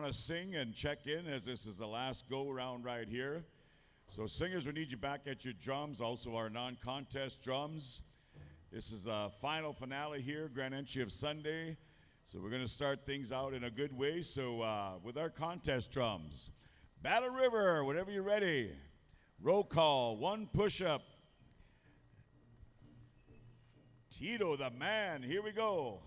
Want to sing and check in as this is the last go round right here. So singers, we need you back at your drums, also our non-contest drums. This is a final finale here, grand entry of Sunday. So we're going to start things out in a good way. So with our contest drums, Battle River, whenever you're ready. Roll call, one push-up. Tito the man, here we go.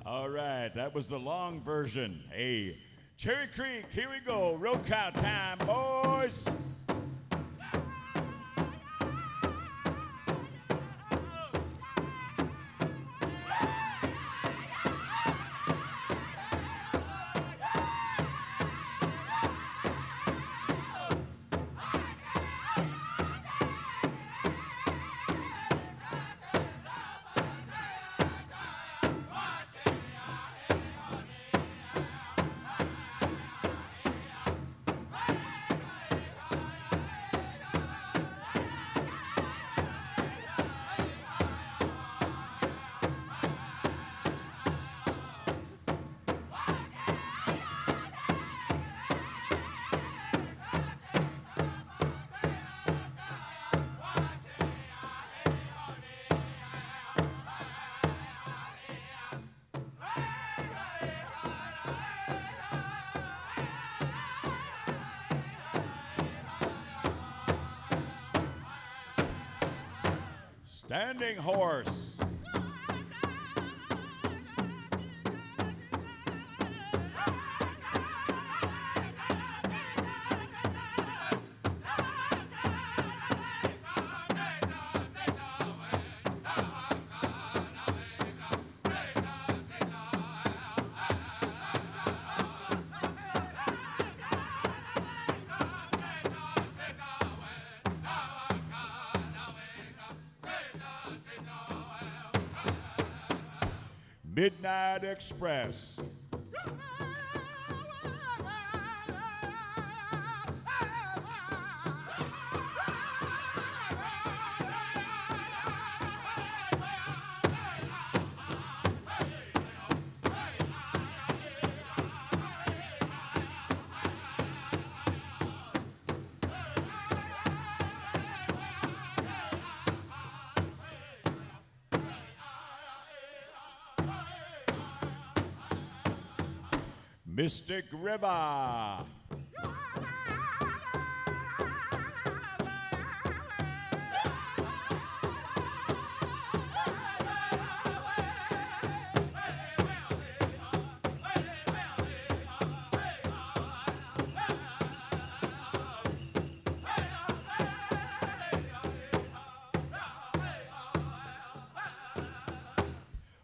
All right, that was the long version. Hey, Cherry Creek, here we go. Roll cow time, boys. Standing horse. Midnight Express. Mystic River.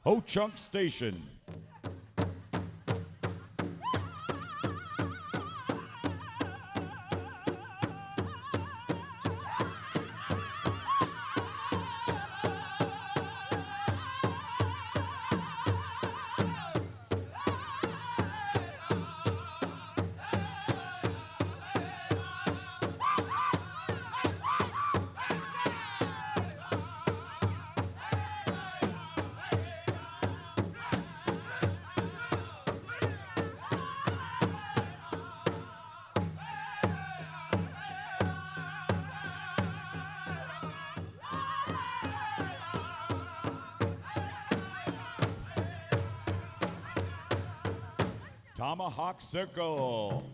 Ho-Chunk Station. Tomahawk Circle.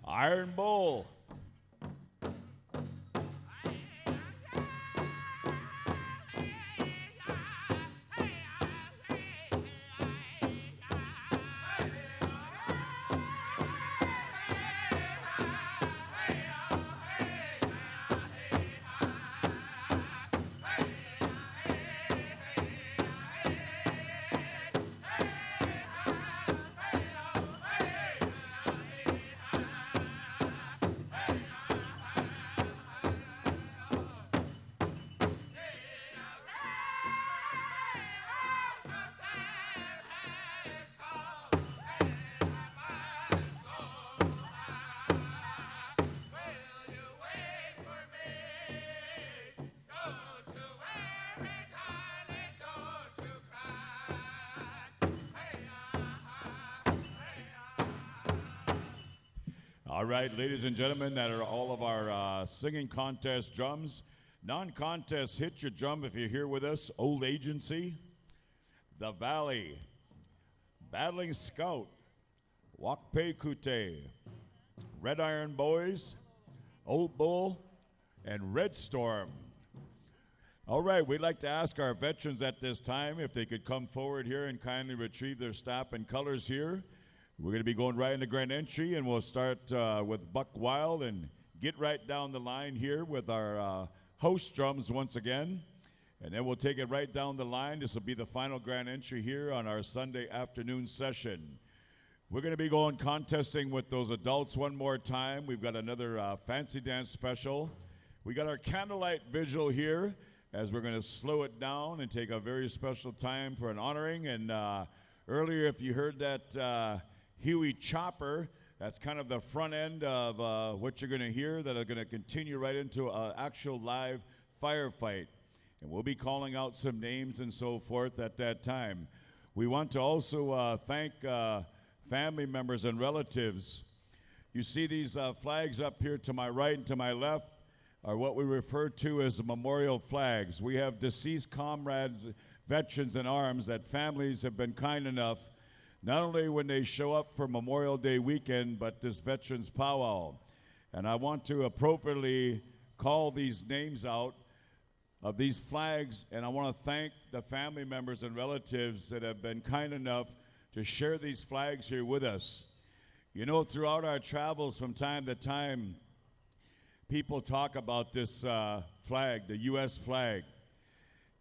Iron Bowl. All right, ladies and gentlemen, that are all of our singing contest drums. Non-contest, hit your drum if you're here with us. Old Agency, The Valley, Battling Scout, Wakpe Kute, Red Iron Boys, Old Bull, and Red Storm. All right, we'd like to ask our veterans at this time if they could come forward here and kindly retrieve their staff and colors here. We're going to be going right into grand entry, and we'll start with Buck Wild and get right down the line here with our host drums once again. And then we'll take it right down the line. This will be the final grand entry here on our Sunday afternoon session. We're going to be going contesting with those adults one more time. We've got another fancy dance special. We got our candlelight visual here as we're going to slow it down and take a very special time for an honoring. And earlier, if you heard that Huey Chopper, that's kind of the front end of what you're going to hear that are going to continue right into an actual live firefight. And we'll be calling out some names and so forth at that time. We want to also thank family members and relatives. You see these flags up here to my right and to my left are what we refer to as memorial flags. We have deceased comrades, veterans in arms that families have been kind enough, not only when they show up for Memorial Day weekend, but this Veterans Powwow. And I want to appropriately call these names out of these flags, and I want to thank the family members and relatives that have been kind enough to share these flags here with us. You know, throughout our travels from time to time, people talk about this flag, the U.S. flag.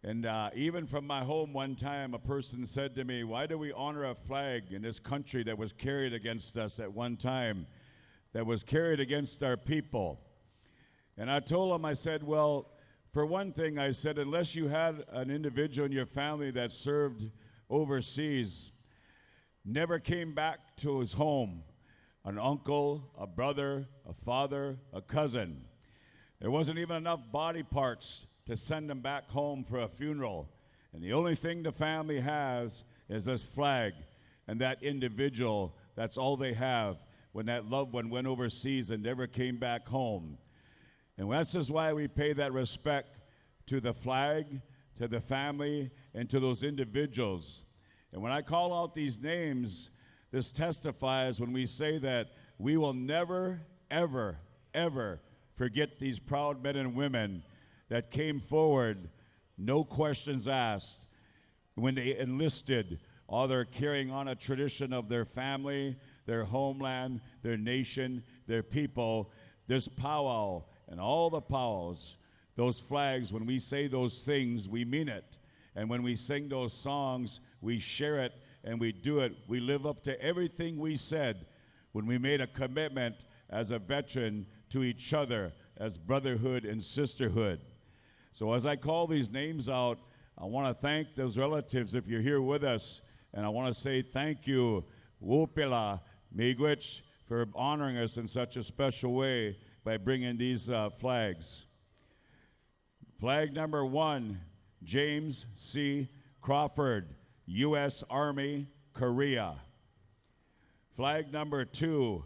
And even from my home one time, a person said to me, why do we honor a flag in this country that was carried against us at one time, that was carried against our people? And I told him, I said, well, for one thing, I said, unless you had an individual in your family that served overseas, never came back to his home, an uncle, a brother, a father, a cousin, there wasn't even enough body parts to send them back home for a funeral. And the only thing the family has is this flag and that individual. That's all they have when that loved one went overseas and never came back home. And that's just why we pay that respect to the flag, to the family, and to those individuals. And when I call out these names, this testifies when we say that we will never, ever, ever forget these proud men and women that came forward, no questions asked, when they enlisted, or they're carrying on a tradition of their family, their homeland, their nation, their people, this powwow and all the powwows, those flags, when we say those things, we mean it. And when we sing those songs, we share it and we do it. We live up to everything we said when we made a commitment as a veteran to each other as brotherhood and sisterhood. So as I call these names out, I want to thank those relatives if you're here with us, and I want to say thank you, Wupila Miigwech, for honoring us in such a special way by bringing these flags. Flag number 1, James C. Crawford, U.S. Army, Korea. Flag number 2,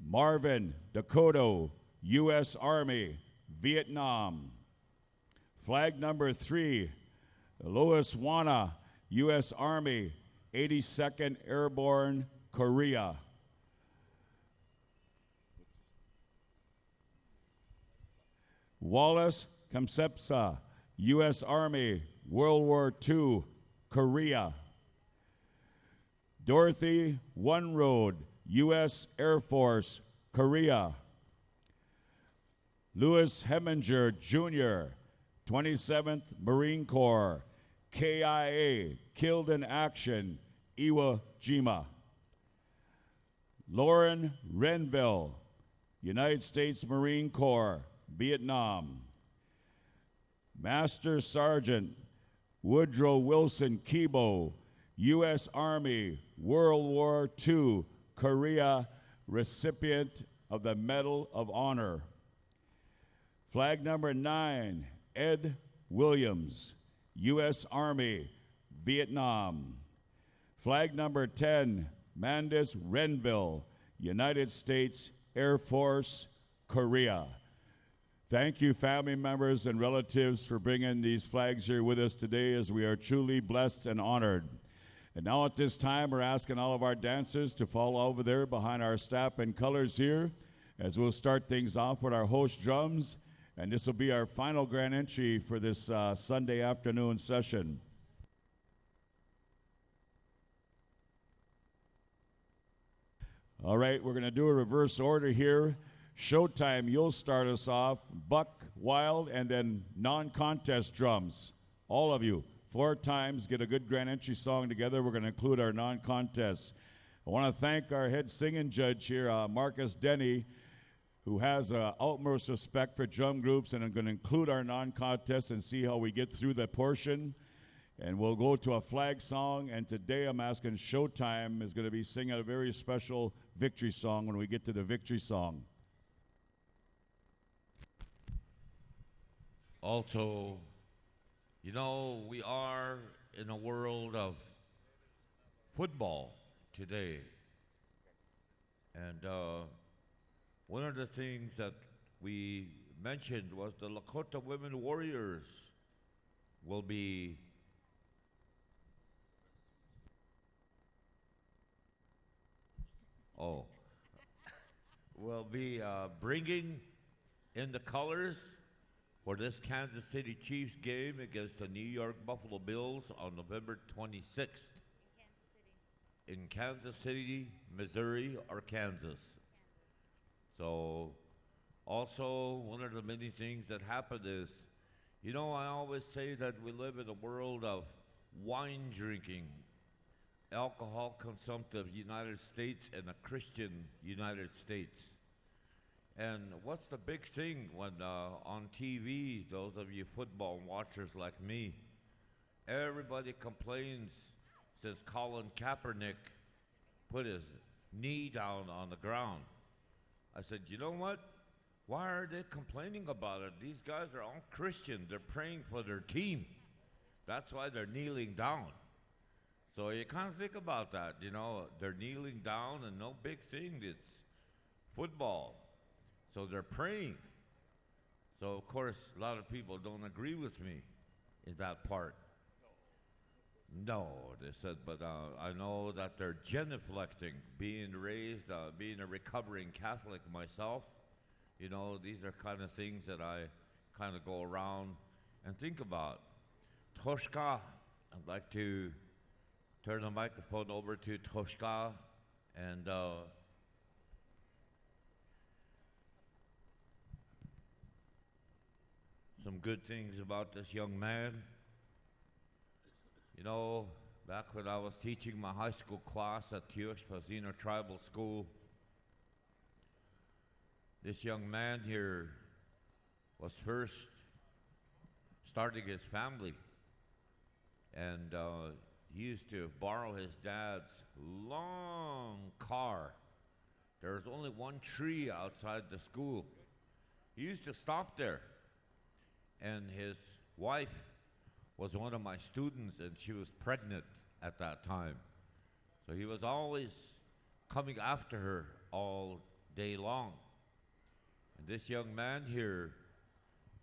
Marvin Dakota, U.S. Army, Vietnam. Flag number 3, Louis Wana, U.S. Army, 82nd Airborne, Korea. Wallace Kamsepsa, U.S. Army, World War II, Korea. Dorothy One-Road, U.S. Air Force, Korea. Louis Heminger, Jr., 27th Marine Corps, KIA, killed in action, Iwo Jima. Lauren Renville, United States Marine Corps, Vietnam. Master Sergeant Woodrow Wilson Kibo, U.S. Army, World War II, Korea, recipient of the Medal of Honor. Flag number 9, Ed Williams, U.S. Army, Vietnam. Flag number 10, Mandis Renville, United States Air Force, Korea. Thank you, family members and relatives, for bringing these flags here with us today, as we are truly blessed and honored. And now at this time, we're asking all of our dancers to follow over there behind our staff and colors here, as we'll start things off with our host drums, and this will be our final grand entry for this Sunday afternoon session. All right, we're going to do a reverse order here. Showtime, you'll start us off. Buck Wild, and then non-contest drums. All of you, 4 times, get a good grand entry song together. We're going to include our non-contest. I want to thank our head singing judge here, Marcus Denny, who has utmost respect for drum groups, and I'm going to include our non-contest and see how we get through that portion. And we'll go to a flag song, and today I'm asking Showtime is going to be singing a very special victory song when we get to the victory song. Also, you know, we are in a world of football today. And one of the things that we mentioned was the Lakota Women Warriors will be bringing in the colors for this Kansas City Chiefs game against the New York Buffalo Bills on November 26th. In Kansas City, Missouri, or Kansas. So, also, one of the many things that happened is, you know, I always say that we live in a world of wine drinking, alcohol consumptive United States, and a Christian United States. And what's the big thing when on TV, those of you football watchers like me, everybody complains since Colin Kaepernick put his knee down on the ground. I said, you know what? Why are they complaining about it? These guys are all Christian. They're praying for their team. That's why they're kneeling down. So you kind of think about that, you know, they're kneeling down and no big thing, it's football. So they're praying. So of course, a lot of people don't agree with me in that part. No, they said, but I know that they're genuflecting, being raised, being a recovering Catholic myself. You know, these are kind of things that I kind of go around and think about. Toshka, I'd like to turn the microphone over to Toshka and some good things about this young man. You know, back when I was teaching my high school class at Teoshpazino Tribal School, this young man here was first starting his family, and he used to borrow his dad's long car there was only one tree outside the school. He used to stop there, and his wife was one of my students, and she was pregnant at that time. So he was always coming after her all day long. And this young man here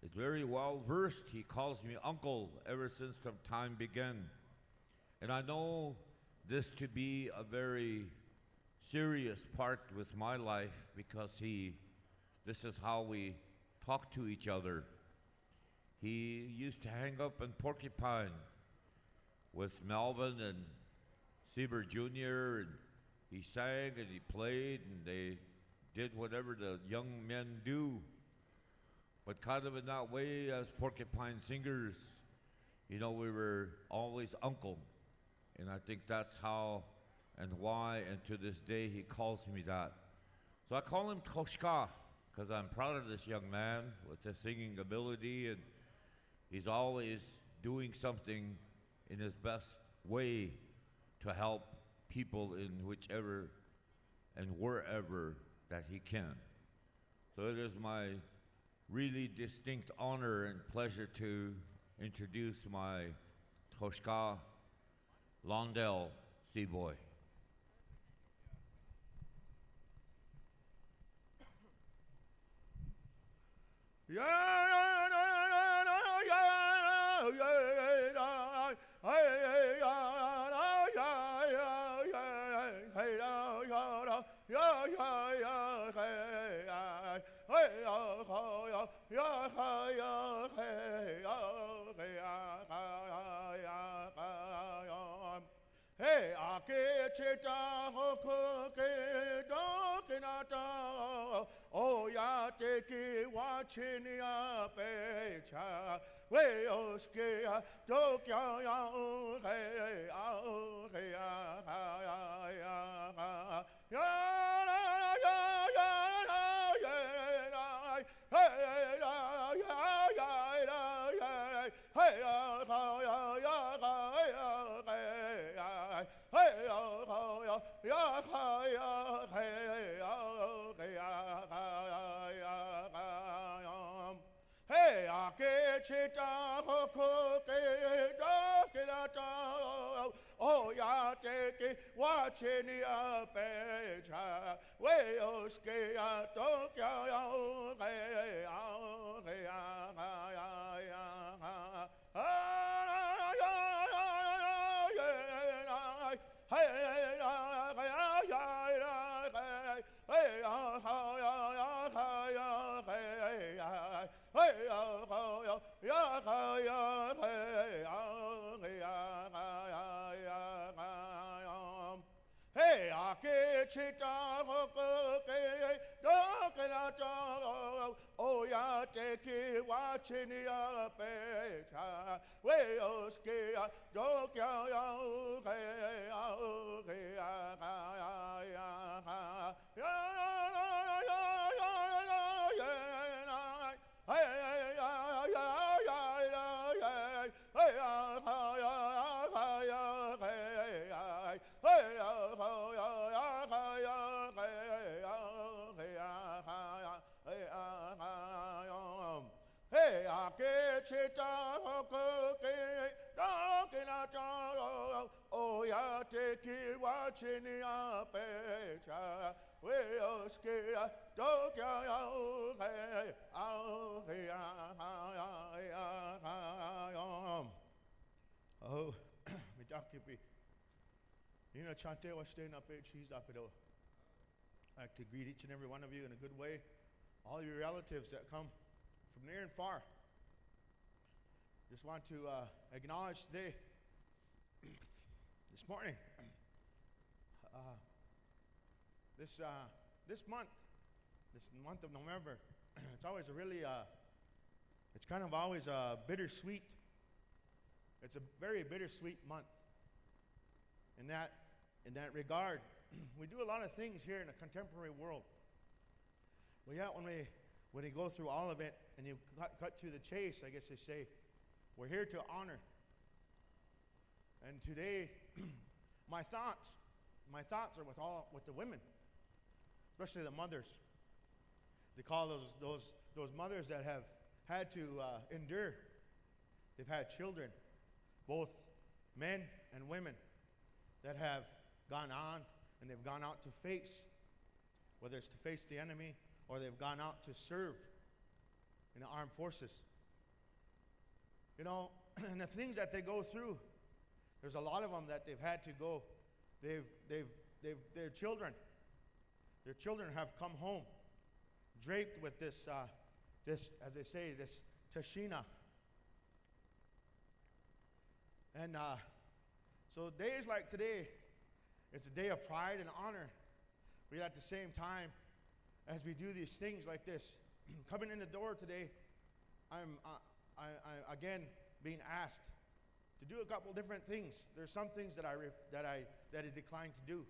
is very well versed. He calls me uncle ever since the time began. And I know this to be a very serious part with my life because this is how we talk to each other. He used to hang up in Porcupine with Melvin and Sieber Jr., and he sang and he played and they did whatever the young men do. But kind of in that way, as Porcupine singers, we were always uncle. And I think that's how and why, and to this day, he calls me that. So I call him Toshka, because I'm proud of this young man with his singing ability, and he's always doing something in his best way to help people in whichever and wherever that he can. So it is my really distinct honor and pleasure to introduce my Toshka Londell Seaboy. Hey, ake cheta hoke dokinata. Oh, ya teki watchini apecha. We oske dokya ya hey hey Hey, ake chita hoke dokirata. Oh, ya teki watchini apecha. We oske dokya ya hey Hey, ake chita hoke dokinata. Oh, ya teki watchini apecha. We oske dokya ya Hey, ake chita hoke dokinata. Oh, ya teki watchini apecha. We oske dokya ya Oh, mi dakipi. Chante wa stay na pe cheese apido. I'd like to greet each and every one of you in a good way. All your relatives that come from near and far. Just want to acknowledge today, this morning, this month of November. It's always a really, it's kind of always a bittersweet. It's a very bittersweet month. In that regard, we do a lot of things here in a contemporary world. But yet, when we go through all of it and you cut through the chase, I guess they say, we're here to honor. And today, my thoughts are with the women. especially the mothers. They call those mothers that have had to endure. They've had children, both men and women, that have gone on and they've gone out to face, whether it's to face the enemy or they've gone out to serve in the armed forces. You know, and the things that they go through, there's a lot of them that they've had to go. Their children have come home draped with this, as they say, this tashina. And so days like today, it's a day of pride and honor. But at the same time, as we do these things like this, coming in the door today, I'm again being asked to do a couple different things. There's some things that I declined to do,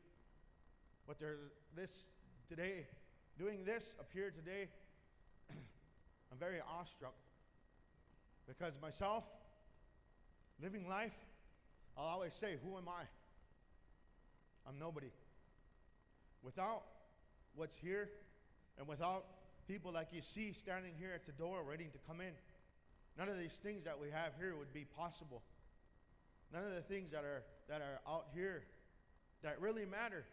but there's this today, doing this up here today. I'm very awestruck because myself, living life, I'll always say, who am I? I'm nobody. Without what's here, and without people like you see standing here at the door waiting to come in, none of these things that we have here would be possible. None of the things that are out here that really matter.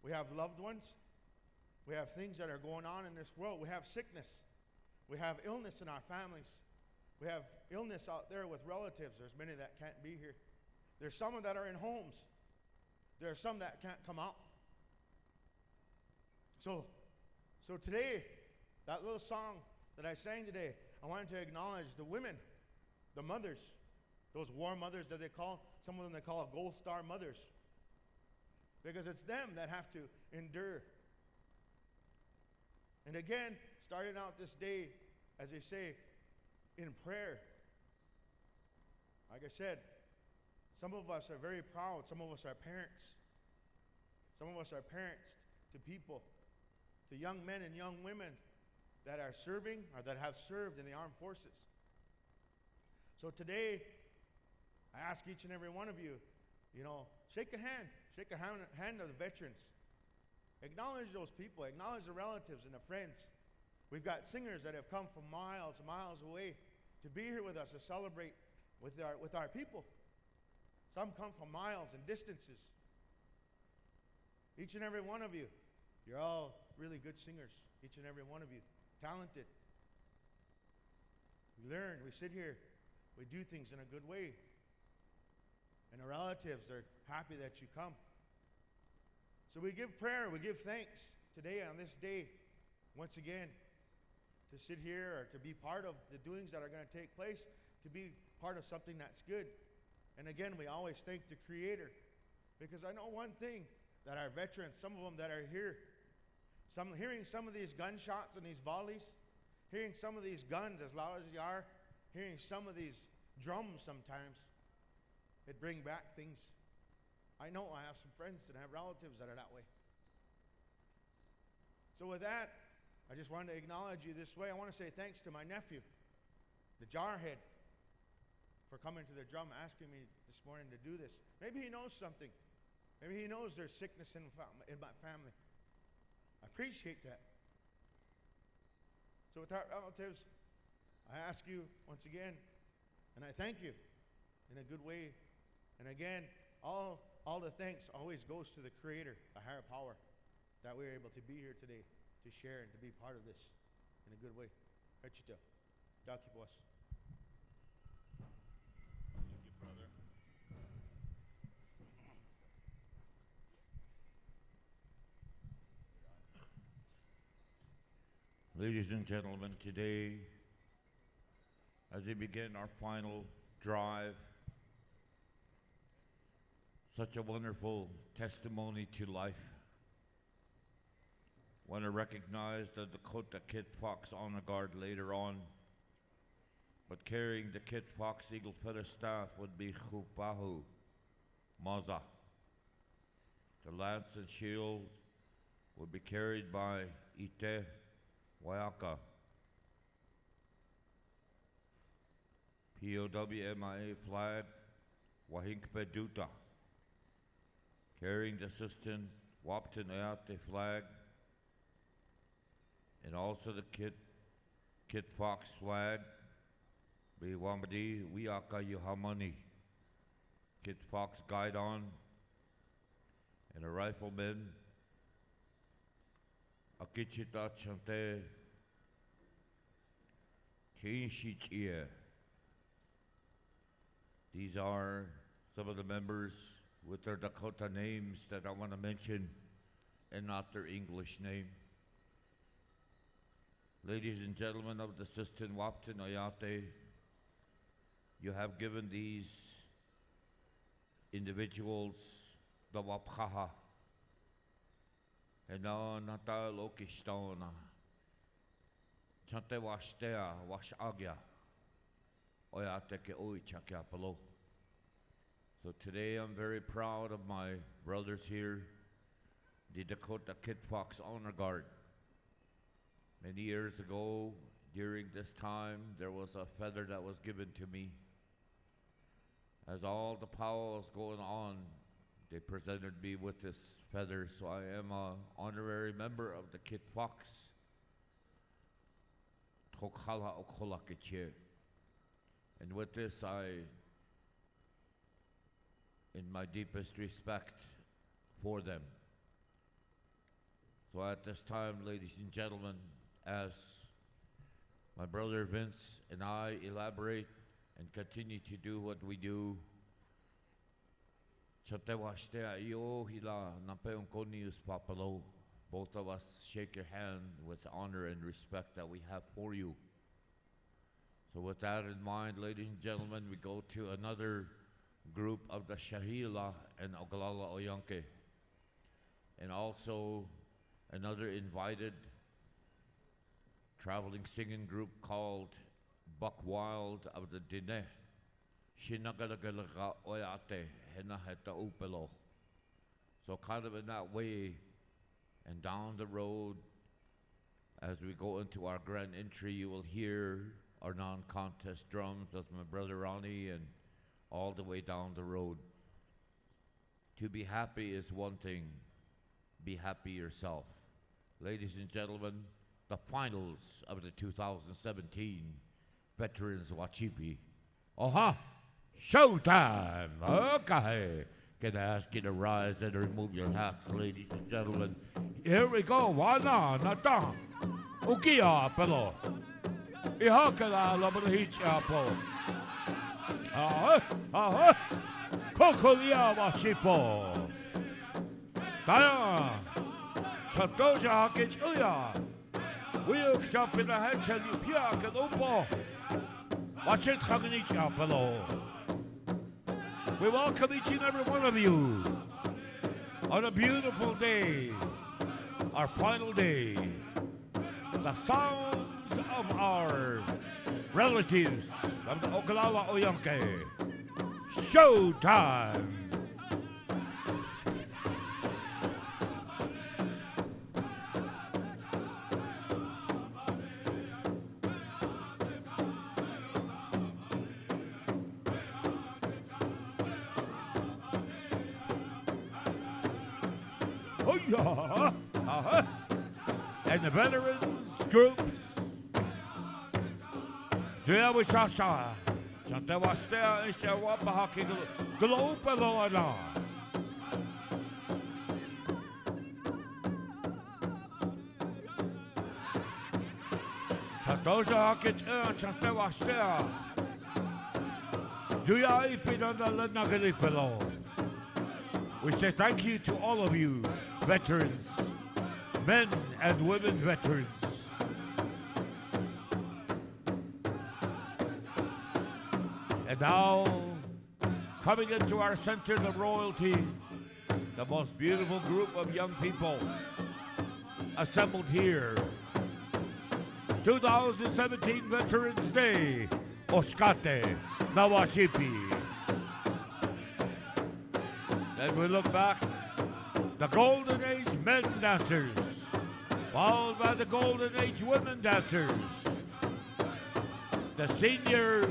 We have loved ones. We have things that are going on in this world. We have sickness. We have illness in our families. We have illness out there with relatives. There's many that can't be here. There's some that are in homes. There are some that can't come out. So today, that little song that I sang today, I wanted to acknowledge the women, the mothers, those war mothers that they call, some of them they call gold star mothers, because it's them that have to endure. And again, starting out this day, as they say, in prayer. Like I said, some of us are very proud. Some of us are parents. Some of us are parents to people, to young men and young women that are serving or that have served in the armed forces. So today, I ask each and every one of you, shake a hand. Shake a hand of the veterans. Acknowledge those people. Acknowledge the relatives and the friends. We've got singers that have come from miles and miles away to be here with us to celebrate with our people. Some come from miles and distances. Each and every one of you, you're all really good singers. Each and every one of you, talented. We learn, we sit here, we do things in a good way. And our relatives are happy that you come. So we give prayer, we give thanks today on this day, once again, to sit here or to be part of the doings that are going to take place, to be part of something that's good. And again, we always thank the Creator, because I know one thing, that our veterans, some of them that are here, hearing some of these gunshots and these volleys, hearing some of these guns as loud as they are, hearing some of these drums sometimes, it brings back things. I know I have some friends and I have relatives that are that way. So with that, I just wanted to acknowledge you this way. I want to say thanks to my nephew, the jarhead, for coming to the drum asking me this morning to do this. Maybe he knows something. Maybe he knows there's sickness in my family. I appreciate that. So with our relatives, I ask you once again, and I thank you in a good way. And again, all the thanks always goes to the Creator, the higher power, that we're able to be here today to share and to be part of this in a good way. Rechita, Daki boss. Thank you, brother. Ladies and gentlemen, today, as we begin our final drive, such a wonderful testimony to life. Want to recognize the Dakota Kid Fox Honor Guard later on, but carrying the Kid Fox Eagle Feather Staff would be Chupahu Maza. The lance and shield would be carried by Ite Wayaka. POWMIA flag, Wahinkpe Duta. Carrying the Sisseton Wapton Eate flag, and also the Kit Fox flag. We Wamadi, we aka Yuhamani. Kit Fox guidon, and a rifleman. Akichita Chante Kinshichia. These are some of the members with their Dakota names that I want to mention and not their English name. Ladies and gentlemen of the Sisseton Wapton Oyate, you have given these individuals the Waphaha. And now Nata Lokistona. Chante Washtea, Washagya. Oyate ke Oichakiapalo. So today I'm very proud of my brothers here, the Dakota Kit Fox Honor Guard. Many years ago, during this time, there was a feather that was given to me. As all the power was going on, they presented me with this feather, so I am an honorary member of the Kit Fox. Tokhala Okolakiche. And with this, in my deepest respect for them. So at this time, ladies and gentlemen, as my brother Vince and I elaborate and continue to do what we do, both of us shake your hand with honor and respect that we have for you. So with that in mind, ladies and gentlemen, we go to another group of the Shahila and Oglala Oyanke, and also another invited traveling singing group called Buck Wild of the Dine. Shinagalagalaga Oyate Henaheta Upelo. So kind of in that way, and down the road, as we go into our grand entry, you will hear our non-contest drums with my brother Ronnie, and all the way down the road. To be happy is one thing. Be happy yourself. Ladies and gentlemen, the finals of the 2017 Veterans Wachipi. Showtime! Okay. Can I ask you to rise and remove your hats, ladies and gentlemen? Here we go. Wana, nata. Ukia, pelo. Ihakala, labrahicha, po. Kokolia Wachipo. Kaya. Satoja Hakichuya. We'll jump in the head and you piak and upo. Watch it, Haganicha, pelo. We welcome each and every one of you on a beautiful day, our final day. The sounds of our relatives of the Oglala Oyanke. Showtime! And the veterans groups, Jayawachasha, Chantawastea, and Shawapahaki, Glopaloana. Chantoja Hakit, Chantawastea, Juyaipidana Nagalipelo. We say thank you to all of you, veterans, men and women veterans. And now, coming into our center of royalty, the most beautiful group of young people assembled here. 2017 Veterans Day, Oskate, Nawashipi. Then we look back, the Golden Age men dancers, followed by the Golden Age women dancers, the senior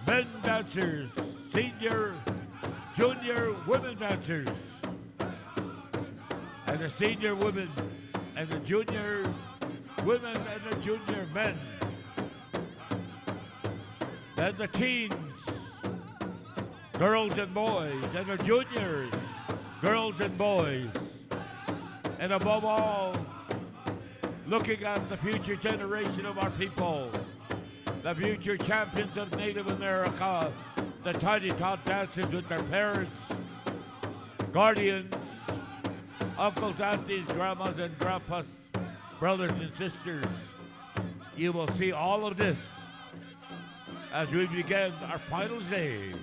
men dancers, senior, junior women dancers, and the senior women and the junior women and the junior men, and the teens, girls and boys, and the juniors, girls and boys, and above all, looking at the future generation of our people, the future champions of Native America, the tiny tot dancers with their parents, guardians, uncles, aunties, grandmas, and grandpas, brothers and sisters. You will see all of this as we begin our final day.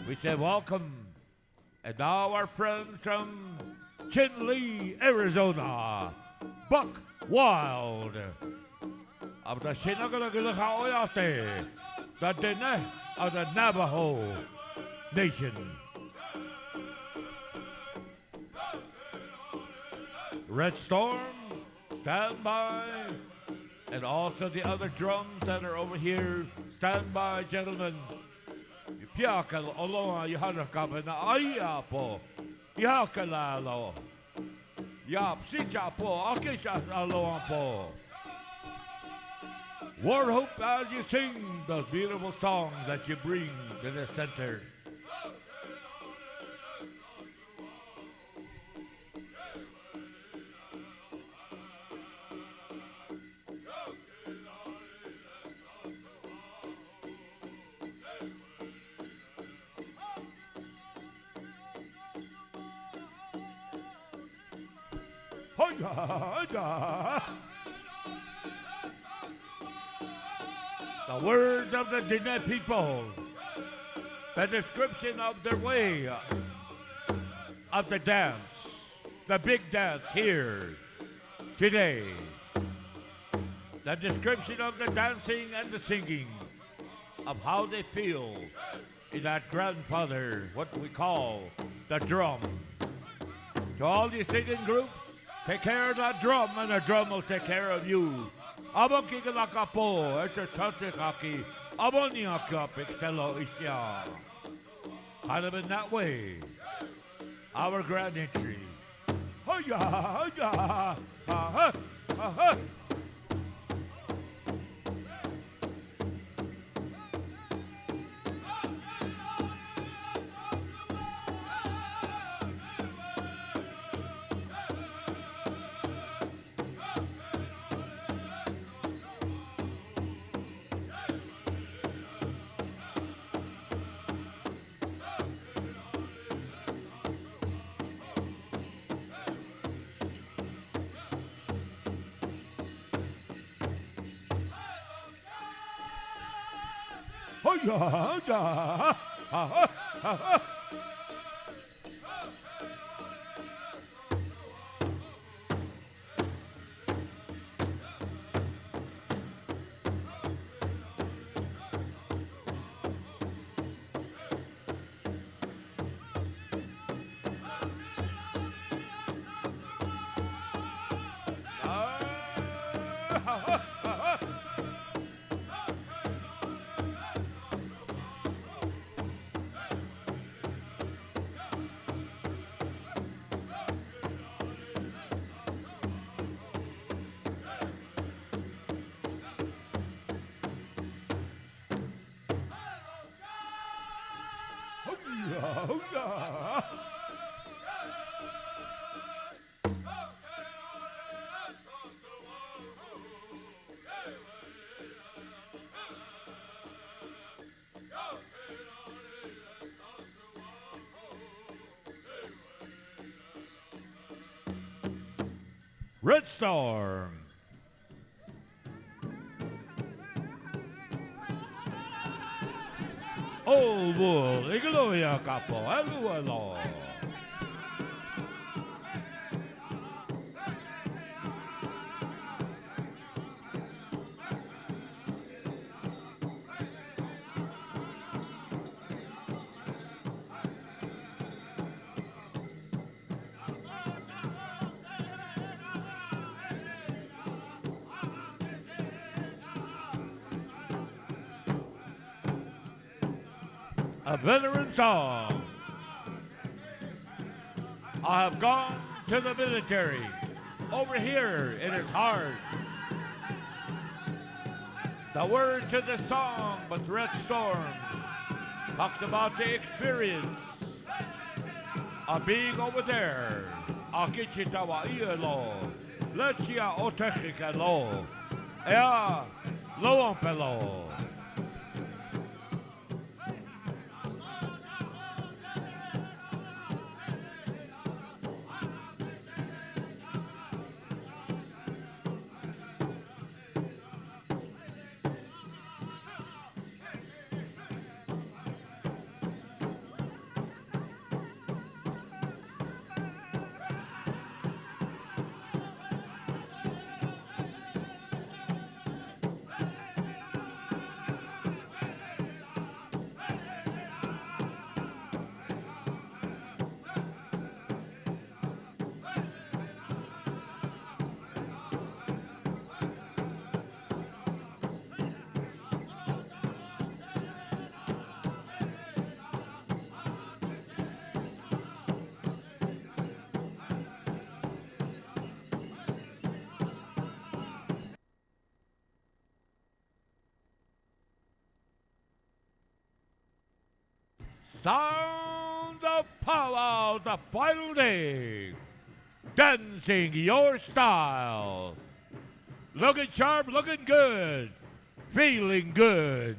We say welcome, and now our friends from Chinle, Arizona, Buck Wild, of the Shinagalagalahawayate, the Dene of the Navajo Nation. Red Storm, stand by, and also the other drums that are over here, stand by, gentlemen. Piaka oloa yaharakapa na aya po, yakalalo, yap sicha po, akisha aloa po. Warhope as you sing those beautiful songs that you bring to the center. The words of the Diné people, the description of their way of the dance, the big dance here today, the description of the dancing and the singing, of how they feel in that grandfather, what we call the drum. To all you singing groups, take care of that drum, and the drum will take care of you. Abang kikalaka po, ito tatikaki, abang niyaka piktelo isya. Kind of in that way, our grand entry. Hoya, hoya, ha, ha, ha, ha. Red Storm. Old Bull, Igaloya Capo, Alualo. A veteran song. I have gone to the military over here in his heart. The words to the song, but Red Storm talks about the experience of being over there. Akichitawa ielo, lechia otechikalo, ea loampelo. Sound of powwow, the final day. Dancing your style. Looking sharp, looking good. Feeling good.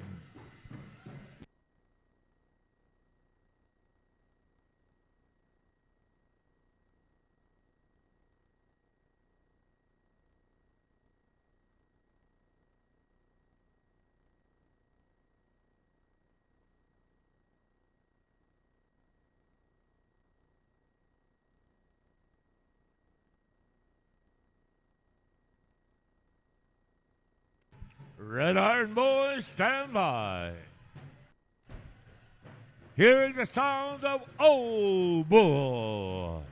Red Iron Boys, stand by. Hearing the sound of Old Bull.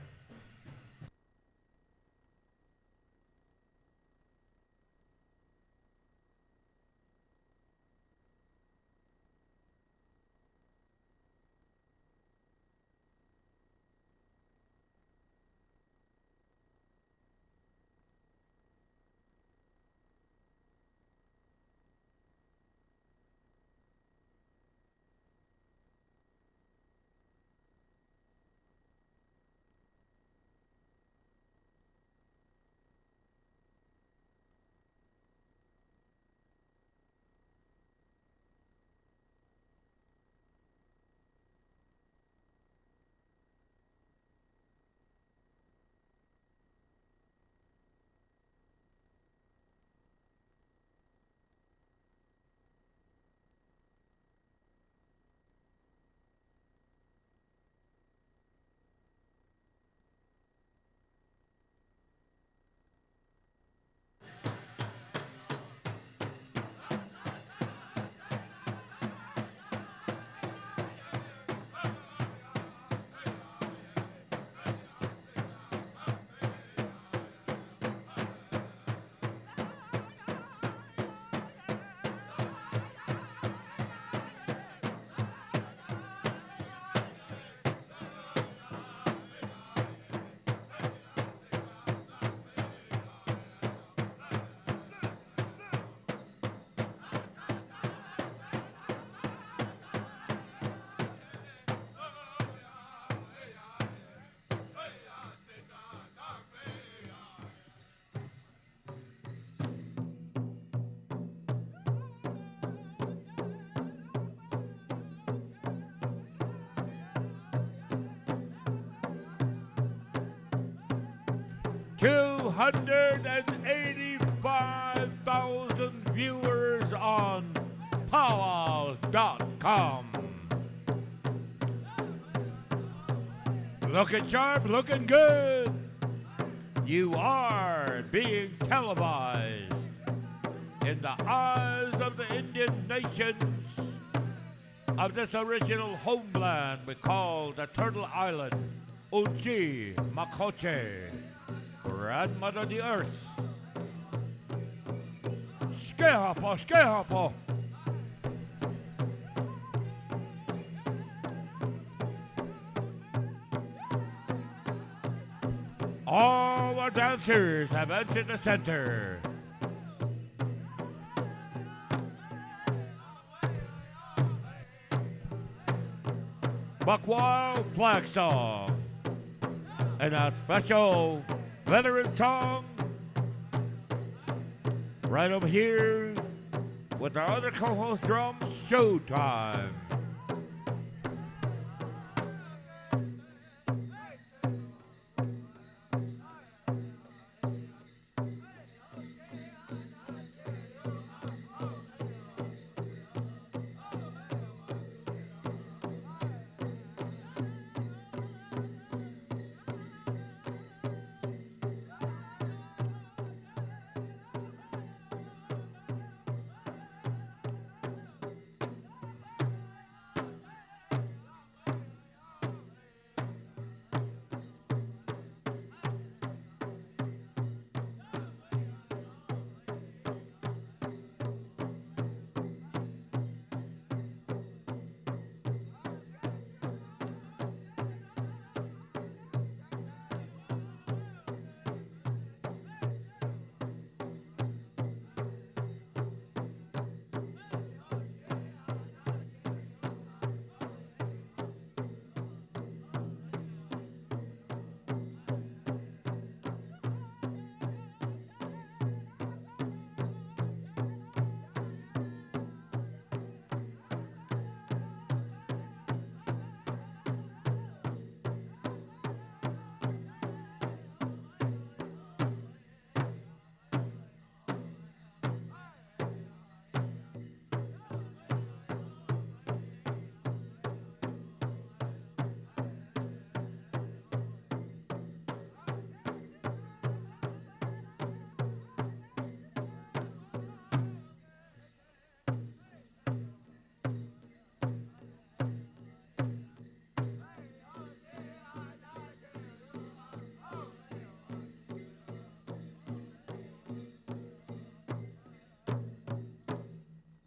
285,000 viewers on PowWows.com. Looking sharp, looking good. You are being televised in the eyes of the Indian nations of this original homeland we call the Turtle Island, Uchi Makoche, grandmother of the earth. Skehapo, skehapo. All our dancers have entered the center. Buck Wild flag song. And a special veteran song right over here with our other co-host drums, Showtime.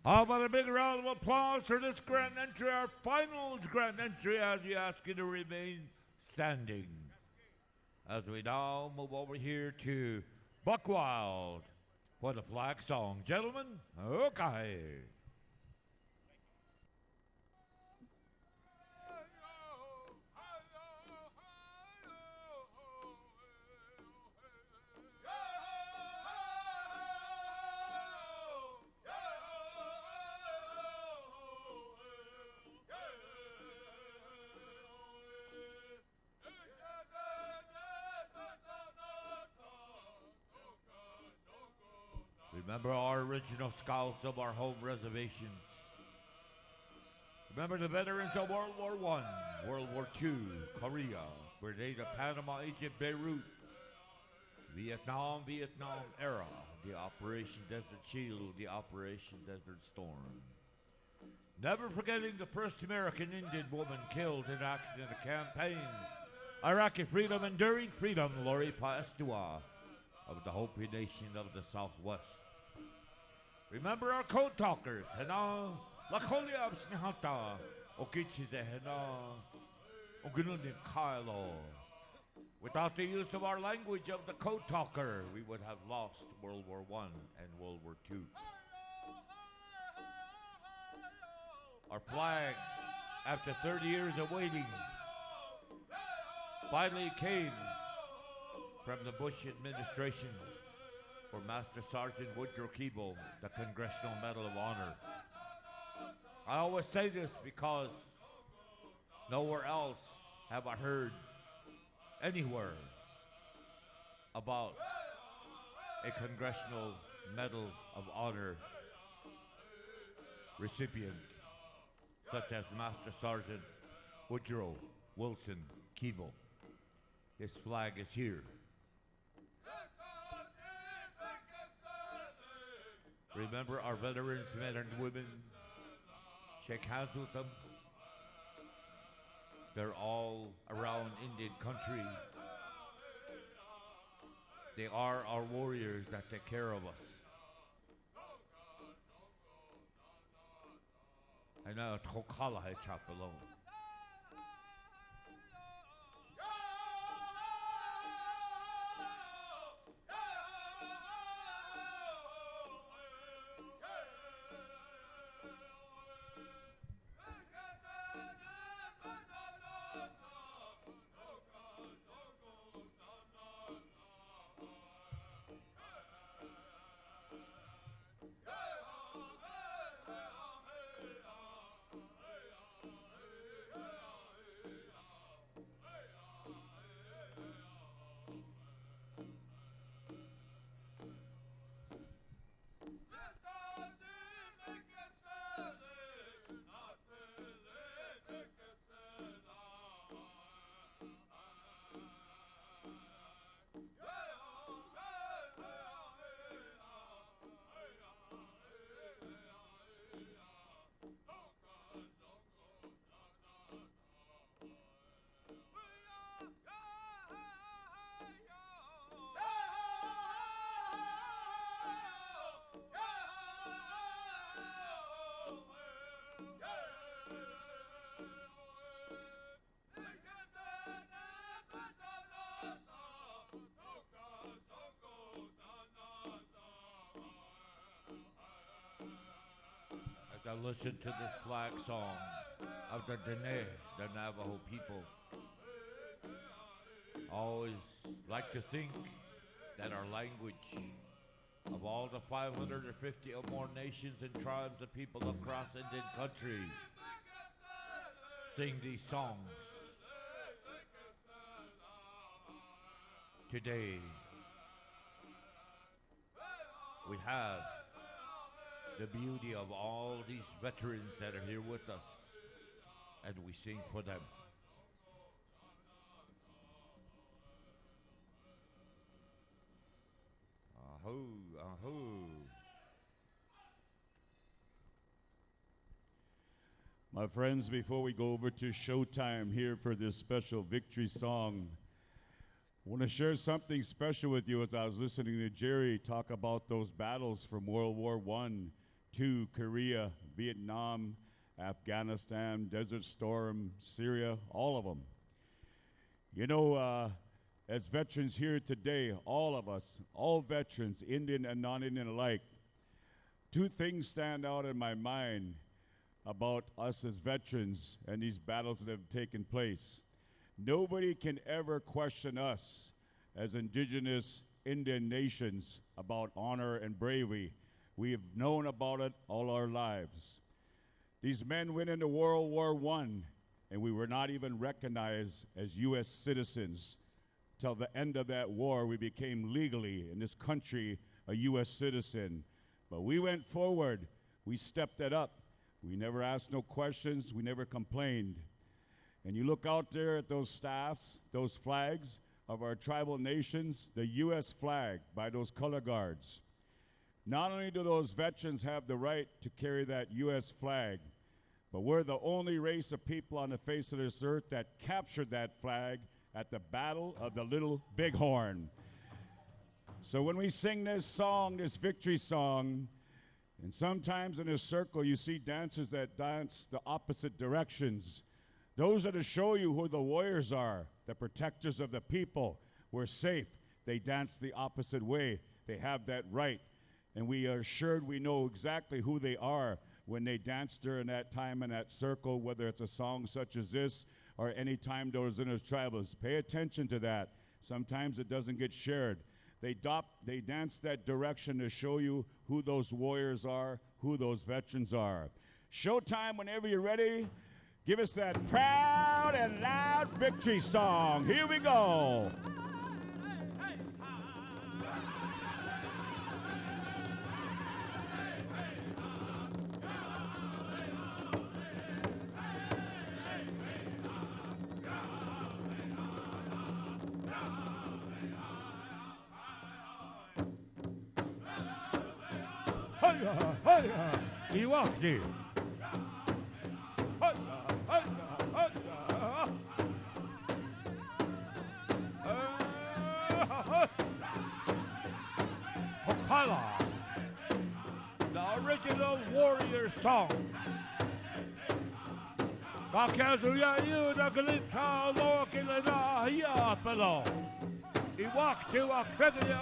How about a big round of applause for this grand entry, our finals grand entry, as we ask you to remain standing. As we now move over here to Buck Wild for the flag song. Gentlemen, okay. Remember our original scouts of our home reservations. Remember the veterans of World War I, World War II, Korea, Grenada, Panama, Egypt, Beirut, Vietnam era, the Operation Desert Shield, the Operation Desert Storm. Never forgetting the first American Indian woman killed in action in the campaign, Iraqi freedom, enduring freedom, Lori Paestua of the Hopi Nation of the Southwest. Remember our code talkers, Hena, Lakolia Snihata, Okichize Hena, Ogununim Kailo. Without the use of our language of the code talker, we would have lost World War I and World War II. Our flag, after 30 years of waiting, finally came from the Bush administration for Master Sergeant Woodrow Keeble, the Congressional Medal of Honor. I always say this because nowhere else have I heard anywhere about a Congressional Medal of Honor recipient such as Master Sergeant Woodrow Wilson Keeble. His flag is here. Remember our veterans, men and women. Shake hands with them. They're all around Indian country. They are our warriors that take care of us. And now Tokala hai chapalong. to listen to this flag song of the Dene, the Navajo people. I always like to think that our language, of all the 550 or more nations and tribes of people across Indian country, sing these songs. Today, we have the beauty of all these veterans that are here with us, and we sing for them. Ahoo, ahoo. My friends, before we go over to showtime here for this special victory song, I want to share something special with you as I was listening to Jerry talk about those battles from World War I, II, Korea, Vietnam, Afghanistan, Desert Storm, Syria, all of them. You know, as veterans here today, all of us, all veterans, Indian and non-Indian alike, two things stand out in my mind about us as veterans and these battles that have taken place. Nobody can ever question us as indigenous Indian nations about honor and bravery. We have known about it all our lives. These men went into World War I, and we were not even recognized as U.S. citizens. Till the end of that war, we became legally, in this country, a U.S. citizen. But we went forward. We stepped it up. We never asked no questions. We never complained. And you look out there at those staffs, those flags of our tribal nations, the U.S. flag by those color guards. Not only do those veterans have the right to carry that U.S. flag, but we're the only race of people on the face of this earth that captured that flag at the Battle of the Little Bighorn. So when we sing this song, this victory song, and sometimes in a circle you see dancers that dance the opposite directions. Those are to show you who the warriors are, the protectors of the people. We're safe. They dance the opposite way. They have that right. And we are assured we know exactly who they are when they dance during that time in that circle, whether it's a song such as this or any time those in the tribals. Pay attention to that. Sometimes it doesn't get shared. They dance that direction to show you who those warriors are, who those veterans are. Showtime whenever you're ready. Give us that proud and loud victory song. Here we go. Hiya, hiya, you walk there. Kokala, the original warrior song. Kakazuya you the Galita Lokilana here below. He walked to a feather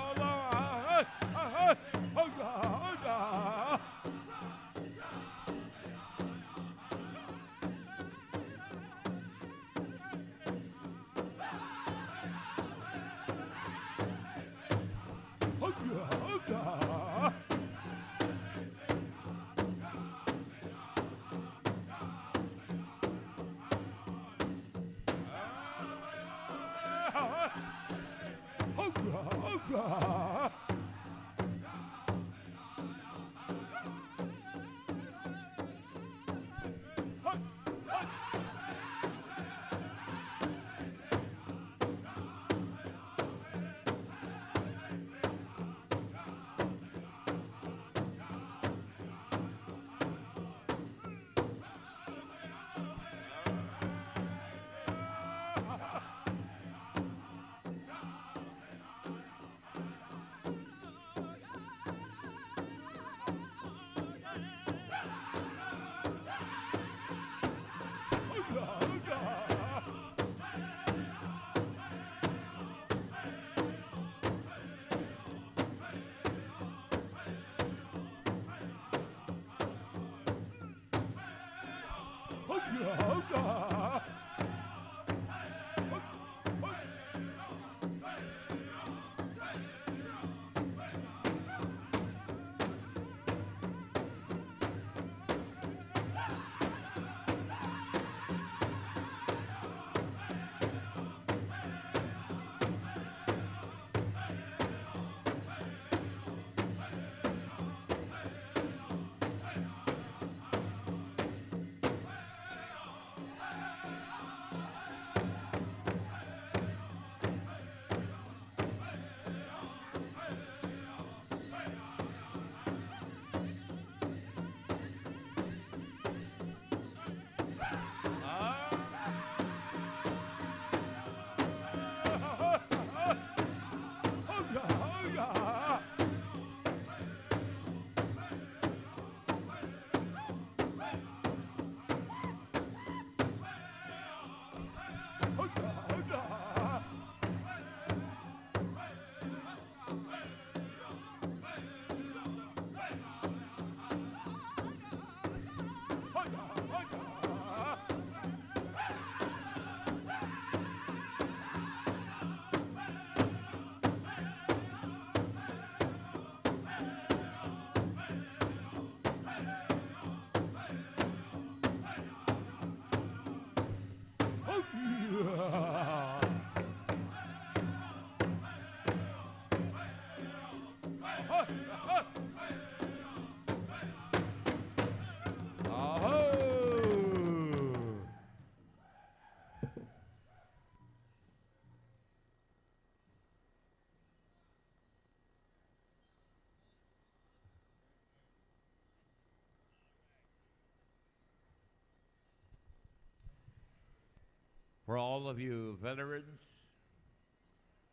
For all of you veterans,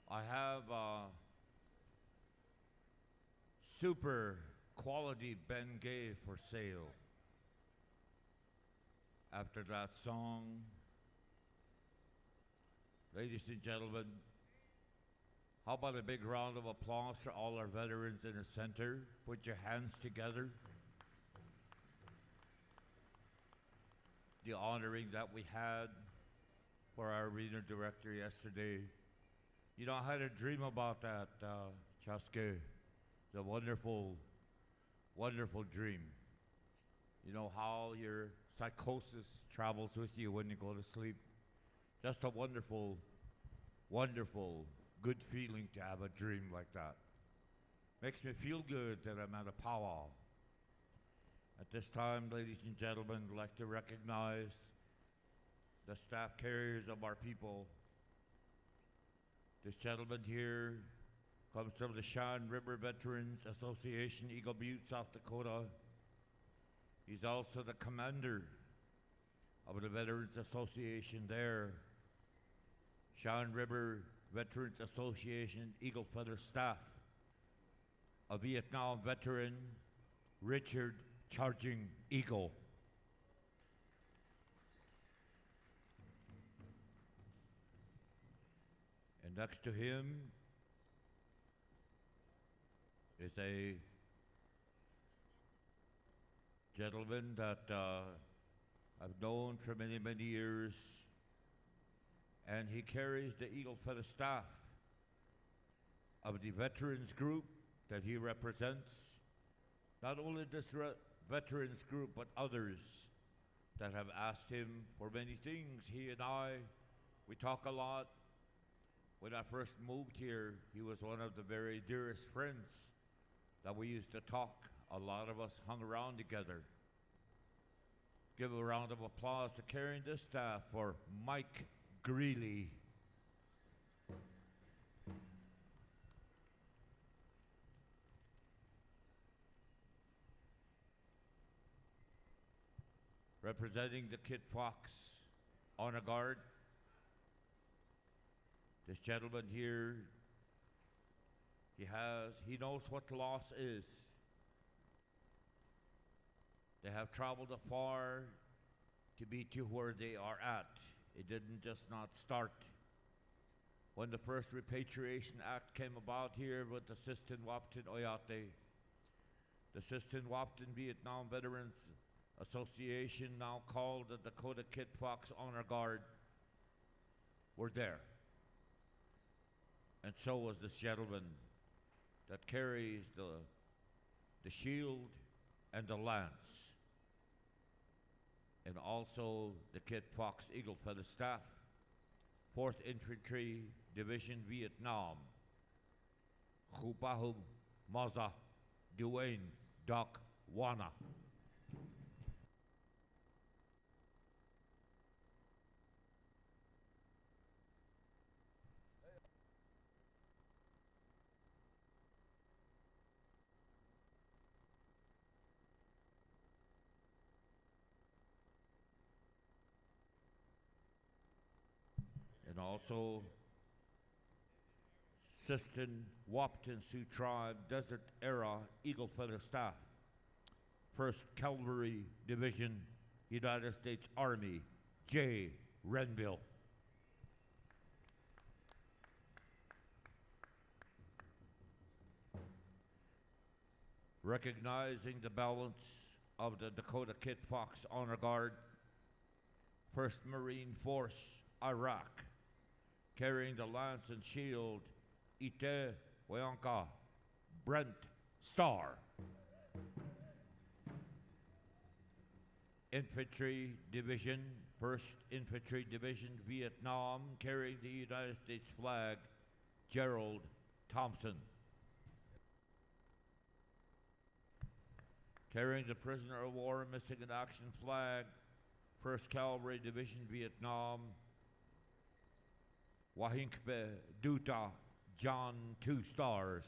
I have a super quality Bengay for sale. After that song, ladies and gentlemen, how about a big round of applause for all our veterans in the center? Put your hands together. The honoring that we had for our arena director yesterday. You know, I had a dream about that, Chaske. The wonderful, wonderful dream. You know how your psychosis travels with you when you go to sleep. Just a wonderful, wonderful, good feeling to have a dream like that. Makes me feel good that I'm at a powwow. At this time, ladies and gentlemen, I'd like to recognize the staff carriers of our people. This gentleman here comes from the Cheyenne River Veterans Association, Eagle Butte, South Dakota. He's also the commander of the Veterans Association there. Cheyenne River Veterans Association, Eagle Feather staff. A Vietnam veteran, Richard Charging Eagle. And next to him is a gentleman that I've known for many, many years, and he carries the Eagle Feather staff of the veterans group that he represents. Not only this veterans group, but others that have asked him for many things. He and I, we talk a lot. When I first moved here, he was one of the very dearest friends that we used to talk. A lot of us hung around together. Give a round of applause to carrying this staff for Mike Greeley. Representing the Kit Fox Honor Guard, this gentleman here, he knows what loss is. They have traveled afar to be to where they are at. It didn't just not start. When the first Repatriation Act came about here with the Sisseton Wapton Oyate, the Sisseton Wapton Vietnam Veterans Association, now called the Dakota Kit Fox Honor Guard, were there. And so was this gentleman that carries the shield and the lance, and also the Kit Fox Eagle Feather staff, 4th Infantry Division Vietnam, Khupahum Maza Duane Doc Wana. And also Sisseton Wapton Sioux Tribe Desert Era Eagle Feather staff, 1st Cavalry Division, United States Army, J. Renville. Recognizing the balance of the Dakota Kit Fox Honor Guard, 1st Marine Force, Iraq, carrying the lance and shield, Ite Wayanka Brent Starr. Infantry Division, 1st Infantry Division, Vietnam, carrying the United States flag, Gerald Thompson. Carrying the Prisoner of War Missing in Action flag, 1st Cavalry Division, Vietnam, Wahinkpe Duta John 2 Stars.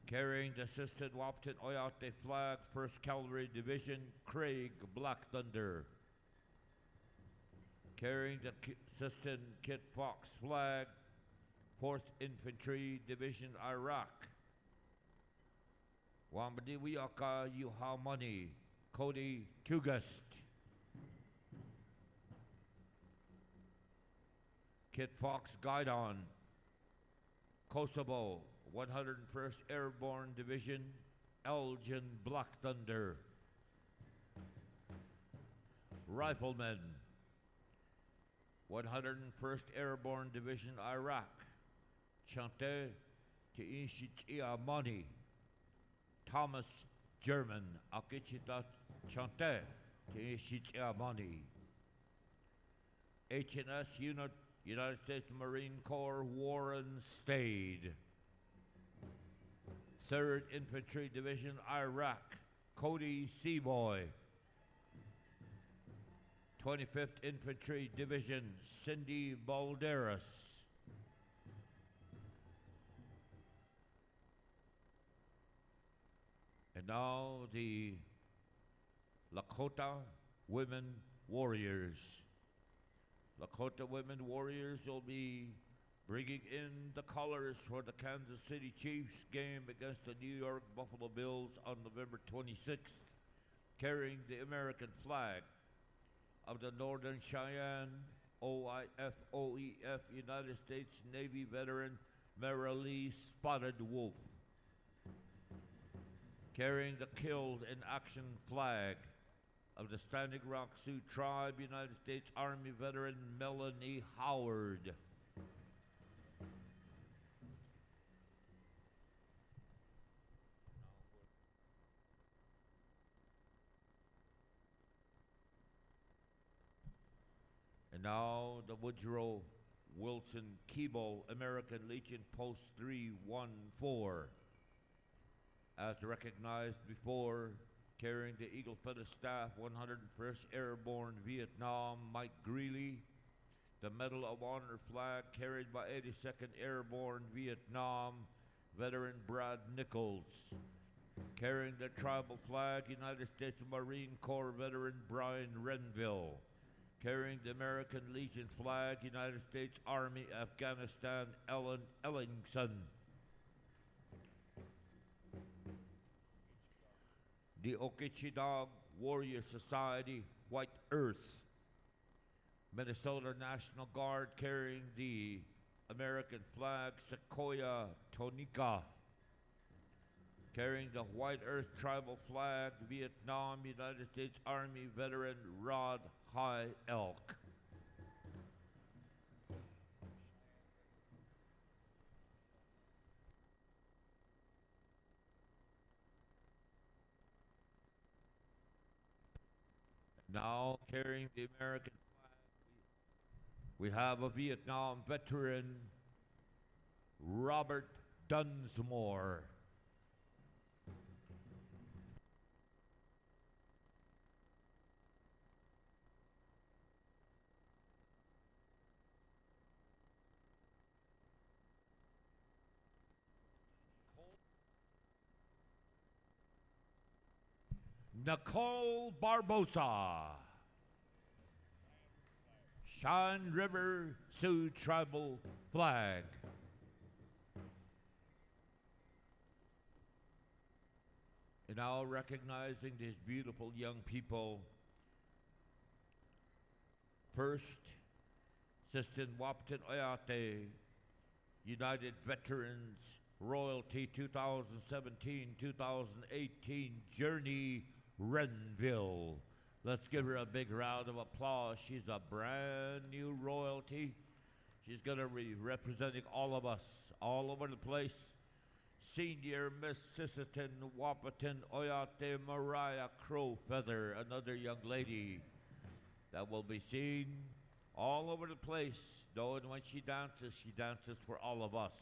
Carrying the Sisseton Wapton Oyate flag, 1st Cavalry Division, Craig Black Thunder. carrying the Sisseton Kit Fox flag, 4th Infantry Division, Iraq. Wambadi Wiaka Yuhamani, Cody Tugast. Kit Fox Guidon, Kosovo, 101st Airborne Division, Elgin Black Thunder. Riflemen, 101st Airborne Division, Iraq, Chante Teishichiamani, Thomas German, Akichita Chante Teishichiamani. HNS Unit, United States Marine Corps, Warren Stade. 3rd Infantry Division, Iraq, Cody Seaboy. 25th Infantry Division, Cindy Balderas. And now the Lakota Women Warriors. Lakota Women Warriors will be bringing in the colors for the Kansas City Chiefs game against the New York Buffalo Bills on November 26th, carrying the American flag of the Northern Cheyenne, OIF, United States Navy veteran Marilee Spotted Wolf, carrying the Killed in Action flag of the Standing Rock Sioux Tribe, United States Army veteran Melanie Howard. And now the Woodrow Wilson Keeble American Legion Post 314. As recognized before, carrying the Eagle Feather Staff, 101st Airborne Vietnam, Mike Greeley. The Medal of Honor flag carried by 82nd Airborne Vietnam, veteran Brad Nichols. Carrying the tribal flag, United States Marine Corps veteran Brian Renville. Carrying the American Legion flag, United States Army, Afghanistan, Ellen Ellingson. The Okichidog Warrior Society, White Earth. Minnesota National Guard carrying the American flag, Sequoia Tonica. Carrying the White Earth Tribal flag, Vietnam, United States Army veteran Rod High Elk. Now carrying the American flag, we have a Vietnam veteran, Robert Dunsmore. Nicole Barbosa, Cheyenne River Sioux Tribal flag. And now recognizing these beautiful young people, first, Sisseton Wapton Oyate, United Veterans Royalty 2017-2018 Journey Renville. Let's give her a big round of applause. She's a brand new royalty. She's going to be representing all of us all over the place. Senior Miss Sisseton Wapton Oyate Mariah Crowfeather, another young lady that will be seen all over the place, knowing when she dances for all of us.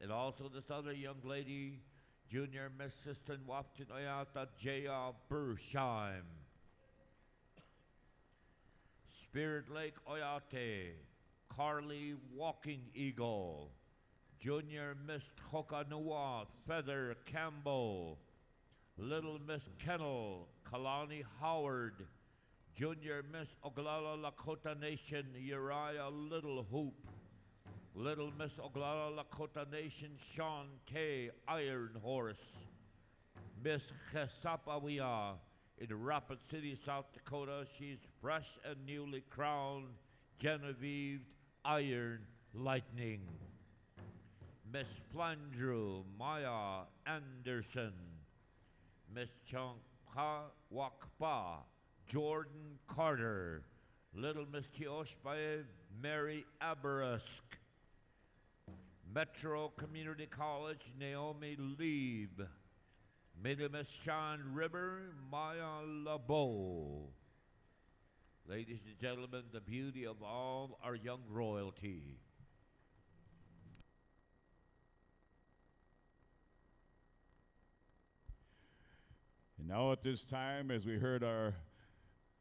And also this other young lady, Junior Miss Sisseton Wapton Oyata J.R. Bursheim. Spirit Lake Oyate, Carly Walking Eagle. Junior Miss Hokanua Feather Campbell. Little Miss Kennel, Kalani Howard. Junior Miss Oglala Lakota Nation, Uriah Little Hoop. Little Miss Oglala Lakota Nation, Sean K. Iron Horse. Miss Chesapawia in Rapid City, South Dakota. She's fresh and newly crowned Genevieve Iron Lightning. Miss Flandreau Maya Anderson. Miss Chongpa Wakpa Jordan Carter. Little Miss Tioshpae Mary Abarask. Metro Community College Naomi Lieb. Middle Miss Sean River Maya LeBeau. Ladies and gentlemen, the beauty of all our young royalty. And now at this time, as we heard our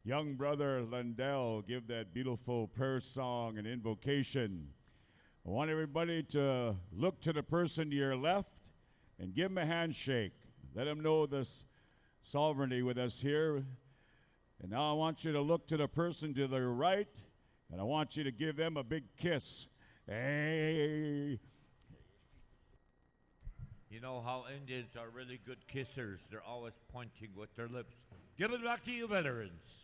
young brother Lundell give that beautiful prayer song and invocation, I want everybody to look to the person to your left and give him a handshake. Let him know this sovereignty with us here. And now I want you to look to the person to the right, and I want you to give them a big kiss. Hey. You know how Indians are really good kissers. They're always pointing with their lips. Give it back to you, veterans.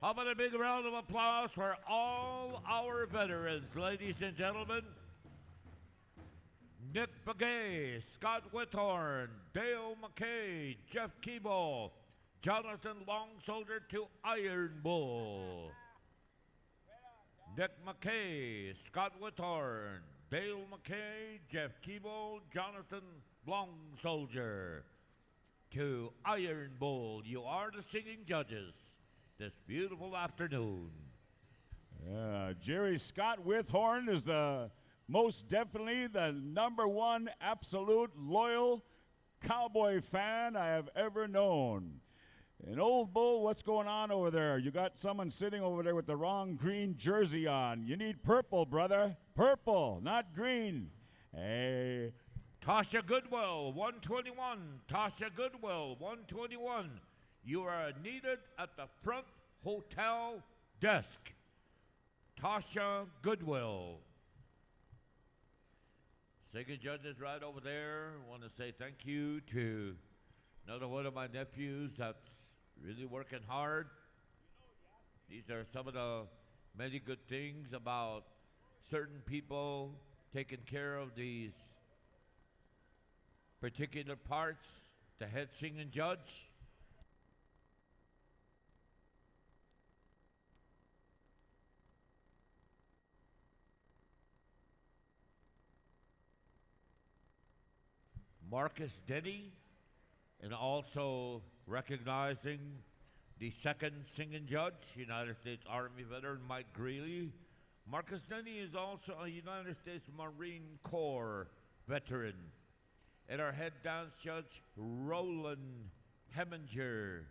How about a big round of applause for all our veterans, ladies and gentlemen? Nick Begay, Scott Whithorn, Dale McKay, Jeff Keeble, Jonathan Longsoldier to Iron Bull. Nick McKay, Scott Whithorn, Dale McKay, Jeff Keeble, Jonathan Longsoldier to Iron Bull. You are the singing judges this beautiful afternoon. Jerry Scott Whithorn is the most definitely the #1 absolute loyal cowboy fan I have ever known. And Old Bull, what's going on over there? You got someone sitting over there with the wrong green jersey on. You need purple, brother. Purple, not green. Hey. Tasha Goodwill, 121. Tasha Goodwill, 121. You are needed at the front hotel desk. Tasha Goodwill. Singing judges right over there. I want to say thank you to another one of my nephews that's really working hard. These are some of the many good things about certain people taking care of these particular parts. The head singing judge. Marcus Denny, and also recognizing the second singing judge, United States Army veteran Mike Greeley. Marcus Denny is also a United States Marine Corps veteran. And our head dance judge, Roland Heminger.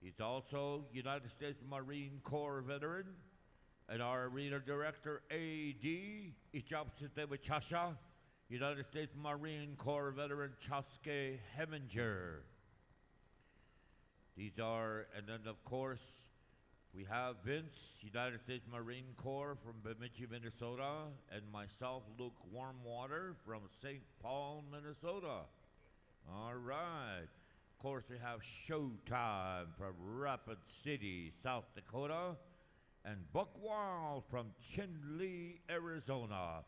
He's also United States Marine Corps veteran. And our arena director, A.D. Ichapsitewachasha, United States Marine Corps veteran Chaske Heminger. These are, and then of course, we have Vince, United States Marine Corps from Bemidji, Minnesota, and myself, Luke Warmwater from St. Paul, Minnesota. All right. Of course, we have Showtime from Rapid City, South Dakota, and Buck Wild from Chinle, Arizona.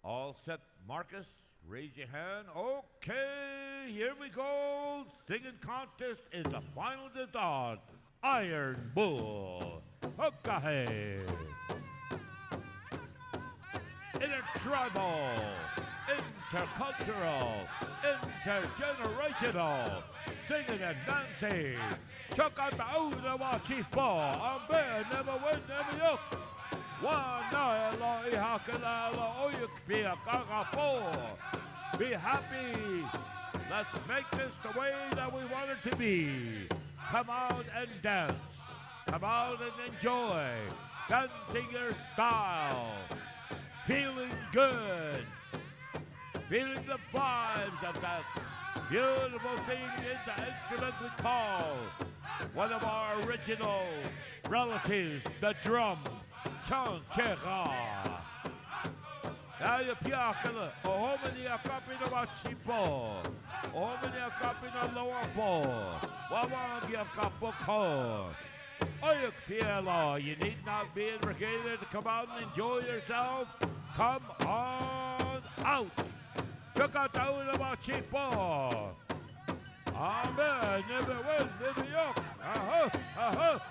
All set, Marcus? Raise your hand. Okay, here we go. Singing contest is the final result. Iron Bull. Okay. Intertribal, intercultural, intergenerational, singing and dancing. Chuck out the Uzawa Chief Ball. I'm bear, never win, never yoke. Be happy Let's make this the way that we want it to be. Come out and dance. Come out and enjoy. Dancing your style. Feeling good. Feeling the vibes of that beautiful thing is the instrument we call one of our original relatives, the drum, Chanchera. Kaya piyakala, ohomani akapi na wachipo, ohomani akapi na loapo, wawagi akapo ko. Oyuk pielo, you need not be in Regalia to come out and enjoy yourself. Come on out. Check out the wachipo. Amen, never will, never yok. Aha, aha.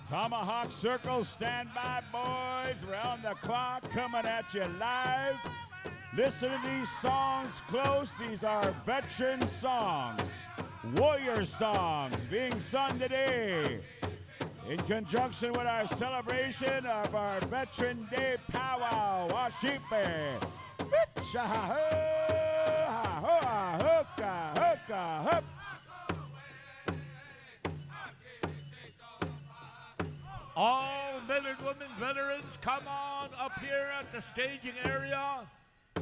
Tomahawk Circle, stand by, boys. We're on the clock, coming at you live. Listen to these songs close. These are veteran songs, warrior songs being sung today in conjunction with our celebration of our Veteran Day powwow. Washipe. All men and women veterans, come on up here at the staging area.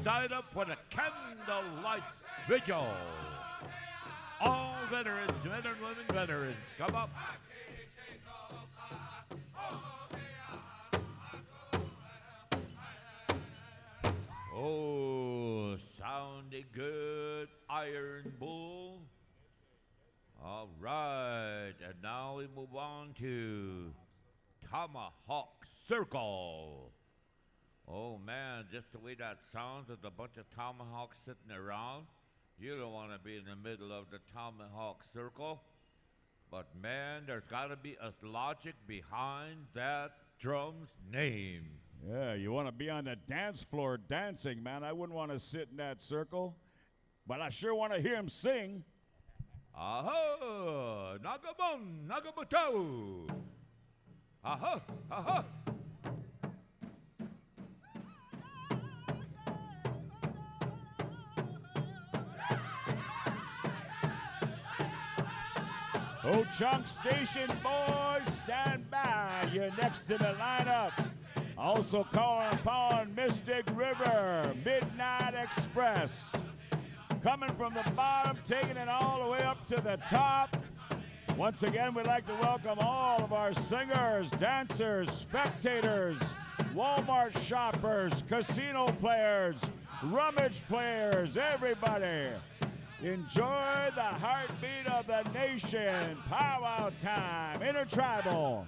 Sign up for the candlelight vigil. All veterans, men and women veterans, come up. Oh, sounding good, Iron Bull. All right, and now we move on to Tomahawk Circle. Oh man, just the way that sounds with a bunch of tomahawks sitting around. You don't want to be in the middle of the Tomahawk Circle. But man, there's got to be a logic behind that drum's name. Yeah, you want to be on the dance floor dancing, man. I wouldn't want to sit in that circle, but I sure want to hear him sing. Aha! Nagamon! Nagamatau! Aha! Aha! Ho-Chunk Station, boys, stand by. You're next to the lineup. Also calling upon Mystic River, Midnight Express. Coming from the bottom, taking it all the way up to the top. Once again, we'd like to welcome all of our singers, dancers, spectators, Walmart shoppers, casino players, rummage players, everybody. Enjoy the heartbeat of the nation. Powwow time, intertribal.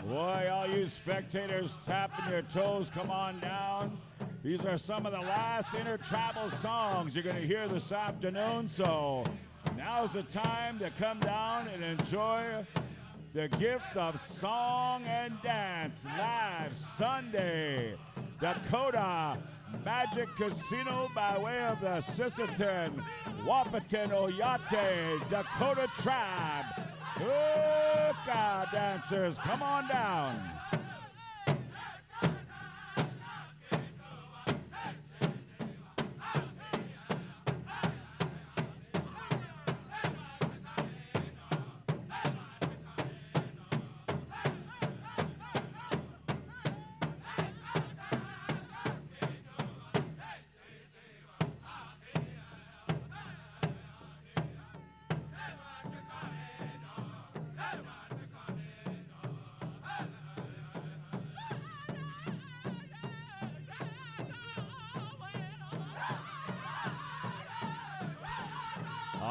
Boy, all you spectators tapping your toes, come on down. These are some of the last intertribal songs you're going to hear this afternoon, so now's the time to come down and enjoy the gift of song and dance live Sunday. Dakota Magic Casino by way of the Sisseton, Wahpeton, Oyate, Dakota Tribe. Oh, God, dancers, come on down.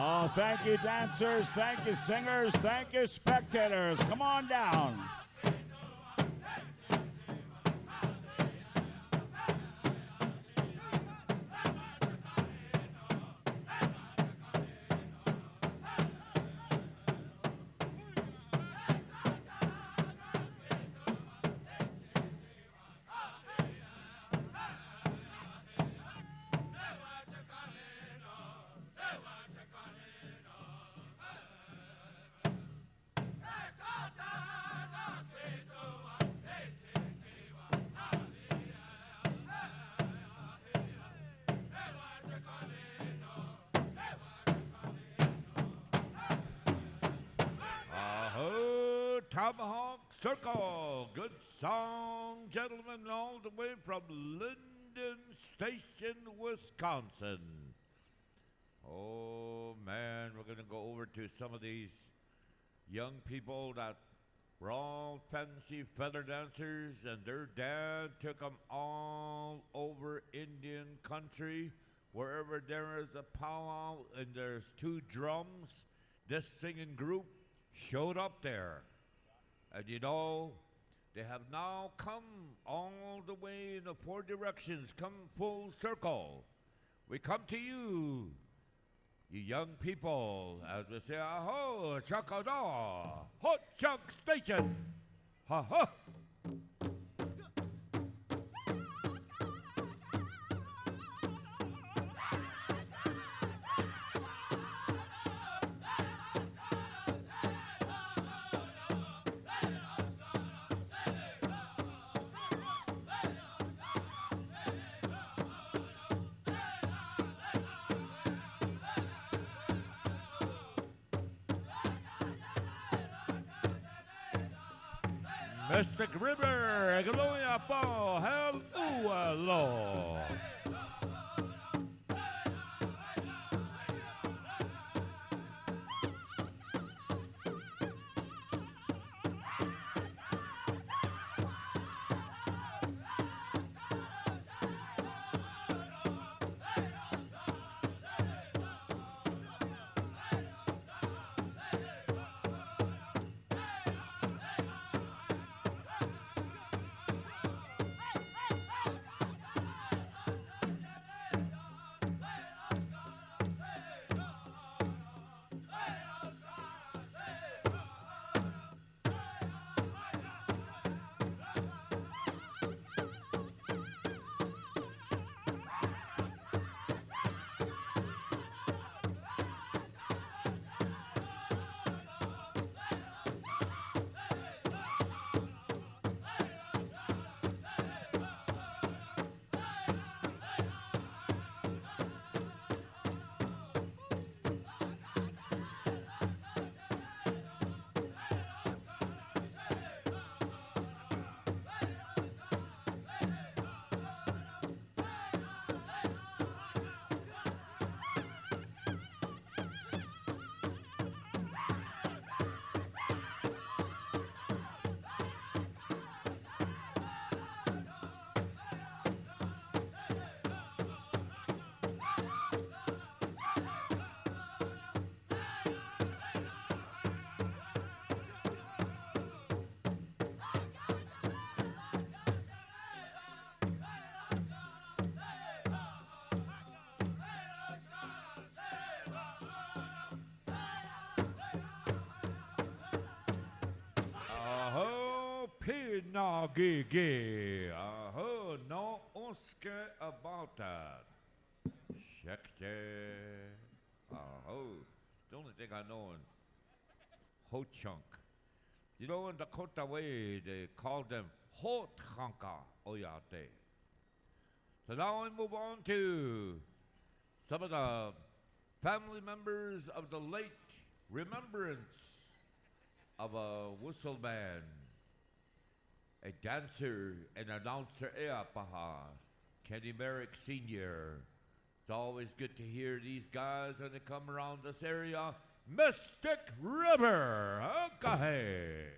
Oh, thank you, dancers. Thank you, singers. Thank you, spectators. Come on down. Tomahawk Circle. Good song, gentlemen, all the way from Linden Station, Wisconsin. Oh, man, we're going to go over to some of these young people that were all fancy feather dancers, and their dad took them all over Indian country. Wherever there is a powwow and there's two drums, this singing group showed up there. And you know, they have now come all the way in the four directions, come full circle. We come to you, you young people, as we say, aho, chakada, hot chunk station, ha ha. Mystic River, Gloria Po, hello. Pinagigi, no Oscar about that. Shekte, the only thing I know in Ho Chunk. You know, in Dakota way, they call them Hot Hanka Oyate. So now we move on to some of the family members of the late remembrance of a whistle man, a dancer and announcer, Kenny Merrick Sr. It's always good to hear these guys when they come around this area. Mystic River, okay.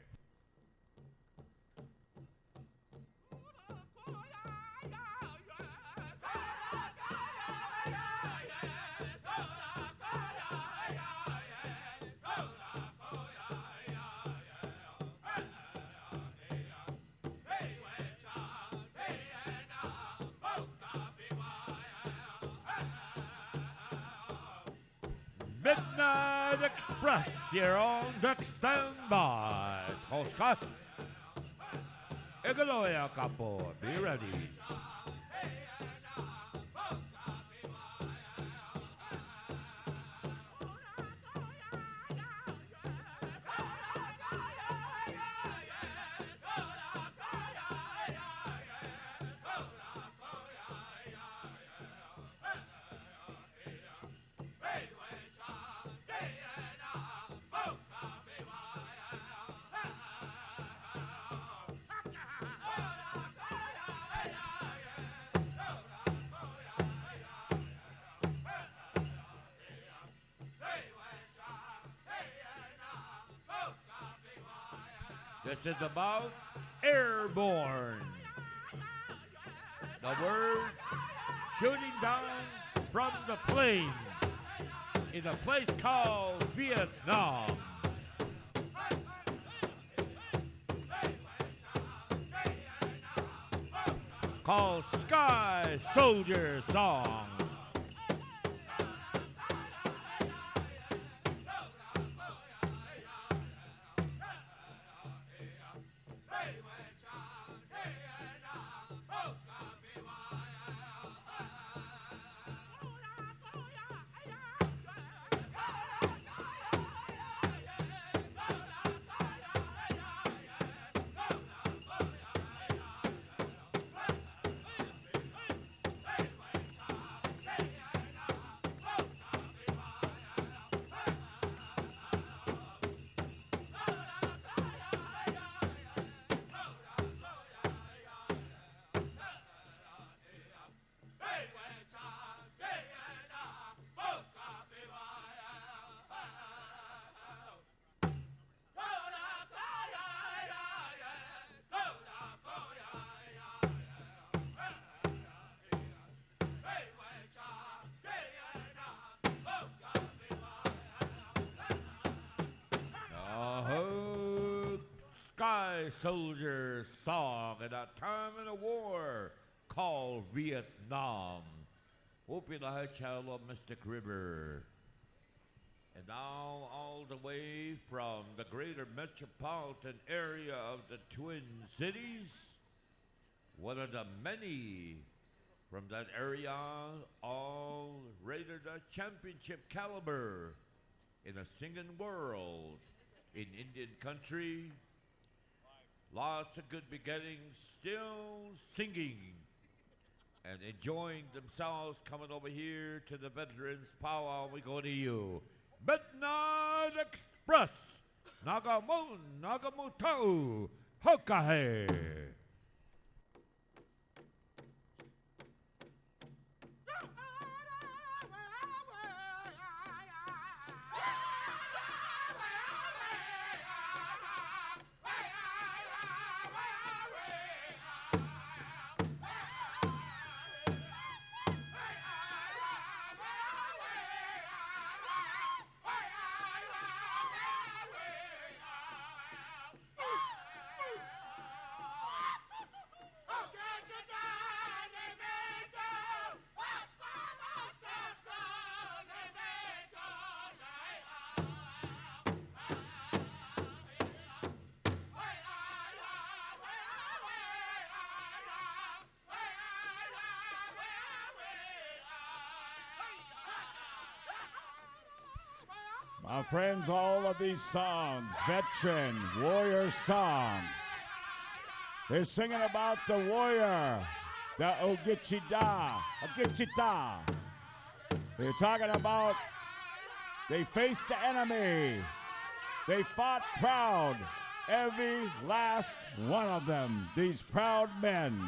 Midnight Express, you're on deck standby. Tosca. Igaloya Capo, be ready. This is about airborne. The word shooting down from the plane in a place called Vietnam. Called Sky Soldier Song. Sky Soldier Song at a time in a war called Vietnam. Hope you like Child of Mystic River. And now all the way from the greater metropolitan area of the Twin Cities, one of the many from that area, all rated a championship caliber in a singing world in Indian country. Lots of good beginnings, still singing and enjoying themselves coming over here to the Veterans Powwow. We go to you. Midnight Express, Nagamoto, Hokahe. My friends, all of these songs, veteran, warrior songs, they're singing about the warrior, the Ogichita. They're talking about they faced the enemy. They fought proud, every last one of them, these proud men.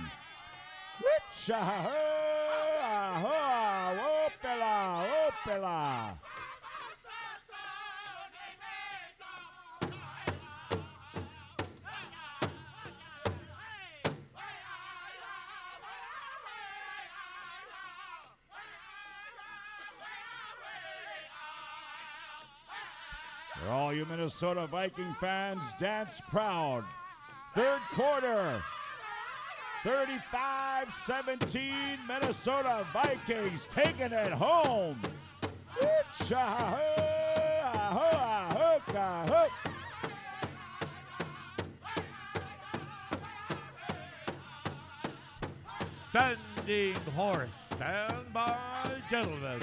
Opela. For all you Minnesota Viking fans, dance proud. Third quarter, 35-17, Minnesota Vikings taking it home. ah, Standing horse, stand by, gentlemen.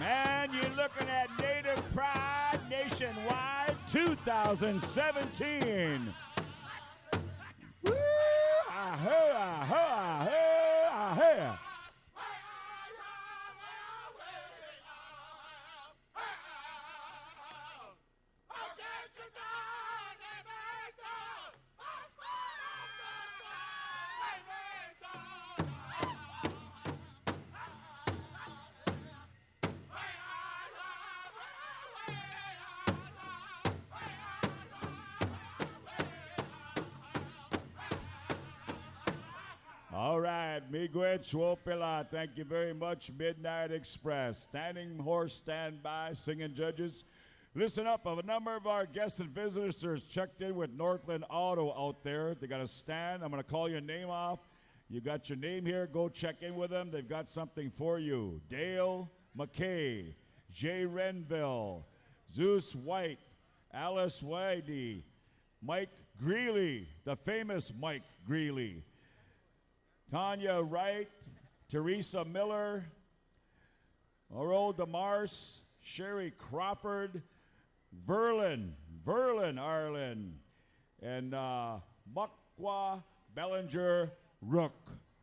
Man, you're looking at Native Pride Nationwide 2017. Woo! Ah-ho, ah-ho, ah-ho, ah-ho. All right, Miguel Chuopela, thank you very much. Midnight Express, Standing Horse Standby, singing judges. Listen up, a number of our guests and visitors checked in with Northland Auto out there. They got a stand. I'm going to call your name off. You got your name here. Go check in with them. They've got something for you. Dale McKay, Jay Renville, Zeus White, Alice Whitey, Mike Greeley, the famous Mike Greeley, Tanya Wright, Teresa Miller, Oro DeMars, Sherry Crawford, Verlin Arlen, and Mukwa Bellinger Rook.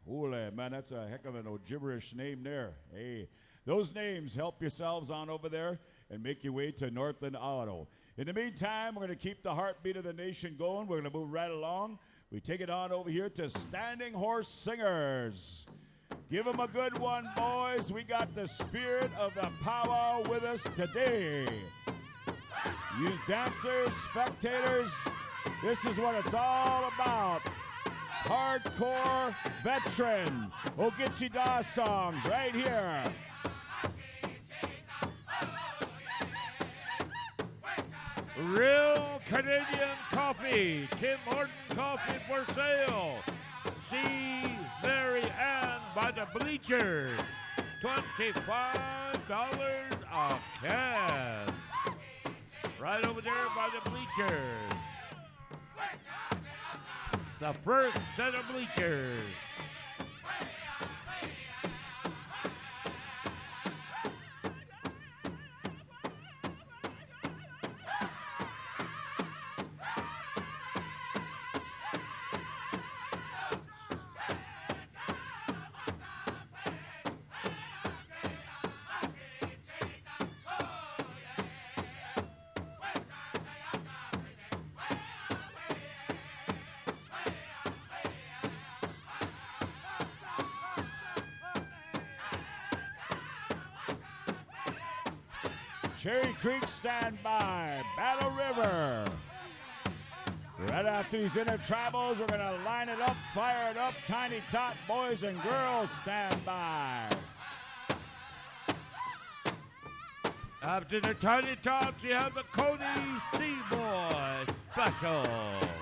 Ole, man, that's a heck of an gibberish name there. Hey, those names, help yourselves on over there and make your way to Northland Auto. In the meantime, we're going to keep the heartbeat of the nation going. We're going to move right along. We take it on over here to Standing Horse Singers. Give them a good one, boys. We got the spirit of the powwow with us today. You dancers, spectators, this is what it's all about. Hardcore veteran Ogechi Da songs right here. Real Canadian coffee, Tim Horton coffee for sale. See Mary Ann by the bleachers, $25 a can. Right over there by the bleachers. The first set of bleachers. Cherry Creek standby, Battle River. Right after these intertribals, we're going to line it up, fire it up. Tiny Tot boys and girls stand by. After the Tiny Tots, you have the Cody Seaboy Special.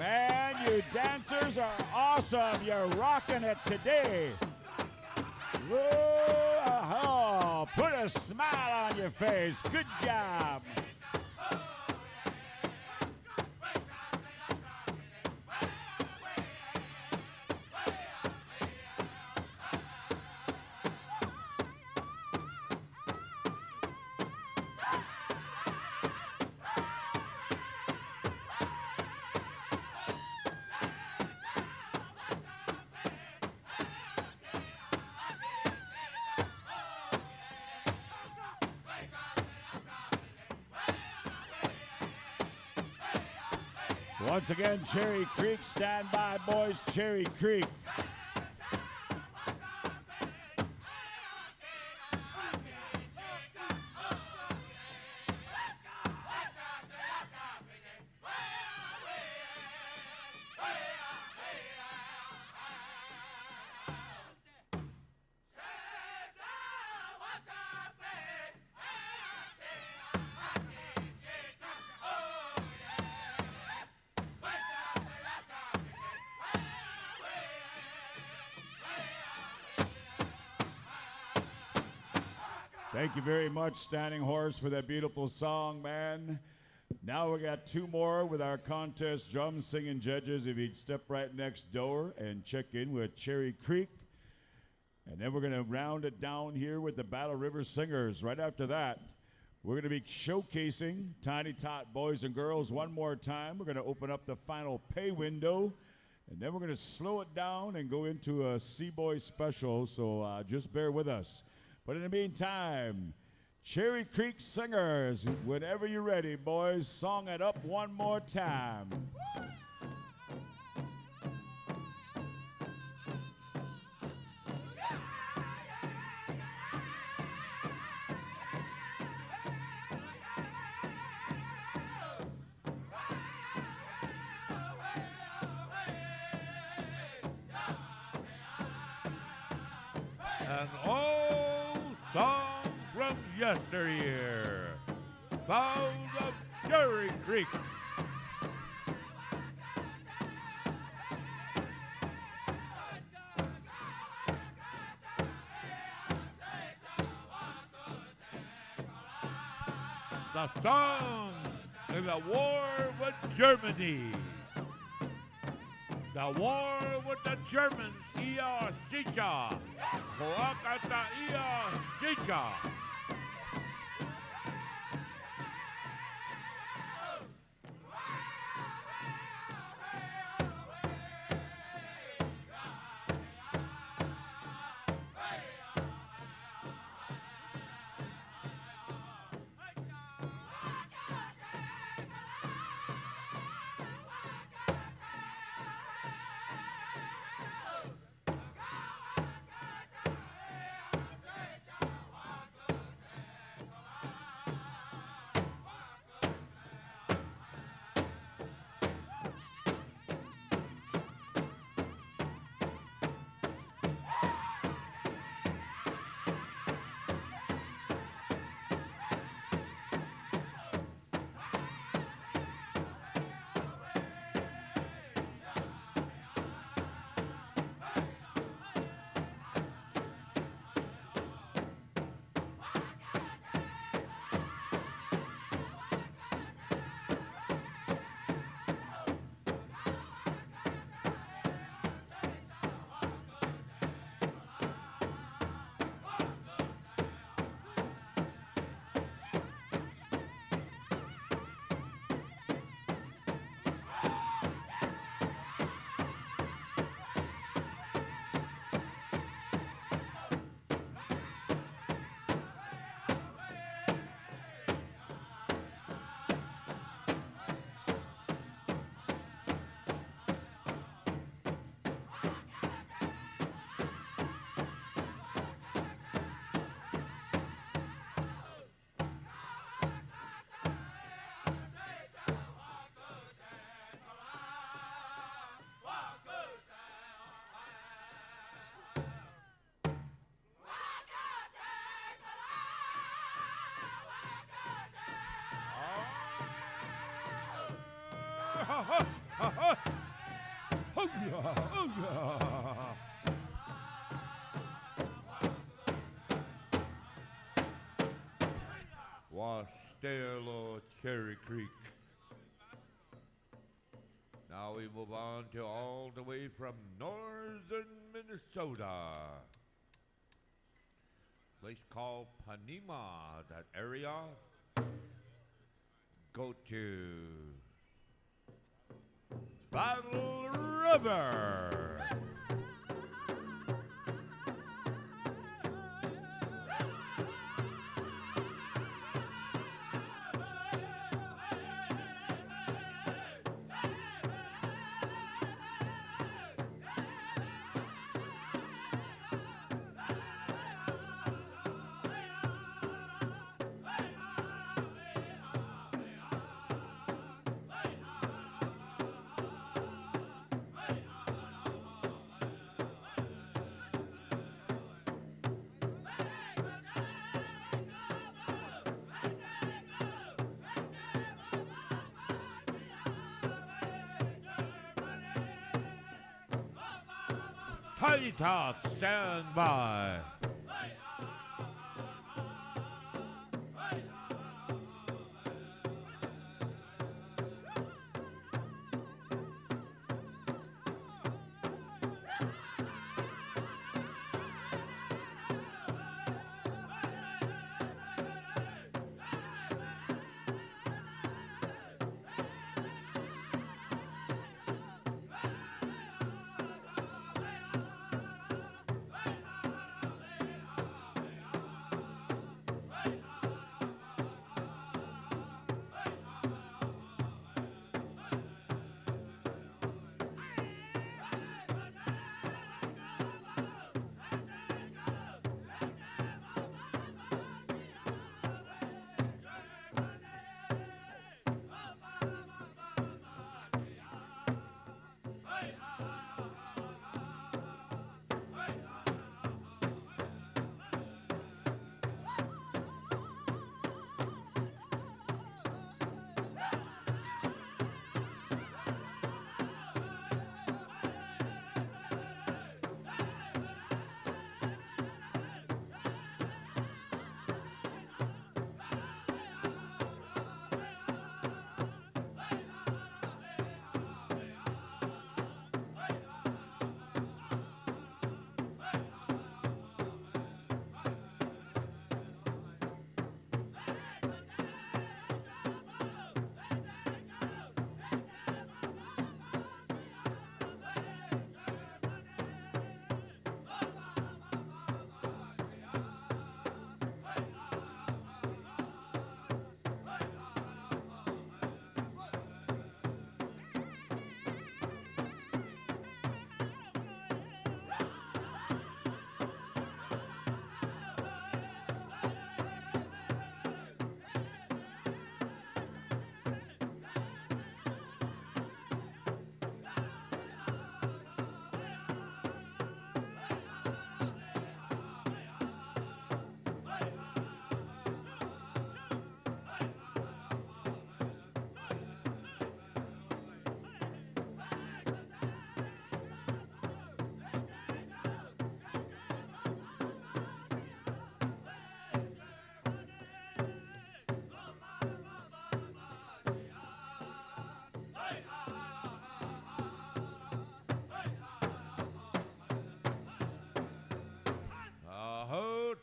Man, you dancers are awesome. You're rocking it today. Whoa, put a smile on your face. Good job. Once again, Cherry Creek, stand by, boys. Cherry Creek. Thank you very much, Standing Horse, for that beautiful song, man. Now we got two more with our contest drum singing judges. If you'd step right next door and check in with Cherry Creek. And then we're going to round it down here with the Battle River Singers. Right after that, we're going to be showcasing Tiny Tot Boys and Girls one more time. We're going to open up the final pay window. And then we're going to slow it down and go into a C-Boy special. So just bear with us. But in the meantime, Cherry Creek Singers, whenever you're ready, boys, song it up one more time. An old song from yesteryear, Sounds of Cherry Creek. The song in the war with Germany. The war with the Germans, Ia Sisseton. Wakata Ia Sisseton. Wastelo Cherry Creek. Now we move on to all the way from northern Minnesota. Place called Panema, that area. Go to Battle River. Tiny Tots, stand by.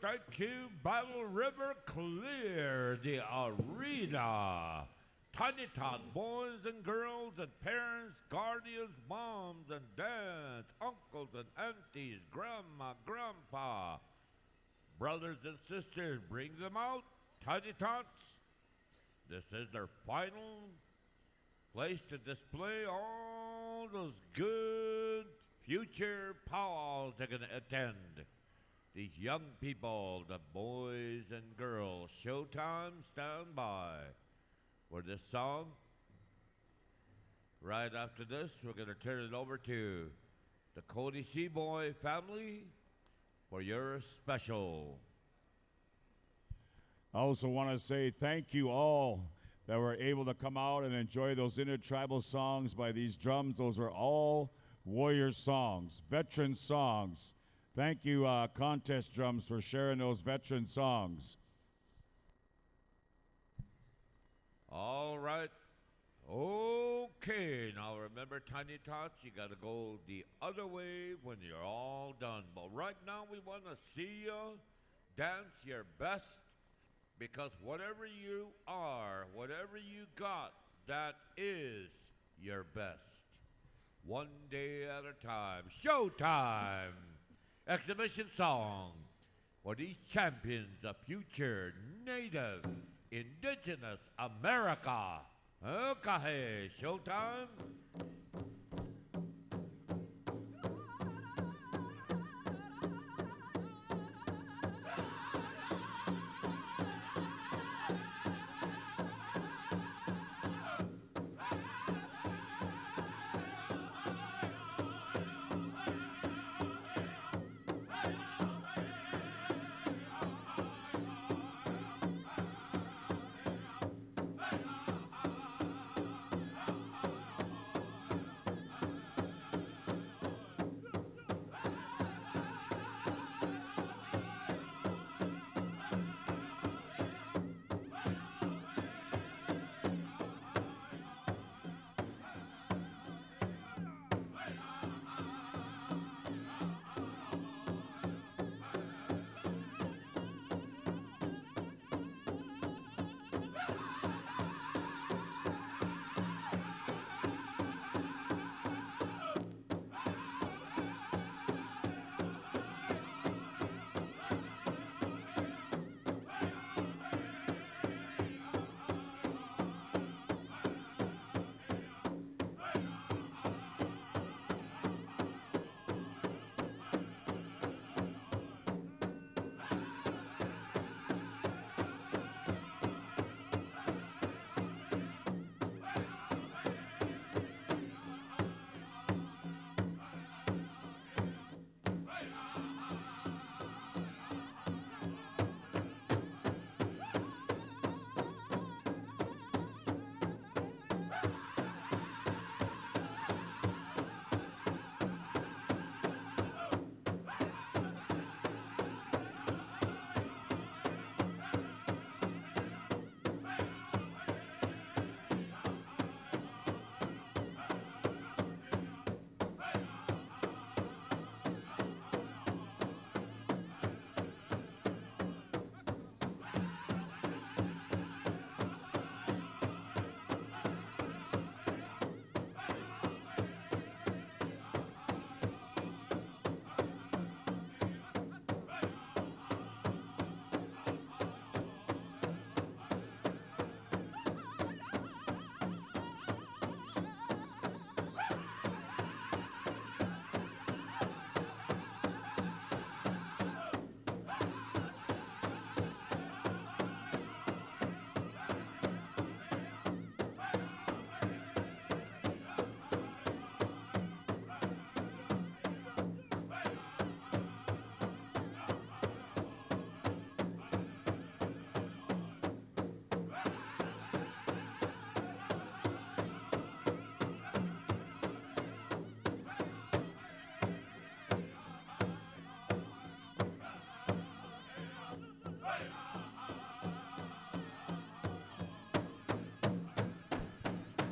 Thank you, Battle River. Clear the arena. Tiny Tot boys and girls and parents, guardians, moms and dads, uncles and aunties, grandma, grandpa, brothers and sisters, bring them out, Tiny Tots. This is their final place to display all those good future powwows they're going to attend. These young people, the boys and girls. Showtime, stand by for this song. Right after this, we're going to turn it over to the Cody Seaboy family for your special. I also want to say thank you all that were able to come out and enjoy those intertribal songs by these drums. Those were all warrior songs, veteran songs. Thank you, Contest Drums, for sharing those veteran songs. All right. Okay. Now remember, Tiny Tots, you got to go the other way when you're all done. But right now, we want to see you dance your best, because whatever you are, whatever you got, that is your best. One day at a time. Showtime! Exhibition song for these champions of future Native Indigenous America. Okay, showtime.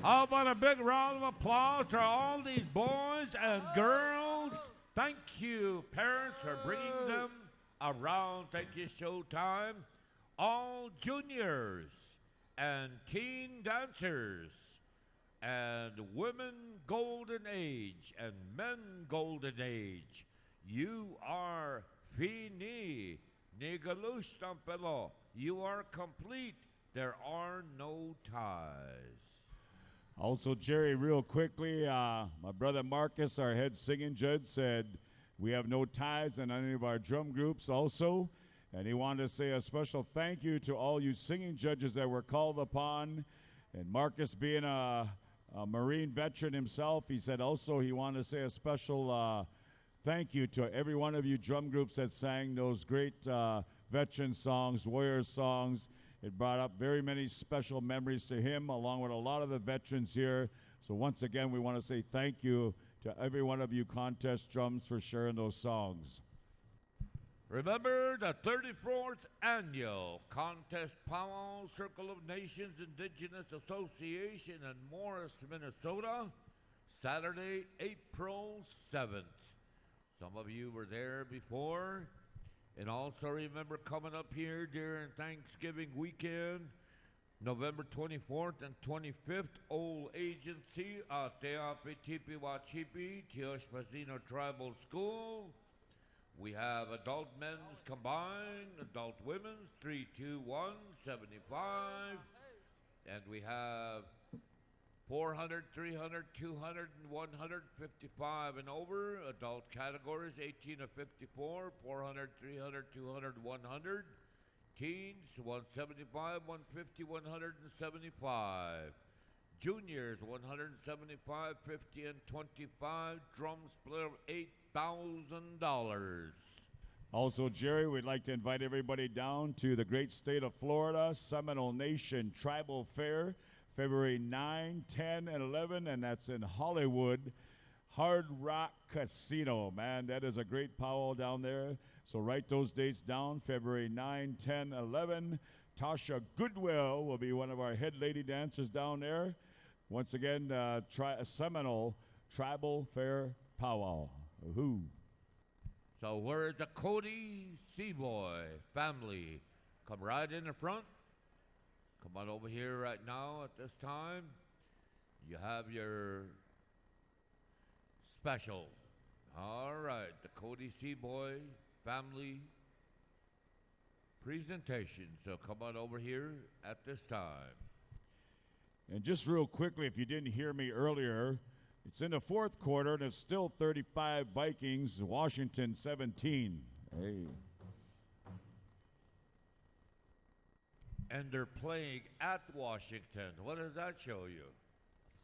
How about a big round of applause to all these boys and girls? Thank you, parents, for bringing them around. Thank you, Showtime. All juniors and teen dancers and women golden age and men golden age. You are fini, nigalush tampelo. You are complete. There are no ties. Also, Jerry, real quickly, my brother Marcus, our head singing judge, said we have no ties in any of our drum groups also. And he wanted to say a special thank you to all you singing judges that were called upon. And Marcus, being a Marine veteran himself, he said also he wanted to say a special thank you to every one of you drum groups that sang those great veteran songs, warrior songs. It brought up very many special memories to him, along with a lot of the veterans here. So once again, we want to say thank you to every one of you contest drums for sharing those songs. Remember the 34th Annual Contest Powwow Circle of Nations Indigenous Association in Morris, Minnesota, Saturday, April 7th. Some of you were there before. And also remember coming up here during Thanksgiving weekend, November 24th and 25th, Old Agency at Teapi Tipi Wachipi, Tioshpazino Tribal School. We have adult men's combined, adult women's 321 75, and we have 400, 300, 200, and 155 and over. Adult categories 18 to 54, 400, 300, 200, 100. Teens 175, 150, 175. Juniors 175, 50, and 25. Drum split of $8,000. Also, Jerry, we'd like to invite everybody down to the great state of Florida, Seminole Nation Tribal Fair, February 9, 10, and 11, and that's in Hollywood. Hard Rock Casino, man, that is a great powwow down there. So write those dates down, February 9, 10, 11. Tasha Goodwill will be one of our head lady dancers down there. Once again, Seminole Tribal Fair Powwow. Woohoo. So where's the Cody Seaboy family? Come right in the front. Come on over here right now at this time. You have your special. All right, the Cody Seaboy family presentation. So come on over here at this time. And just real quickly, if you didn't hear me earlier, it's in the fourth quarter, and it's still 35 Vikings, Washington 17. Hey. And they're playing at Washington. What does that show you?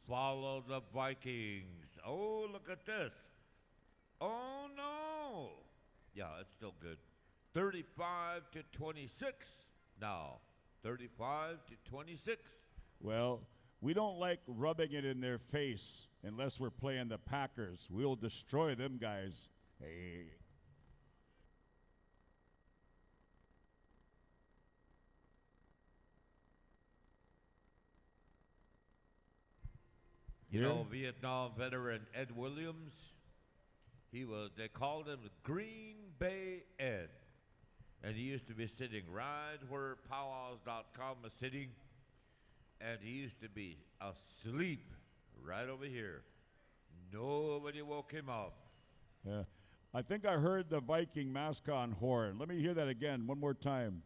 Follow the Vikings. Oh, look at this. Oh, no. Yeah, it's still good. 35 to 26 now. 35 to 26. Well, we don't like rubbing it in their face unless we're playing the Packers. We'll destroy them guys. Hey. You know, Vietnam veteran Ed Williams, they called him Green Bay Ed. And he used to be sitting right where PowWows.com is sitting. And he used to be asleep right over here. Nobody woke him up. Yeah. I think I heard the Viking mascot horn. Let me hear that again one more time.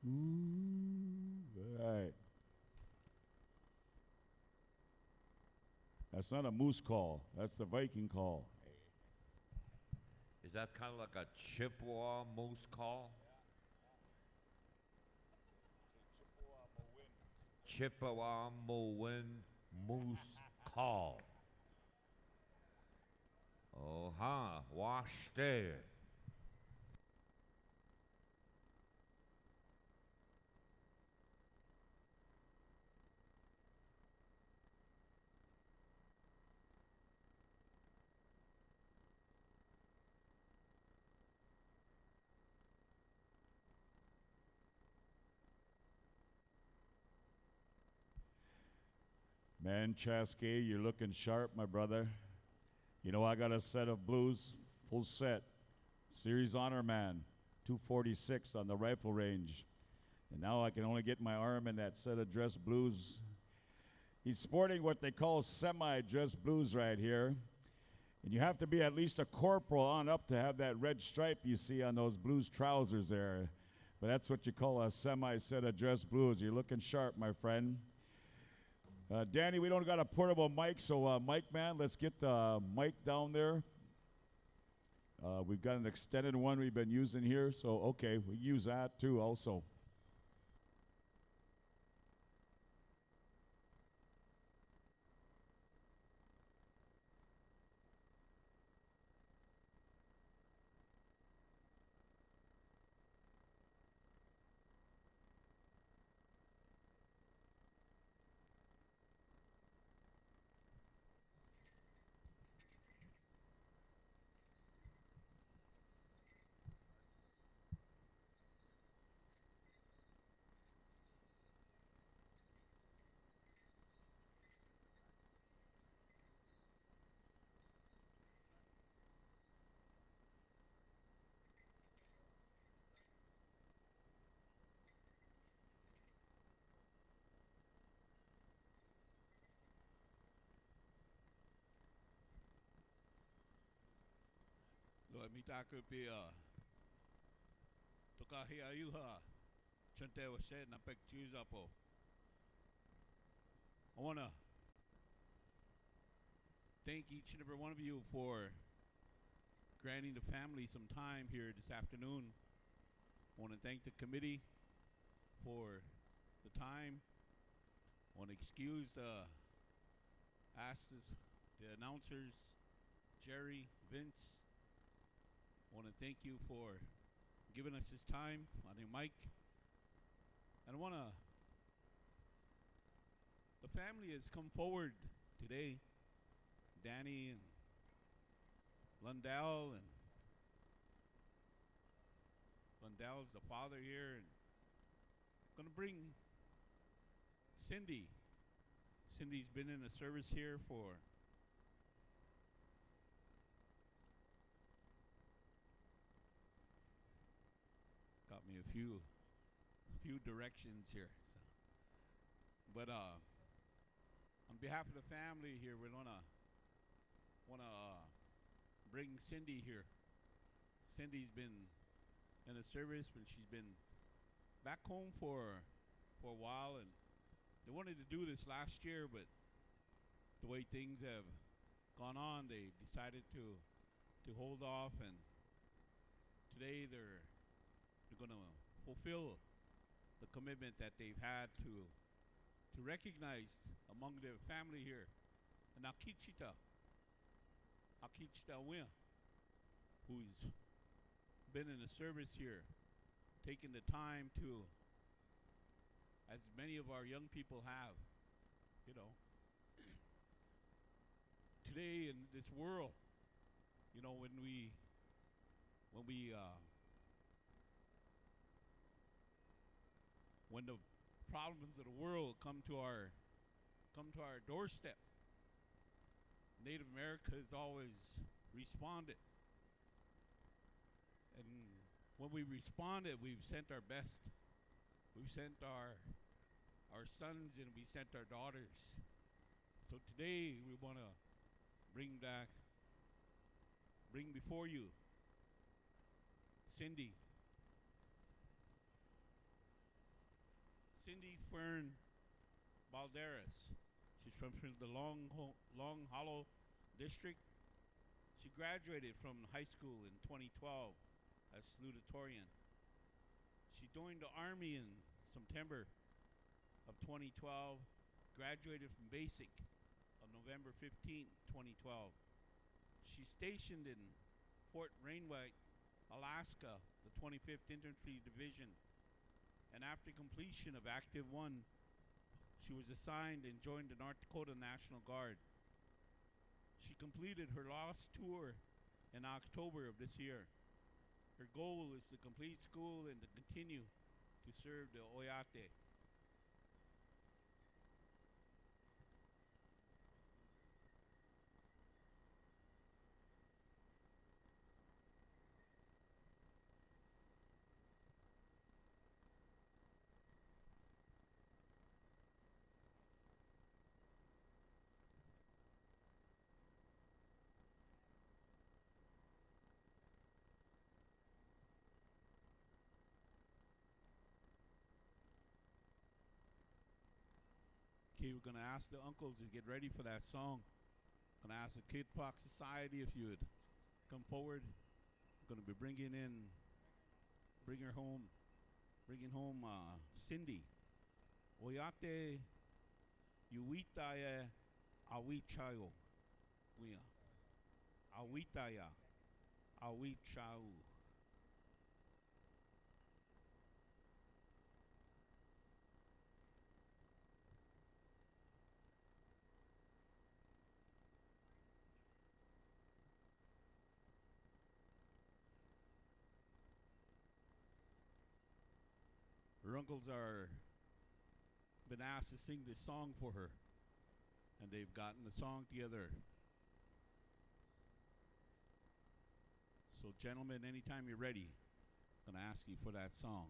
Ooh, all right. That's not a moose call. That's the Viking call. Is that kind of like a Chippewa moose call? Chippewa Mowin moose call. Oh, huh. Wash there. Man, Chaskey, you're looking sharp, my brother. You know, I got a set of blues, full set. Series Honor Man, 246 on the rifle range. And now I can only get my arm in that set of dress blues. He's sporting what they call semi-dress blues right here. And you have to be at least a corporal on up to have that red stripe you see on those blues trousers there. But that's what you call a semi-set of dress blues. You're looking sharp, my friend. Danny, we don't got a portable mic, so mic man, let's get the mic down there. We've got an extended one we've been using here, so okay, we use that too also. Lo mi taku pia toka hi ayuha chante was said na pek choose apo. I want to thank each and every one of you for granting the family some time here this afternoon. I want to thank the committee for the time. I want to excuse ask the announcers, Jerry, Vince. I want to thank you for giving us this time. I think Mike. And I want to, the family has come forward today. Danny and Lundell, and Lundell's the father here, and I'm going to bring Cindy. Cindy's been in the service here for got me a few directions here. So. But on behalf of the family here, we wanna bring Cindy here. Cindy's been in the service, and she's been back home for a while, and they wanted to do this last year, but the way things have gone on, they decided to hold off, and today they're going to fulfill the commitment that they've had to recognize among their family here an Akichita Win, who's been in the service here, taking the time to, as many of our young people have, you know, today in this world, you know, when the problems of the world come to our doorstep, Native America has always responded. And when we responded, we've sent our best. We've sent our sons, and we sent our daughters. So today we want to bring before you Cindy Fern Balderas. She's from the Long Hollow District. She graduated from high school in 2012 as salutatorian. She joined the Army in September of 2012, graduated from basic on November 15, 2012. She's stationed in Fort Wainwright, Alaska, the 25th Infantry Division. And after completion of Active 1, she was assigned and joined the North Dakota National Guard. She completed her last tour in October of this year. Her goal is to complete school and to continue to serve the Oyate. Okay, we're going to ask the uncles to get ready for that song. Going to ask the Kid Rock Society if you would come forward. We're going to be bringing home Cindy. Oyate yuitaye awichayo. Awitaya awichau. Her uncles are been asked to sing this song for her, and they've gotten the song together. So, gentlemen, anytime you're ready, I'm going to ask you for that song.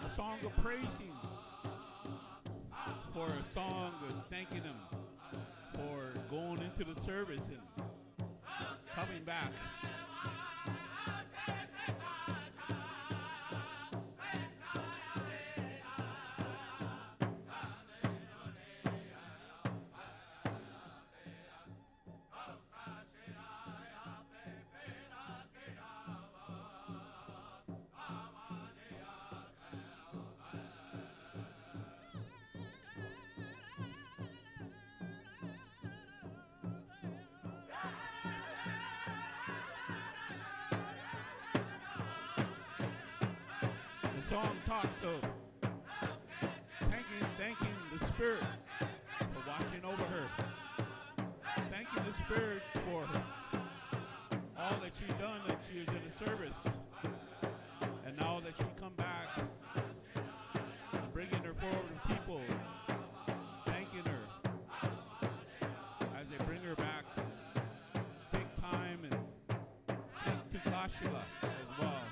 A song of praising, for a song of thanking him for going into the service and coming back. The song talks of thanking the Spirit for watching over her. Thanking the Spirit for all that she's done, that she is in the service. And now that she come back and bringing her forward to people, thanking her as they bring her back. Take time and thank to Kashila as well.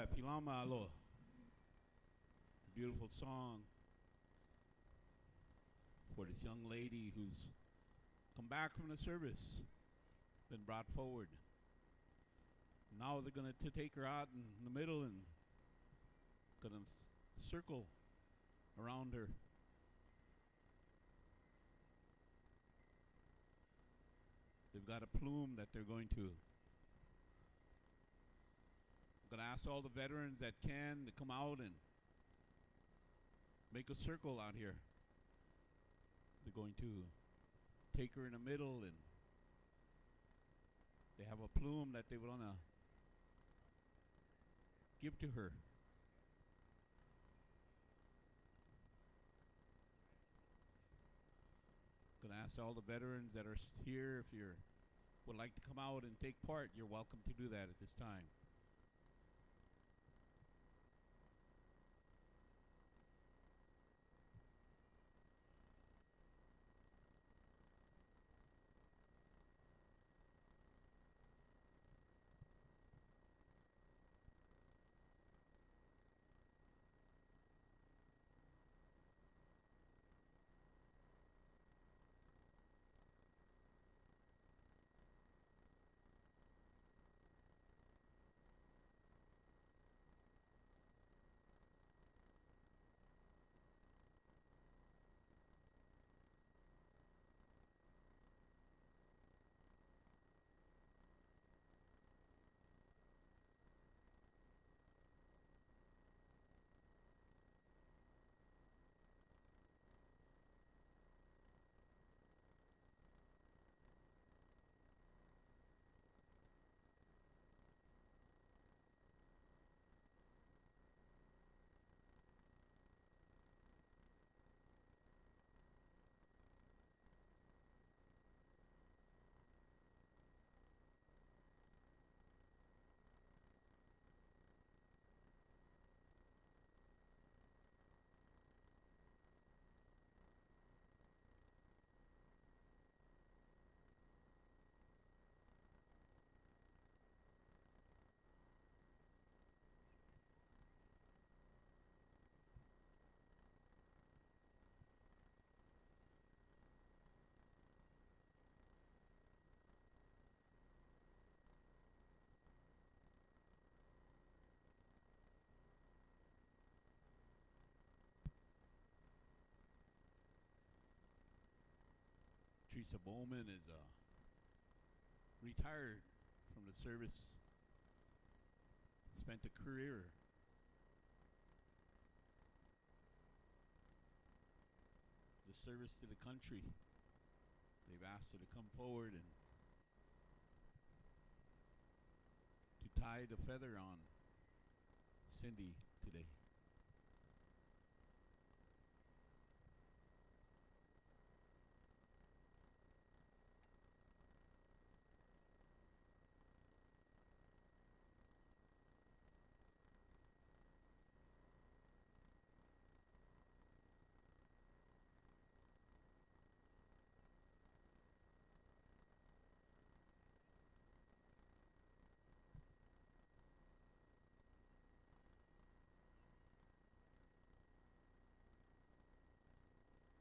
Pilama Alo. Beautiful song for this young lady who's come back from the service, been brought forward. Now they're going to take her out in the middle and going to circle around her. They've got a plume that they're going to. I'm going to ask all the veterans that can to come out and make a circle out here. They're going to take her in the middle, and they have a plume that they want to give to her. Going to ask all the veterans that are here, if you would like to come out and take part, you're welcome to do that at this time. Teresa Bowman is retired from the service, spent a career the service to the country. They've asked her to come forward and to tie the feather on Cindy today.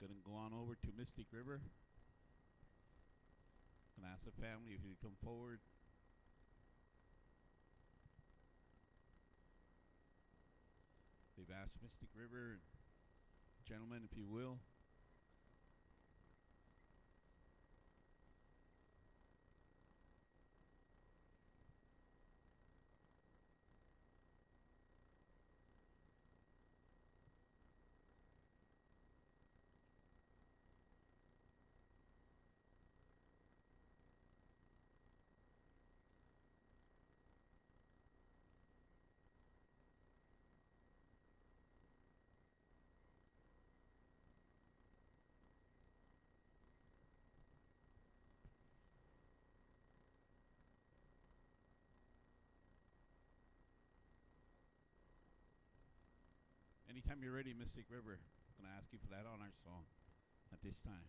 Gonna go on over to Mystic River. Gonna ask the family if you come forward. They've asked Mystic River, gentlemen, if you will. Anytime you're ready, Mystic River, I'm going to ask you for that honor song at this time.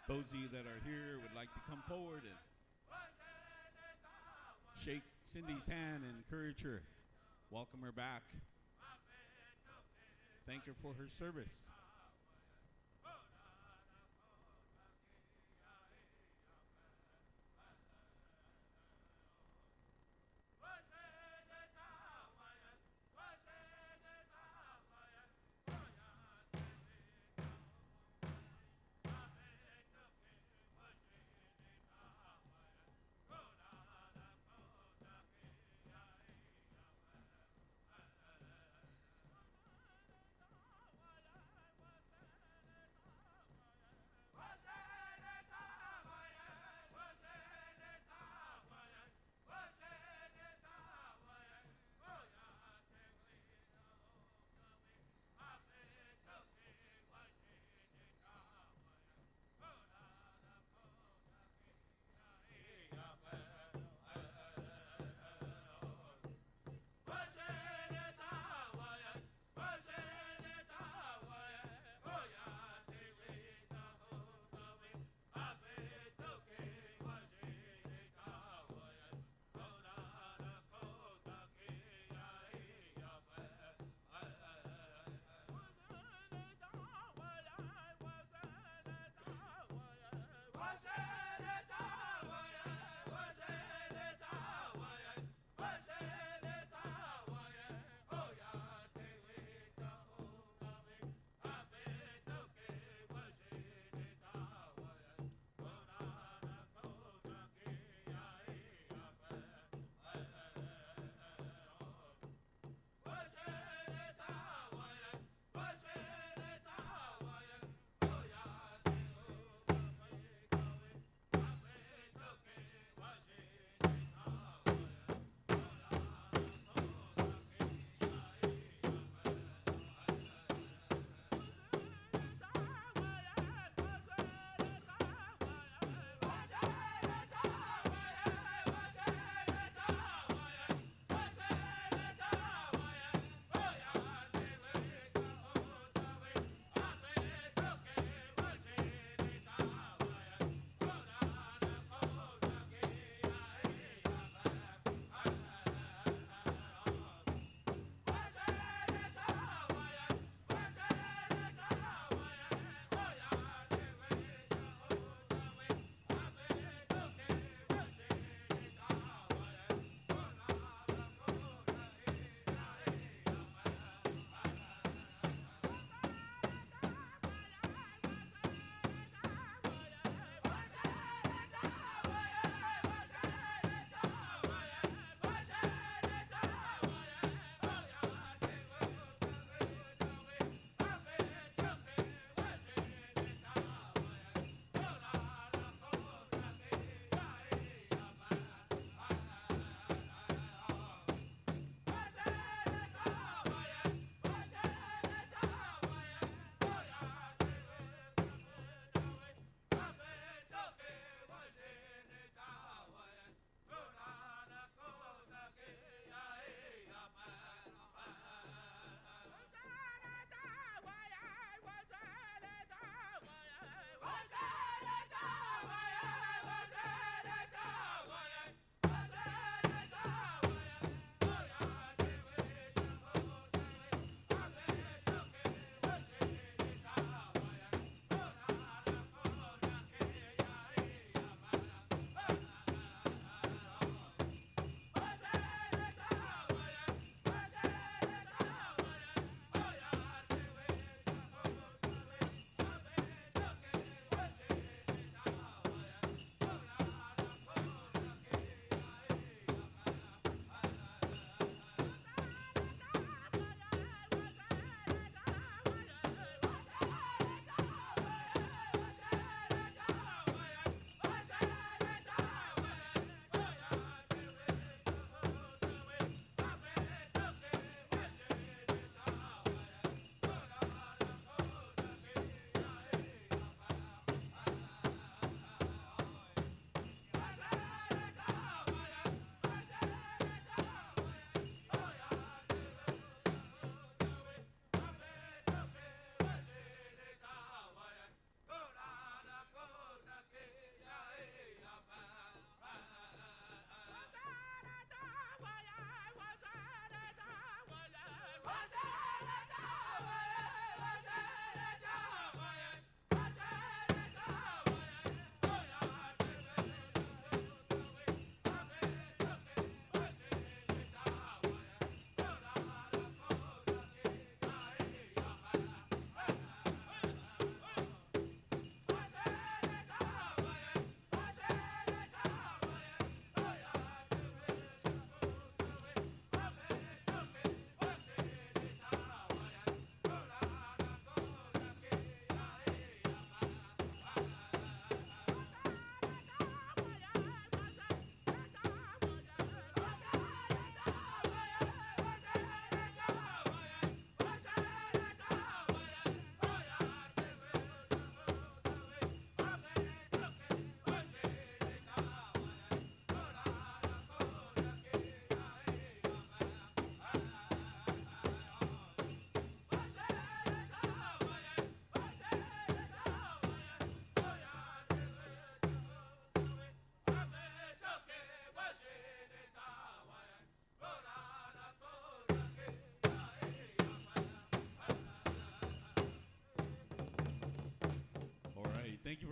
those of you that are here would like to come forward and shake Cindy's hand and encourage her, welcome her back, thank her for her service.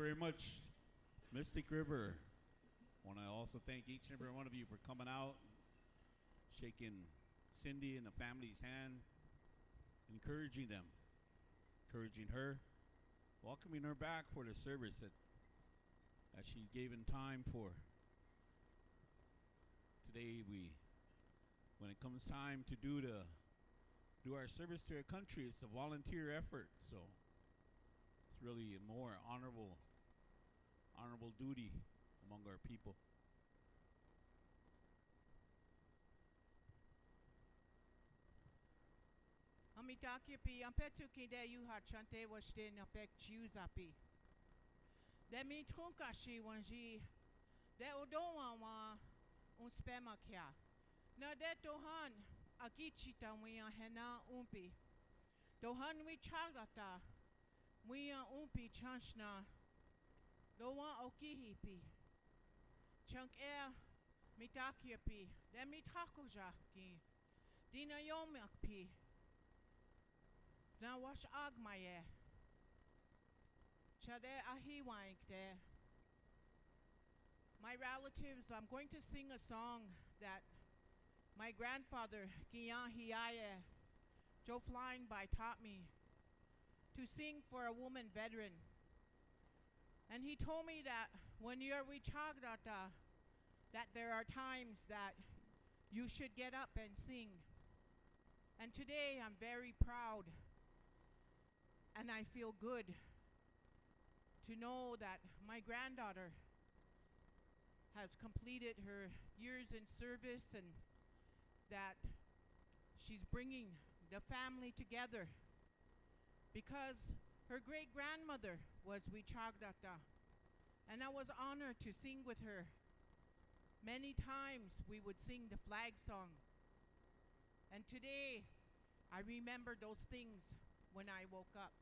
very much, Mystic River. Want to also thank each and every one of you for coming out, shaking Cindy and the family's hand, encouraging them, encouraging her, welcoming her back for the service that she gave in time for. Today, when it comes time to do our service to our country, it's a volunteer effort, so it's really a more honorable duty among our people. Amitakipi, ampetuki de yuha chante washte napek chiuzapi. De mi trunkashi wanji, de odowa unspema kia. Na de tohan, akichita mwiya hena umpi. Tohan wi chagata, mwiya umpi chanshna, dowa okihipi. Chunk air, mitakiapi, de mitakoja ki. Dina yomakpi. Now wash agmaye. Chade ahiwankte. My relatives, I'm going to sing a song that my grandfather, Kiyan Hiaye, Joe Flying By, taught me to sing for a woman veteran. And he told me that when you're wichagdata, that there are times that you should get up and sing. And today I'm very proud and I feel good to know that my granddaughter has completed her years in service and that she's bringing the family together because her great-grandmother was Wichagdata, and I was honored to sing with her. Many times we would sing the flag song, and today I remember those things when I woke up.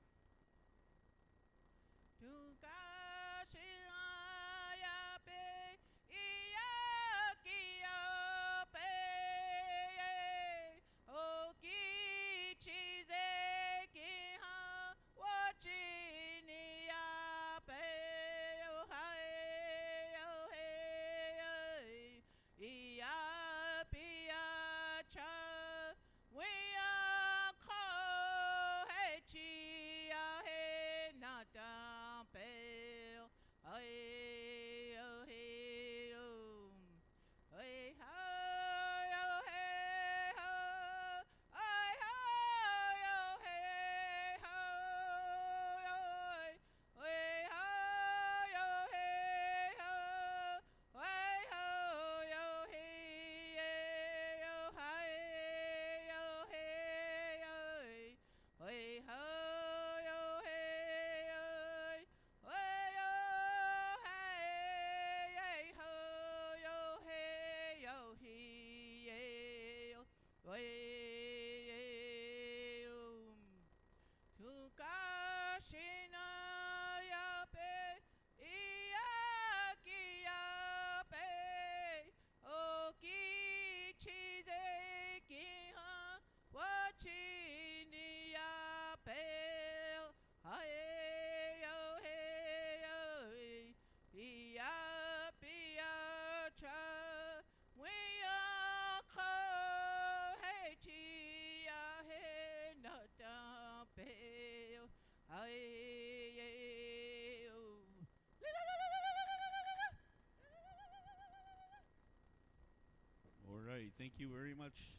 All right, thank you very much.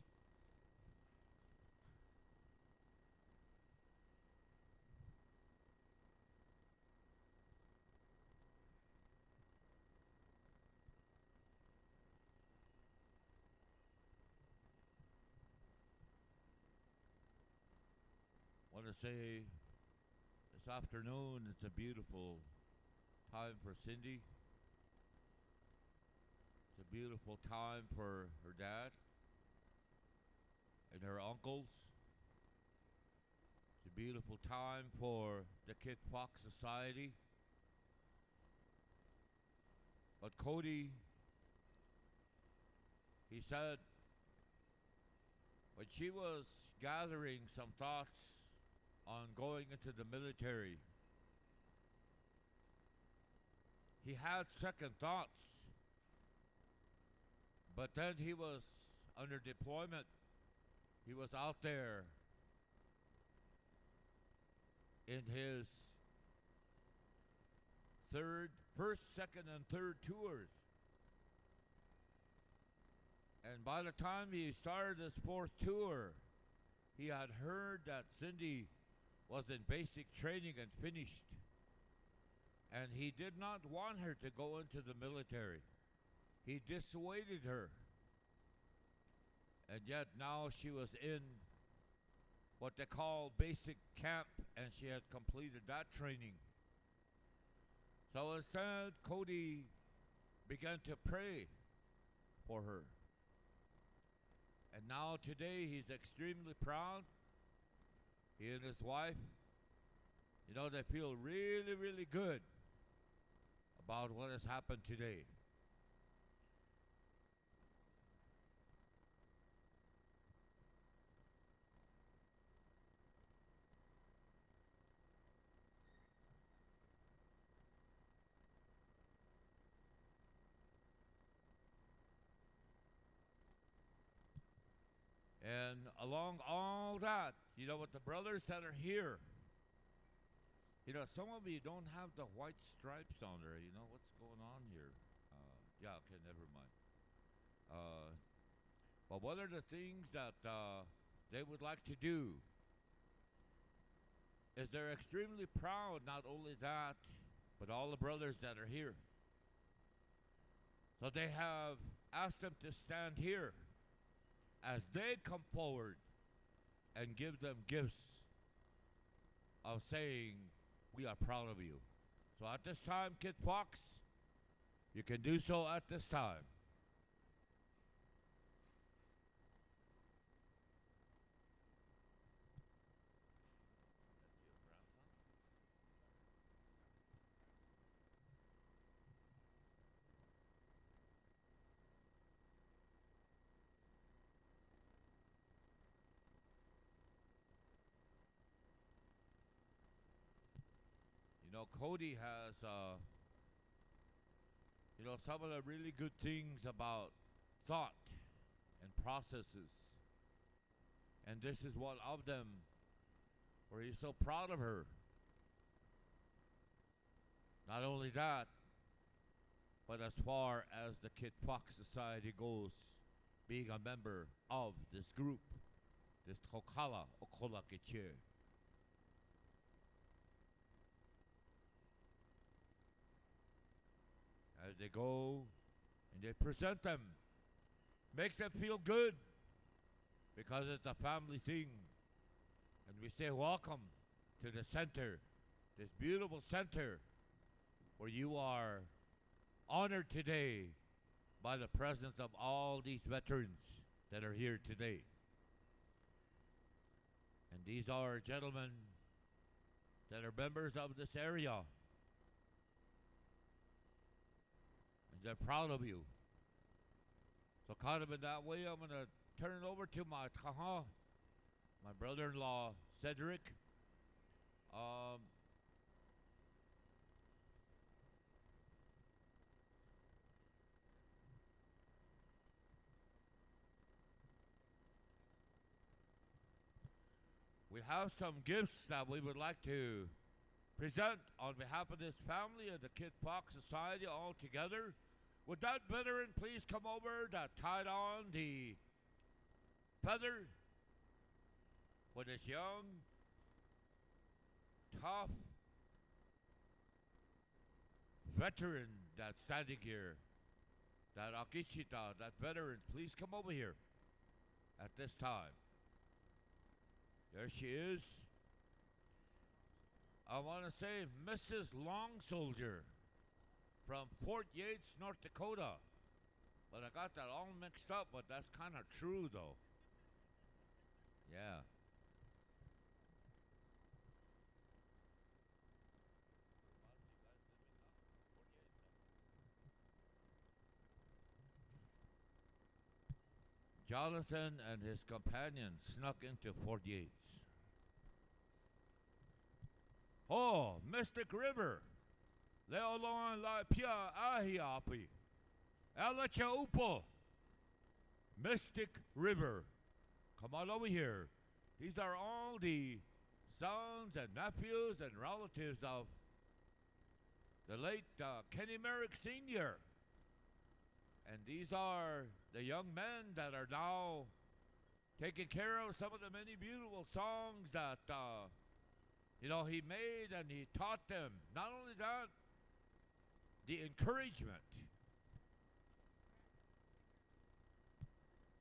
Want to say this afternoon it's a beautiful time for Cindy. It's a beautiful time for her dad and her uncles. It's a beautiful time for the Kit Fox Society. But Cody, he said when she was gathering some thoughts on going into the military, he had second thoughts. But then he was under deployment. He was out there in his first, second, and third tours. And by the time he started his fourth tour, he had heard that Cindy was in basic training and finished. And he did not want her to go into the military. He dissuaded her. And yet now she was in what they call basic camp, and she had completed that training. So instead, Cody began to pray for her. And now today he's extremely proud. He and his wife, they feel really, really good about what has happened today. And along all that, with the brothers that are here, some of you don't have the white stripes on there. What's going on here? Yeah, okay, never mind. But one of the things that they would like to do is they're extremely proud, not only that, but all the brothers that are here. So they have asked them to stand here as they come forward and give them gifts of saying, we are proud of you. So at this time, Kid Fox, you can do so at this time. Cody has, some of the really good things about thought and processes. And this is one of them where he's so proud of her. Not only that, but as far as the Kid Fox Society goes, being a member of this group, this Kokala Okola Keche. As they go and they present them, make them feel good because it's a family thing. And we say welcome to the center, this beautiful center where you are honored today by the presence of all these veterans that are here today. And these are gentlemen that are members of this area. They're proud of you. So kind of in that way, I'm going to turn it over to my kaha, my brother-in-law, Cedric. We have some gifts that we would like to present on behalf of this family and the Kid Fox Society all together. Would that veteran please come over that tied on the feather for this young, tough veteran that's standing here, that Akishita, that veteran, please come over here at this time. There she is. I want to say Mrs. Long Soldier from Fort Yates, North Dakota. But I got that all mixed up, but that's kind of true, though. Yeah. Jonathan and his companion snuck into Fort Yates. Oh, Mystic River. Leolon la pia ahiapi. Alacha upo. Mystic River. Come on over here. These are all the sons and nephews and relatives of the late Kenny Merrick Sr. And these are the young men that are now taking care of some of the many beautiful songs that, he made and he taught them. Not only that, the encouragement.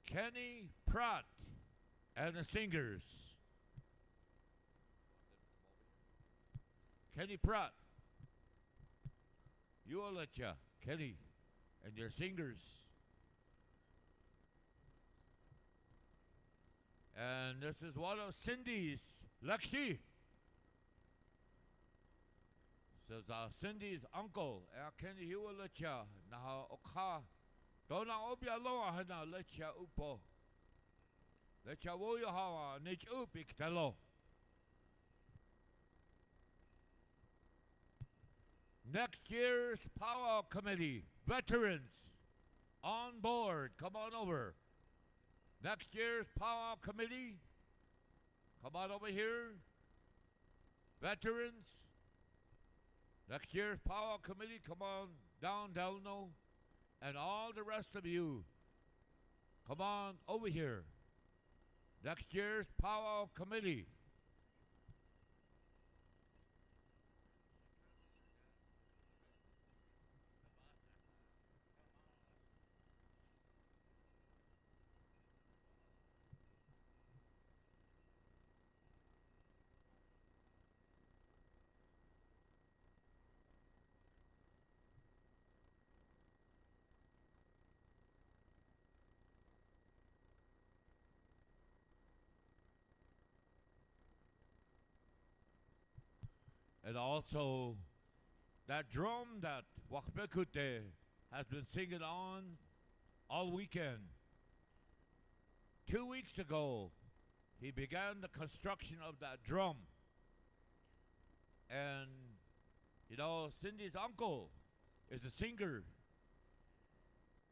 Kenny Pratt and the singers. Kenny Pratt. You will let ya, Kenny, and your singers. And this is one of Cindy's, Lexi. Says Cindy's uncle, Kenny, you will let ya. Naha okha. Dona obia loa hana let ya upo. Let ya woya hawa, nich upik telo. Next year's Pow Wow Committee, veterans on board, come on over. Next year's Pow Wow Committee, come on over here. Veterans, next year's Pow Wow Committee, come on down Delano. And all the rest of you, come on over here. Next year's Pow Wow Committee. And also, that drum that Wakbekute has been singing on all weekend. 2 weeks ago, he began the construction of that drum. And, Cindy's uncle is a singer.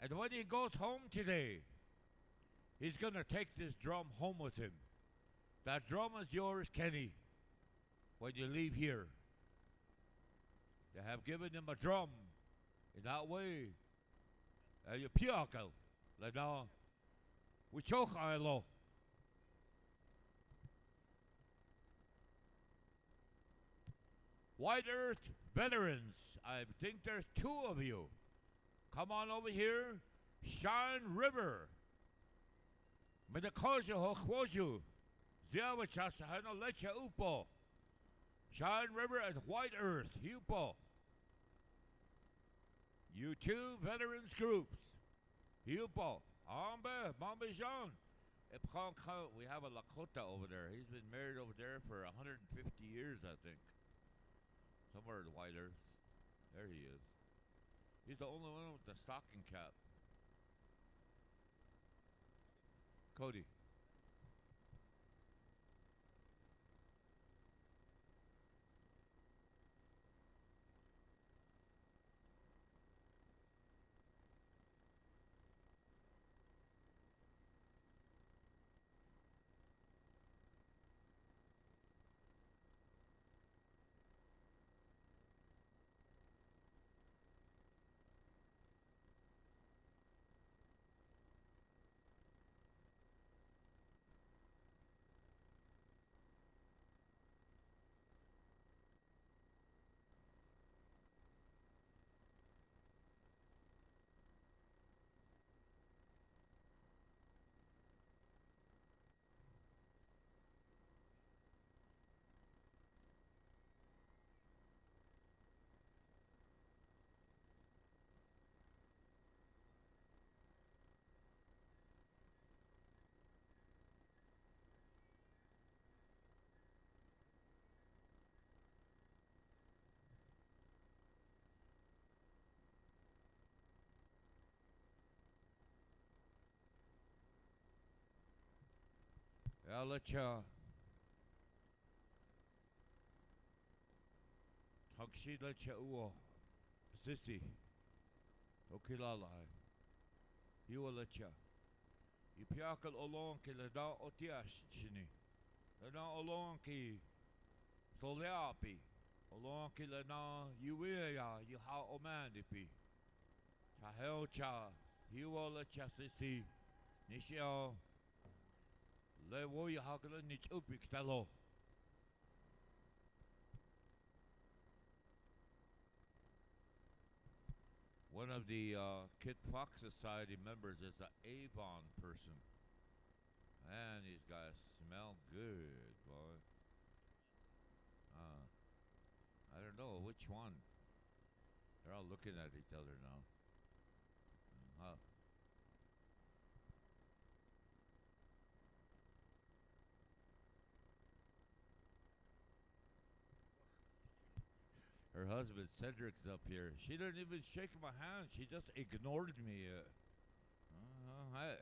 And when he goes home today, he's going to take this drum home with him. That drum is yours, Kenny, when you leave here. They have given him a drum. In that way, you piakal, like now, we choke lo. White Earth veterans, I think there's 2 of you. Come on over here. Shine River. Minakoja hochwoju. Ziawachasa hano lecha upo. Shine River and White Earth, Hupo. You 2 veterans groups. Hupo. Ambe, Mambe Jean. We have a Lakota over there. He's been married over there for 150 years, I think. Somewhere in White Earth. There he is. He's the only one with the stocking cap. Cody. I'll let you. Huxi let you. Sissy. Okilalai. Iwalacha. Ipiakal olong ki lada otiash chini. Lada olong ki soleapi. Olong ki lada yuia yuha omandipi. Tahelcha. Iwalacha Sissy. Nishio. Le wo yahakala nich upik talo. One of the Kit Fox Society members is an Avon person. Man, these guys smell good, boy. I don't know which one. They're all looking at each other now. Her husband Cedric's up here. She didn't even shake my hand. She just ignored me. Hey.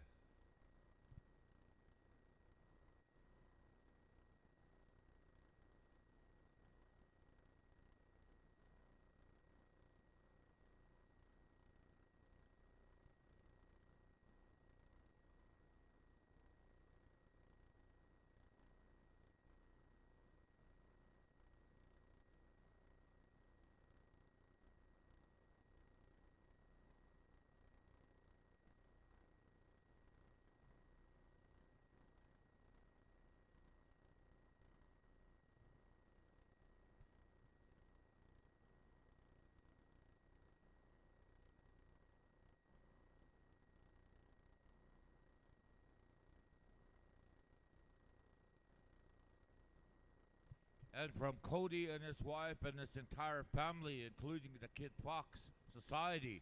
And from Cody and his wife and his entire family, including the Kid Fox Society.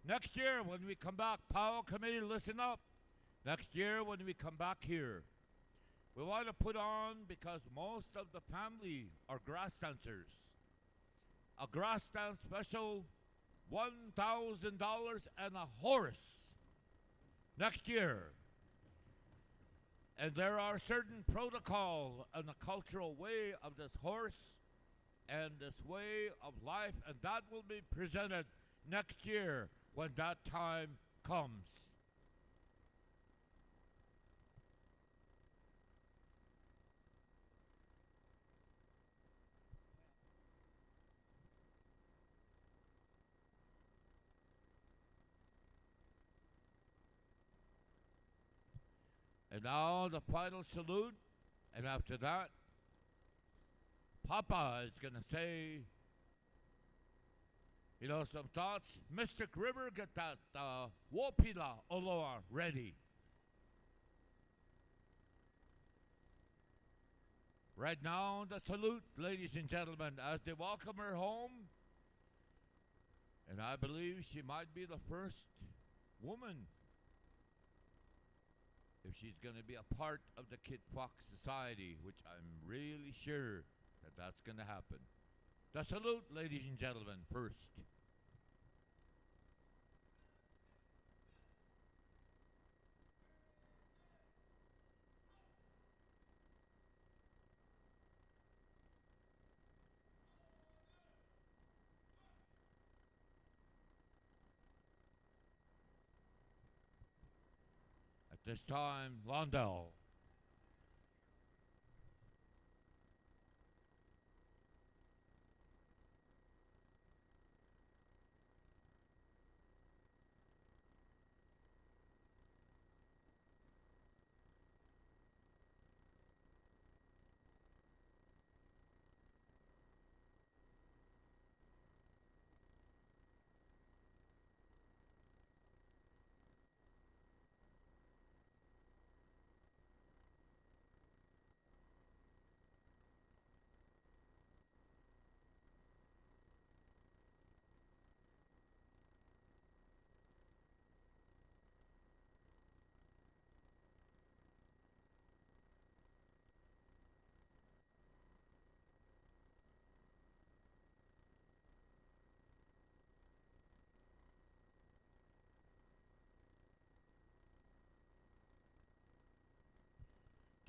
Next year, when we come back, Power Committee, listen up. Next year, when we come back here, we want to put on, because most of the family are grass dancers, a grass dance special, $1,000 and a horse next year. And there are certain protocol and a cultural way of this horse and this way of life, and that will be presented next year when that time comes. And now the final salute, and after that, Papa is going to say, some thoughts. Mystic River, get that Wopila Oloa ready. Right now, the salute, ladies and gentlemen, as they welcome her home. And I believe she might be the first woman, if she's going to be a part of the Kid Fox Society, which I'm really sure that that's going to happen. The salute, ladies and gentlemen, first. At this time, Londell.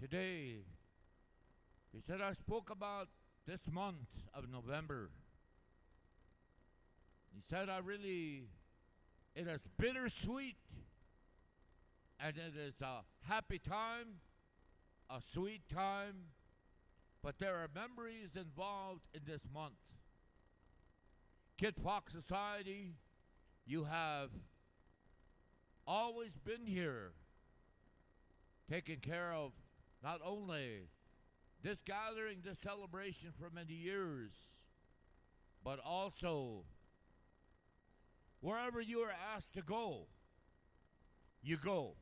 Today, he said, I spoke about this month of November. He He said, it is bittersweet, and it is a happy time, a sweet time, but there are memories involved in this month. Kid Fox Society, you have always been here, taking care of not only this gathering, this celebration for many years, but also wherever you are asked to go, you go.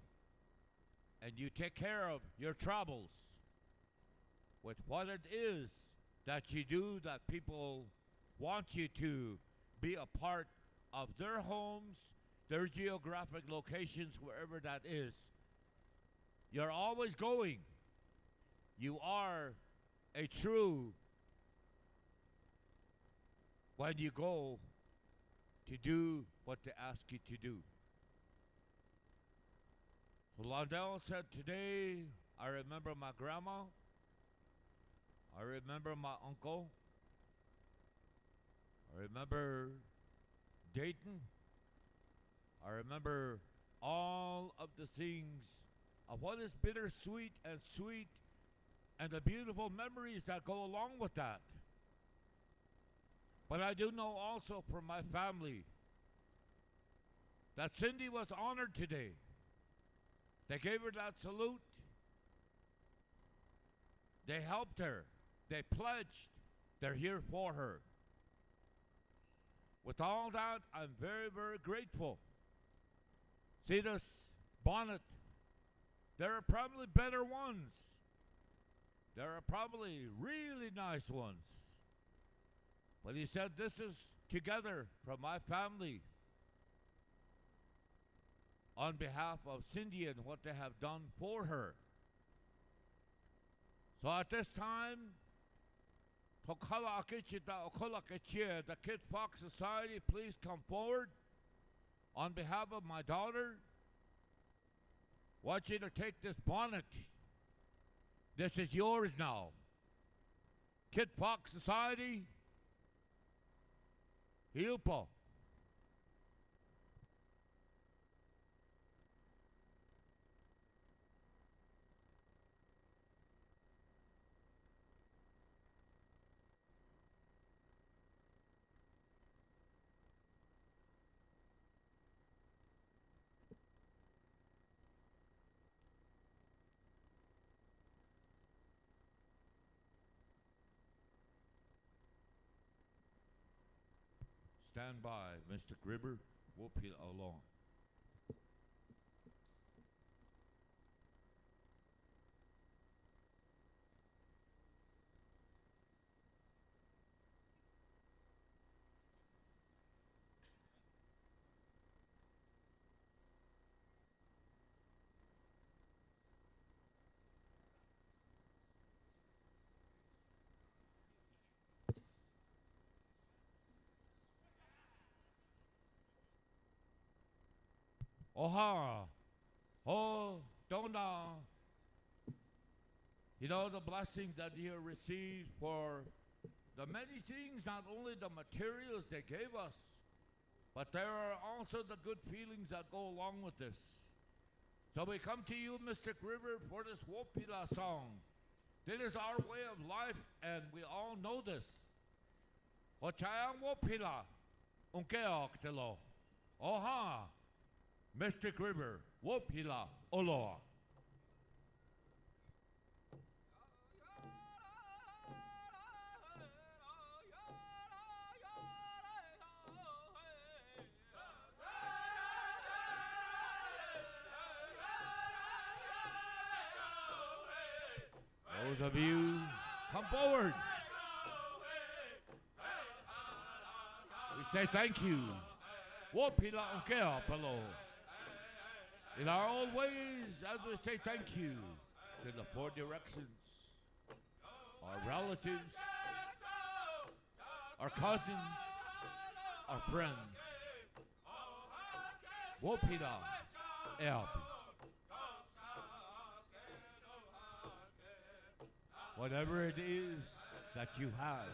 And you take care of your troubles with what it is that you do, that people want you to be a part of their homes, their geographic locations, wherever that is. You're always going. You are a true, when you go to do what they ask you to do. So Londell said, today I remember my grandma, I remember my uncle, I remember Dayton, I remember all of the things of what is bittersweet and sweet and the beautiful memories that go along with that. But I do know also from my family that Cindy was honored today. They gave her that salute. They helped her. They pledged. They're here for her. With all that, I'm very, very grateful. See this bonnet? There are probably better ones. There are probably really nice ones. But he said, this is together from my family on behalf of Cindy and what they have done for her. So at this time, the Kid Fox Society, please come forward. On behalf of my daughter, I want you to take this bonnet. This is yours now. Kid Fox Society, Hiupo. Stand by, Mr. Gribber. We'll peel along. Oha, oh, Dona. You know the blessings that you received for the many things, not only the materials they gave us, but there are also the good feelings that go along with this. So we come to you, Mr. River, for this Wopila song. This is our way of life, and we all know this. Hochayang Wopila, unkeoktelo. Oha. Mystic River, Wopila, Oloa. Those of you, come forward. We say thank you. Wopila, unkea, palo. In our own ways, as we say thank you to the four directions, our relatives, our cousins, our friends. Wopila, Elp. Whatever it is that you have,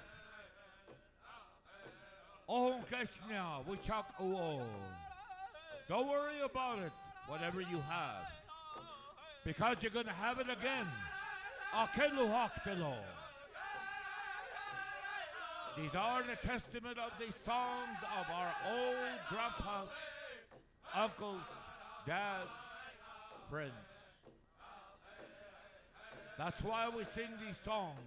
Oh, Keshnya, Wichak Uo. Don't worry about it, whatever you have. Because you're going to have it again. Akeluhaktelo. These are the testament of the songs of our old grandpas, uncles, dads, friends. That's why we sing these songs.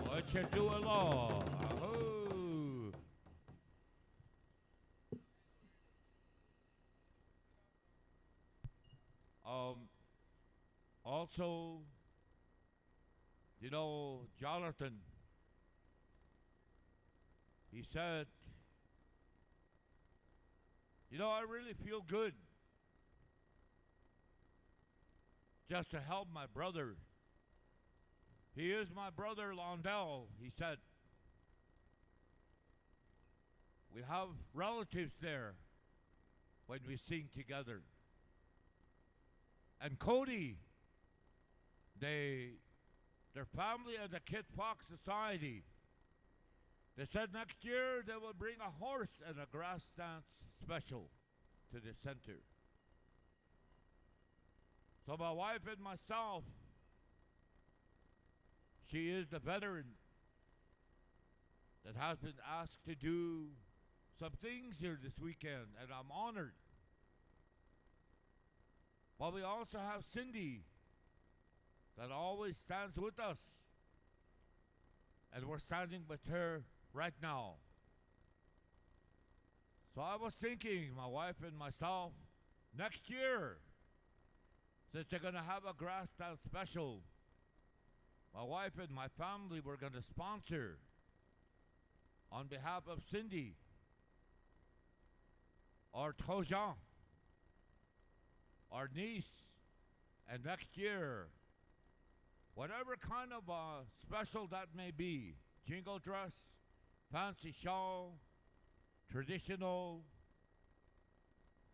What you do along? Also, you know, Jonathan, he said, you know, I really feel good just to help my brother. He is my brother, Londell, he said. We have relatives there when we sing together. And Cody, their family and the Kid Fox Society, they said next year they will bring a horse and a grass dance special to the center. So my wife and myself, she is the veteran that has been asked to do some things here this weekend, and I'm honored. But we also have Cindy that always stands with us. And we're standing with her right now. So I was thinking, my wife and myself, next year, since they're going to have a grass dance special, my wife and my family were going to sponsor, on behalf of Cindy, our Trojan, our niece, and next year, whatever kind of special that may be, jingle dress, fancy shawl, traditional,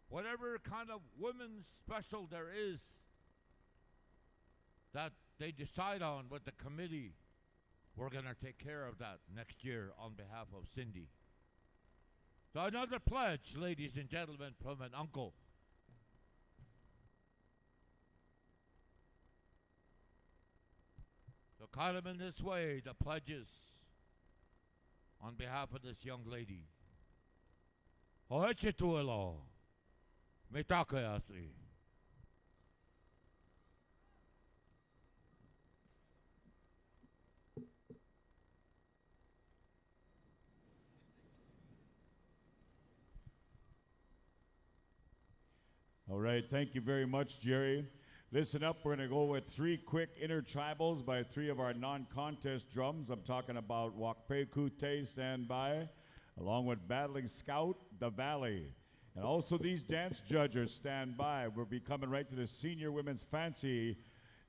whatever kind of women's special there is that they decide on with the committee, we're going to take care of that next year on behalf of Cindy. So another pledge, ladies and gentlemen, from an uncle. So cut them in this way, the pledges on behalf of this young lady. Hoheche tuelo, metakayasi. All right, thank you very much, Jerry. Listen up, we're going to go with 3 quick intertribals by 3 of our non-contest drums. I'm talking about Wakpe Kute, Stand By, along with Battling Scout, The Valley. And also these dance judges, stand by. We'll be coming right to the Senior Women's Fancy.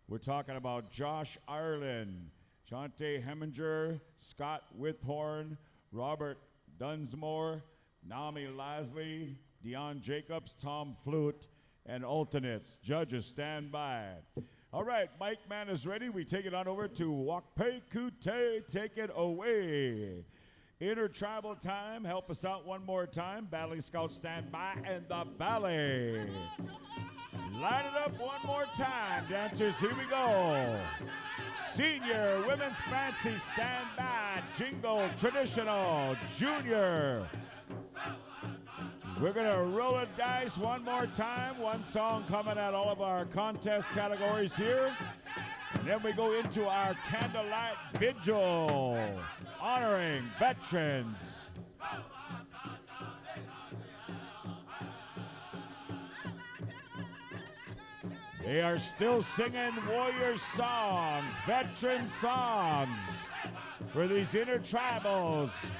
We're talking about Josh Ireland, Chante Heminger, Scott Withorn, Robert Dunsmore, Nami Lasley, Dion Jacobs, Tom Flute, and alternates. Judges, stand by. All right, Mike Man is ready. We take it on over to Wakpe Kute. Take it away. Intertribal time. Help us out one more time. Battling Scouts, stand by, and the ballet. Line it up one more time. Dancers, here we go. Senior Women's Fancy, stand by. Jingle, traditional, junior. We're going to roll a dice one more time. One song coming at all of our contest categories here. And then we go into our candlelight vigil, honoring veterans. They are still singing warrior songs, veteran songs for these intertribals.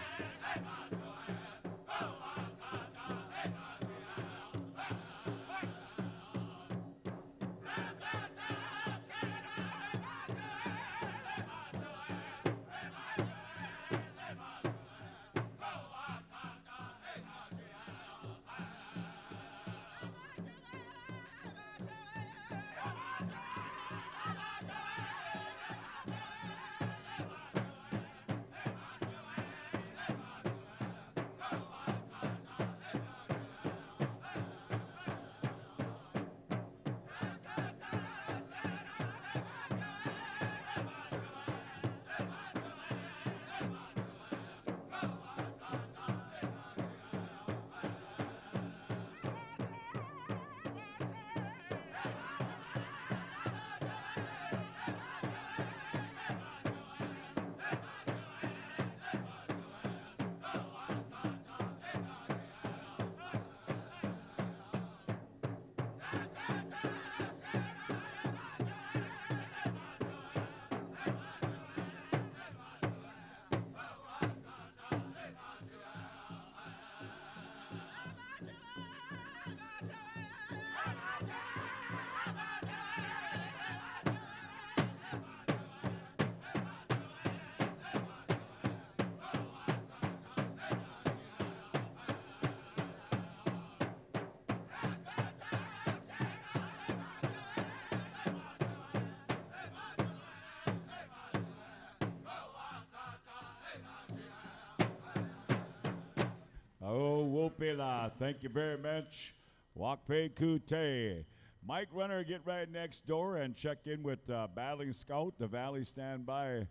Oh, Wopela, thank you very much. Wakpe Kute. Mike Runner, get right next door and check in with Battling Scout, the Valley, stand by.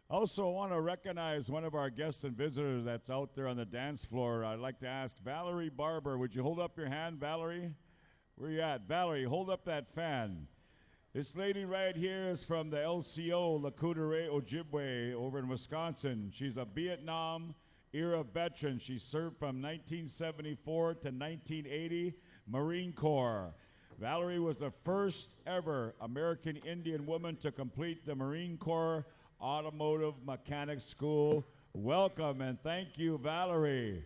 Also, want to recognize one of our guests and visitors that's out there on the dance floor. I'd like to ask Valerie Barber. Would you hold up your hand, Valerie? Where you at? Valerie, hold up that fan. This lady right here is from the LCO, Lakudere Ojibwe, over in Wisconsin. She's a Vietnam era veteran. She served from 1974 to 1980, Marine Corps. Valerie was the first ever American Indian woman to complete the Marine Corps Automotive Mechanics School. Welcome and thank you, Valerie.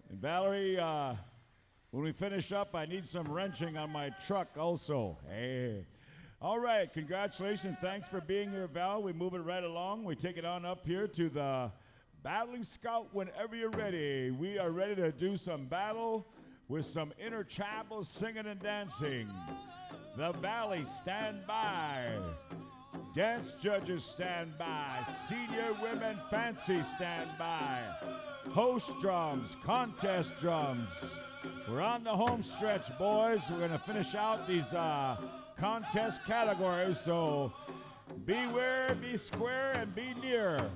And Valerie, when we finish up, I need some wrenching on my truck also. Hey. All right, congratulations. Thanks for being here, Val. We move it right along. We take it on up here to the Battling Scout whenever you're ready. We are ready to do some battle with some intertribal singing and dancing. The Valley, stand by. Dance judges, stand by. Senior Women Fancy, stand by. Host drums, contest drums. We're on the home stretch, boys. We're going to finish out these contest categories, so beware, be square, and be near.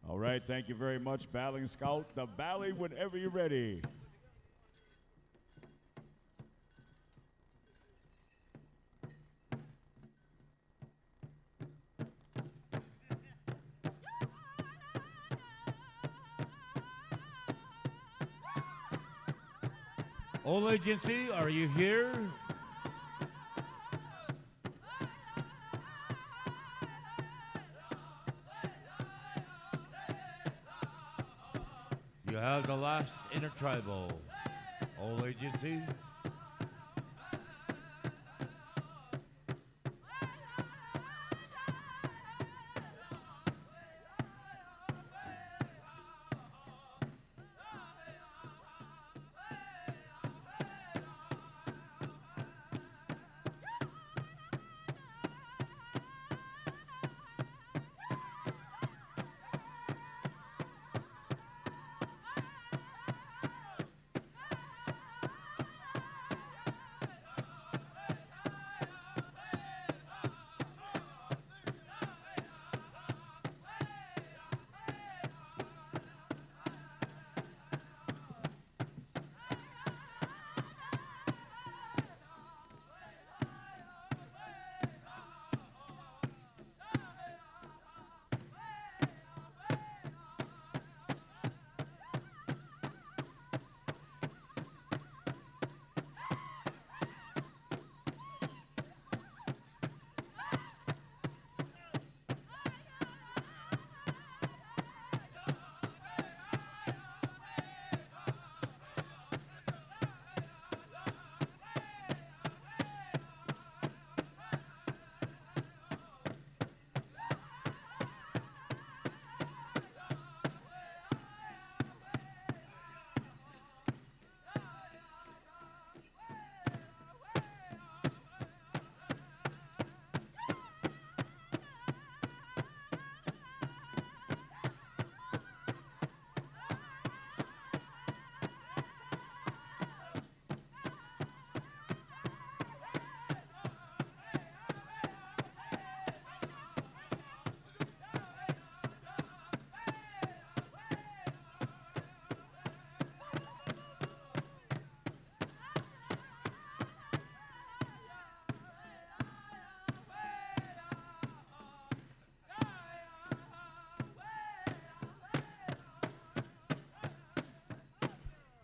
All right, thank you very much, Battling Scout. The Valley, whenever you're ready. Old Agency, are you here? You have the last intertribal. Old Agency.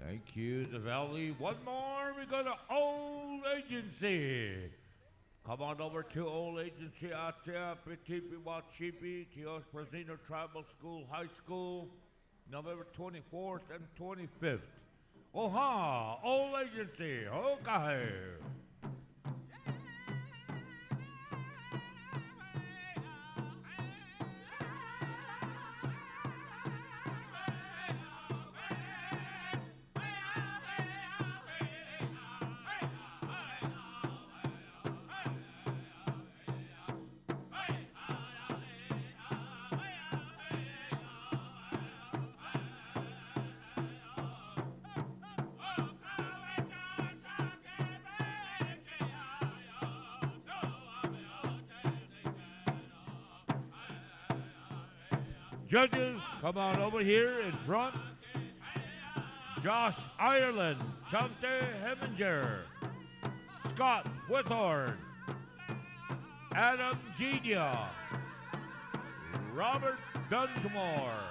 Thank you, the Valley. One more, we go to Old Agency. Come on over to Old Agency out there, Pitipi Wachipi, Tios Brazino Tribal School, High School, November 24th and 25th. Oha, Old Agency, okay. Judges, come on over here in front. Josh Ireland, Chante Heminger, Scott Withorn, Adam Genia, Robert Dunsmore,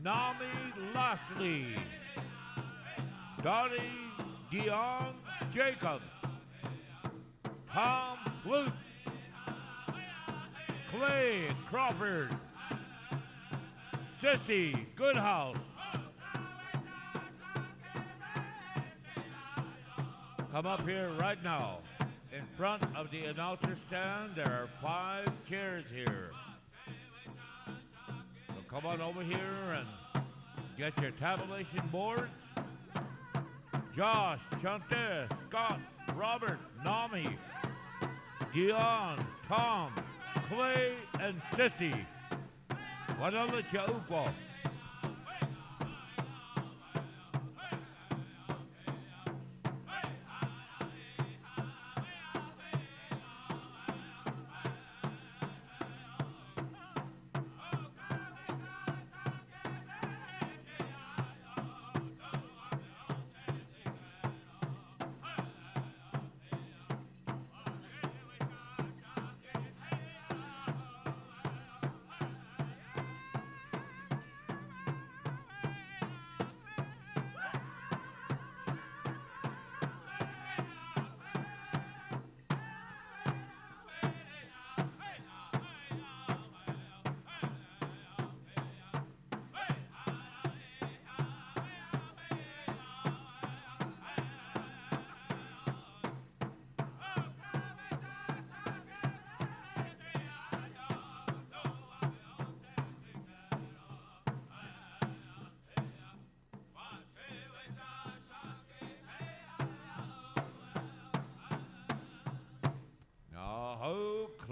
Nami Lashley, Donnie Dion Jacobs, Tom Flute, Clay Crawford, Sissy Goodhouse. Come up here right now. In front of the announcer stand, there are 5 chairs here. So come on over here and get your tabulation boards. Josh, Chante, Scott, Robert, Nami, Dion, Tom, Clay, and Sissy. Wanala Chaupo.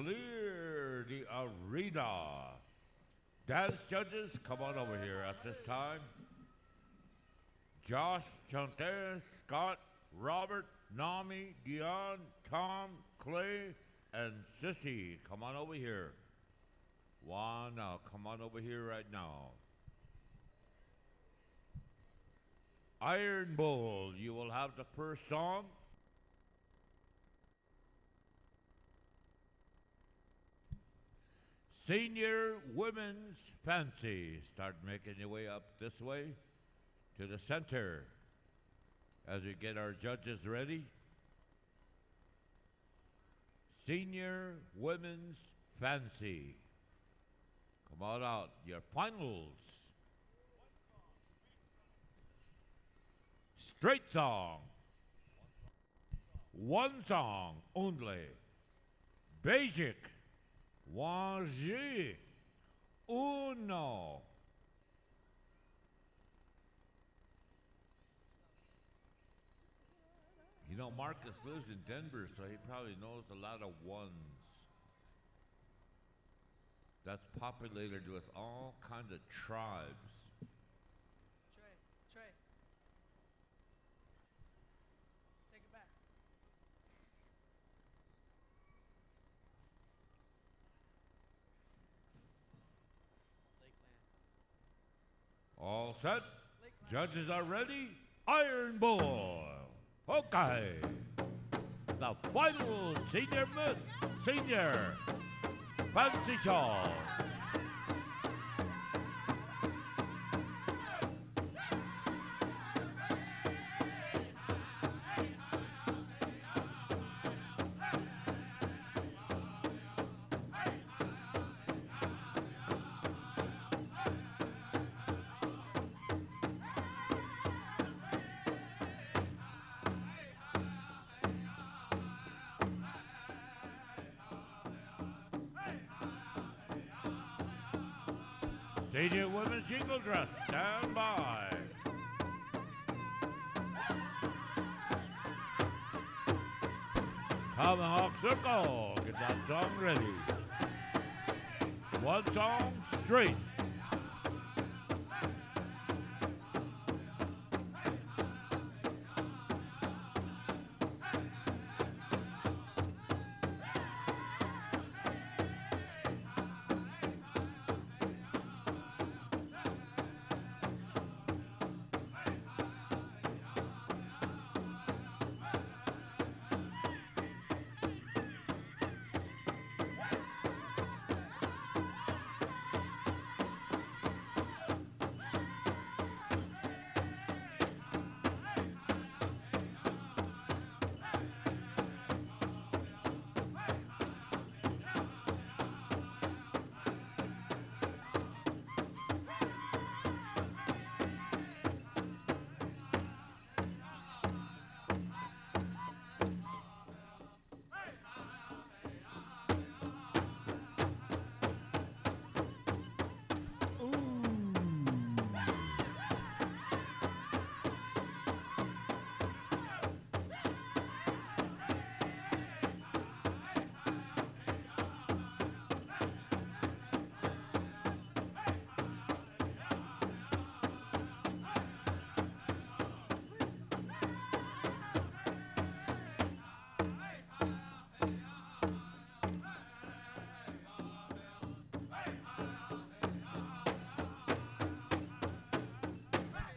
clear the arena. Dance judges, come on over here at this time. Josh, Chantel, Scott, Robert, Nami, Dion, Tom, Clay, and Sissy, come on over here. Juan, now come on over here right now. Iron Bull, you will have the first song. Senior Women's Fancy. Start making your way up this way to the center as we get our judges ready. Senior Women's Fancy. Come on out, your finals. Straight song. One song only. Basic. Wangji. Uno. You know, Marcus lives in Denver, so he probably knows a lot of ones. That's populated with all kinds of tribes. Trey. Take it back. All set? Judges are ready? Iron Bull. Okay. The final senior fancy show. Senior Women's Jingle Dress, stand by. Tomahawk Circle, get that song ready. One song straight.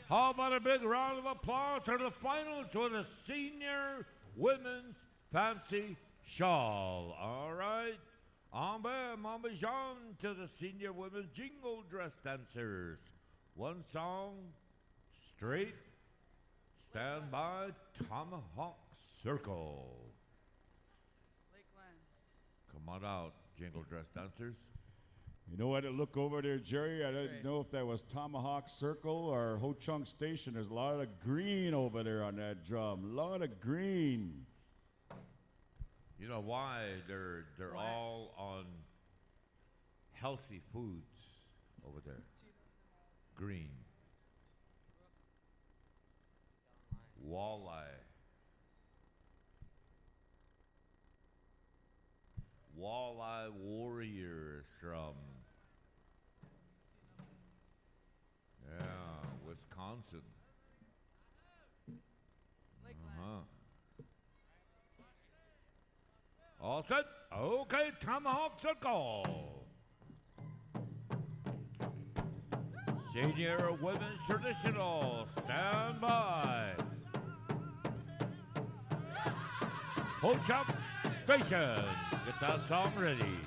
How about a big round of applause to the finals for the Senior Women's Fancy Shawl. All right. Mamba Jean to the Senior Women's Jingle Dress Dancers. One song, straight, stand by, Tomahawk Circle. Lakeland. Come on out, Jingle Dress Dancers. You know what? I look over there, Jerry. I didn't know if that was Tomahawk Circle or Ho Chunk Station. There's a lot of green over there on that drum. A lot of green. You know why? They're all on healthy foods over there. Green. Walleye. Walleye Warriors from Wisconsin. All set? Okay, Tomahawk Circle. Senior Women's Traditional, stand by. Hold up, station. Get that song ready.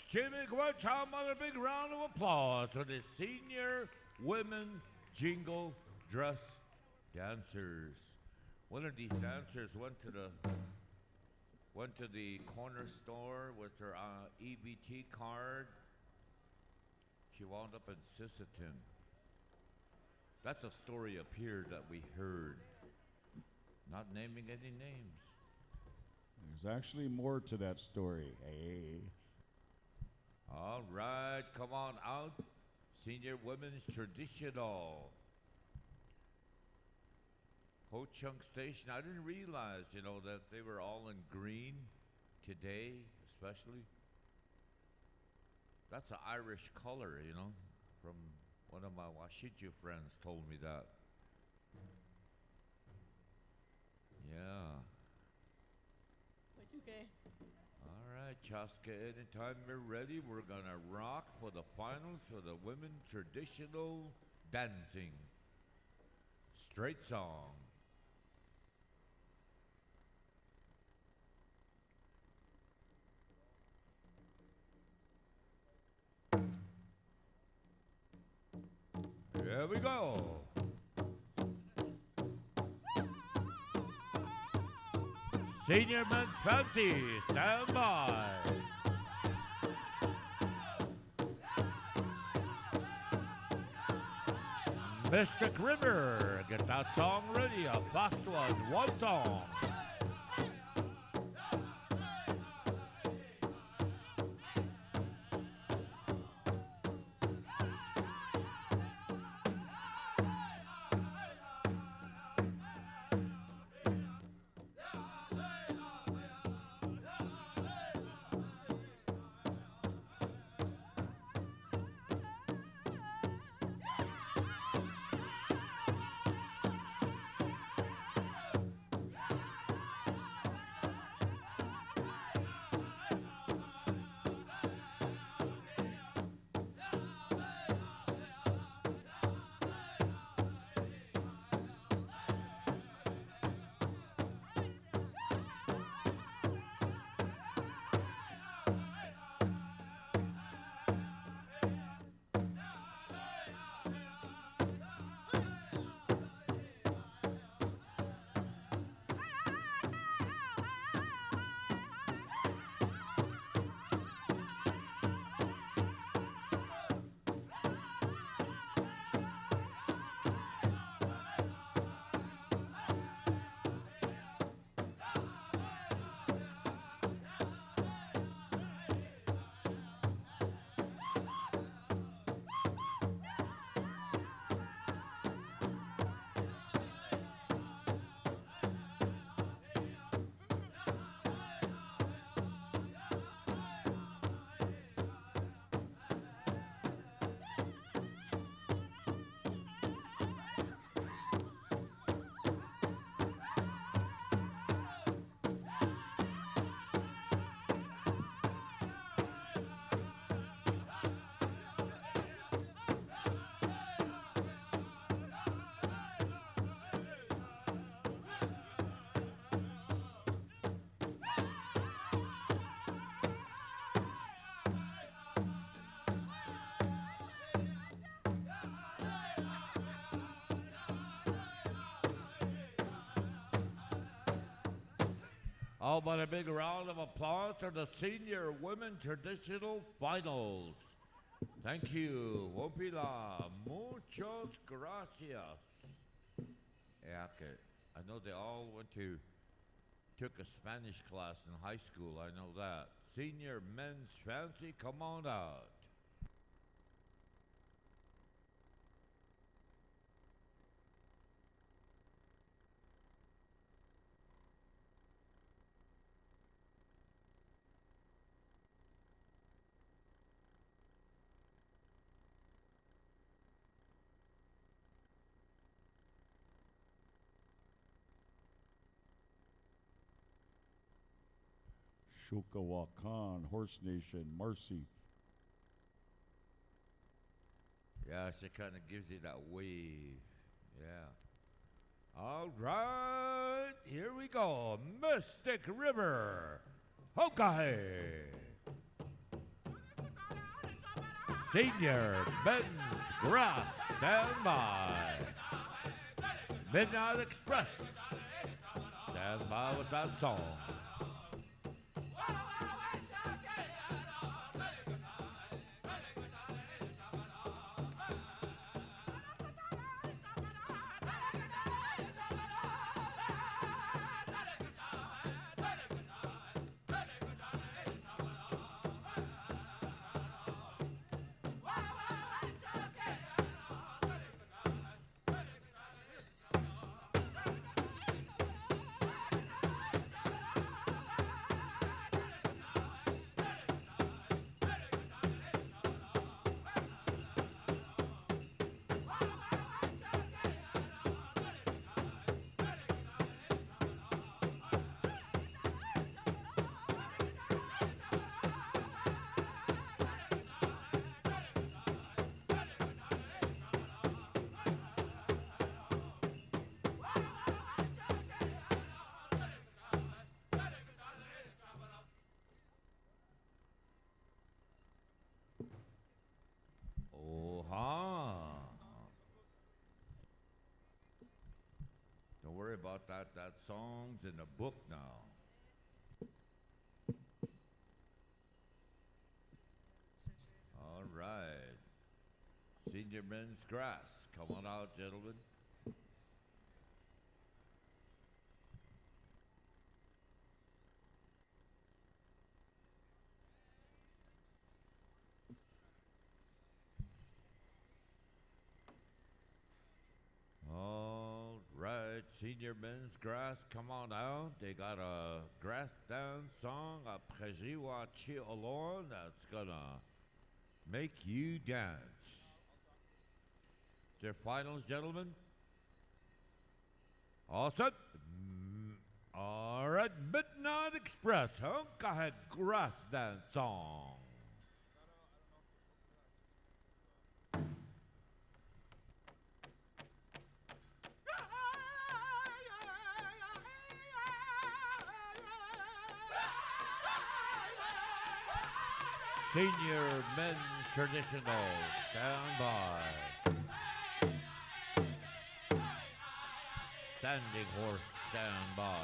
Jimmy Gwitch, how about a big round of applause for the senior women jingle dress dancers. One of these dancers went to the corner store with her EBT card. She wound up in Sisseton. That's a story up here that we heard. Not naming any names. There's actually more to that story. Hey. All right, come on out. Senior Women's Traditional. Ho Chunk Station. I didn't realize, that they were all in green today, especially. That's an Irish color, from one of my Washiju friends told me that. Yeah. Okay. All right, Chaska, anytime you're ready, we're going to rock for the finals for the women's traditional dancing. Straight song. Here we go. Senior Men's Fancy, stand by. Mystic River. Get that song ready. A fast one song. How about a big round of applause for the Senior Women Traditional Finals? Thank you. Wopila. Muchos gracias. Yeah, okay. I know they all took a Spanish class in high school. I know that. Senior Men's Fancy, come on out. Shukawakan, Horse Nation, Marcy. Yeah, she kind of gives you that wave. Yeah. All right, here we go. Mystic River. Okay. Senior Men's Grass, stand by. Midnight Express, stand by with that song. Don't worry about that. That song's in the book now. All right. Senior Senior men's grass. Come on out, gentlemen. All right, senior men's grass, come on out. They got a grass dance song, a Prejiwachi Alon, that's gonna make you dance. Their finals, gentlemen. All set. All right, Midnight Express, huh? Go ahead, grass dance song. Senior men's traditional, stand by. Standing horse, stand by.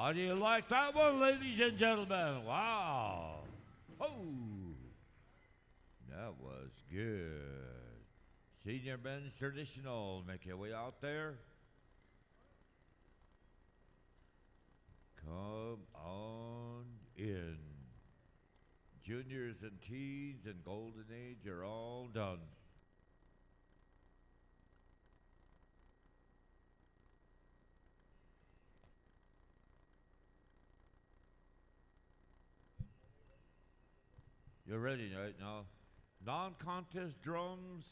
How do you like that one, ladies and gentlemen? Wow. Oh, that was good. Senior men's traditional. Make your way out there. Come on in. Juniors and teens and golden age are all done. You're ready right now. Non-contest drums,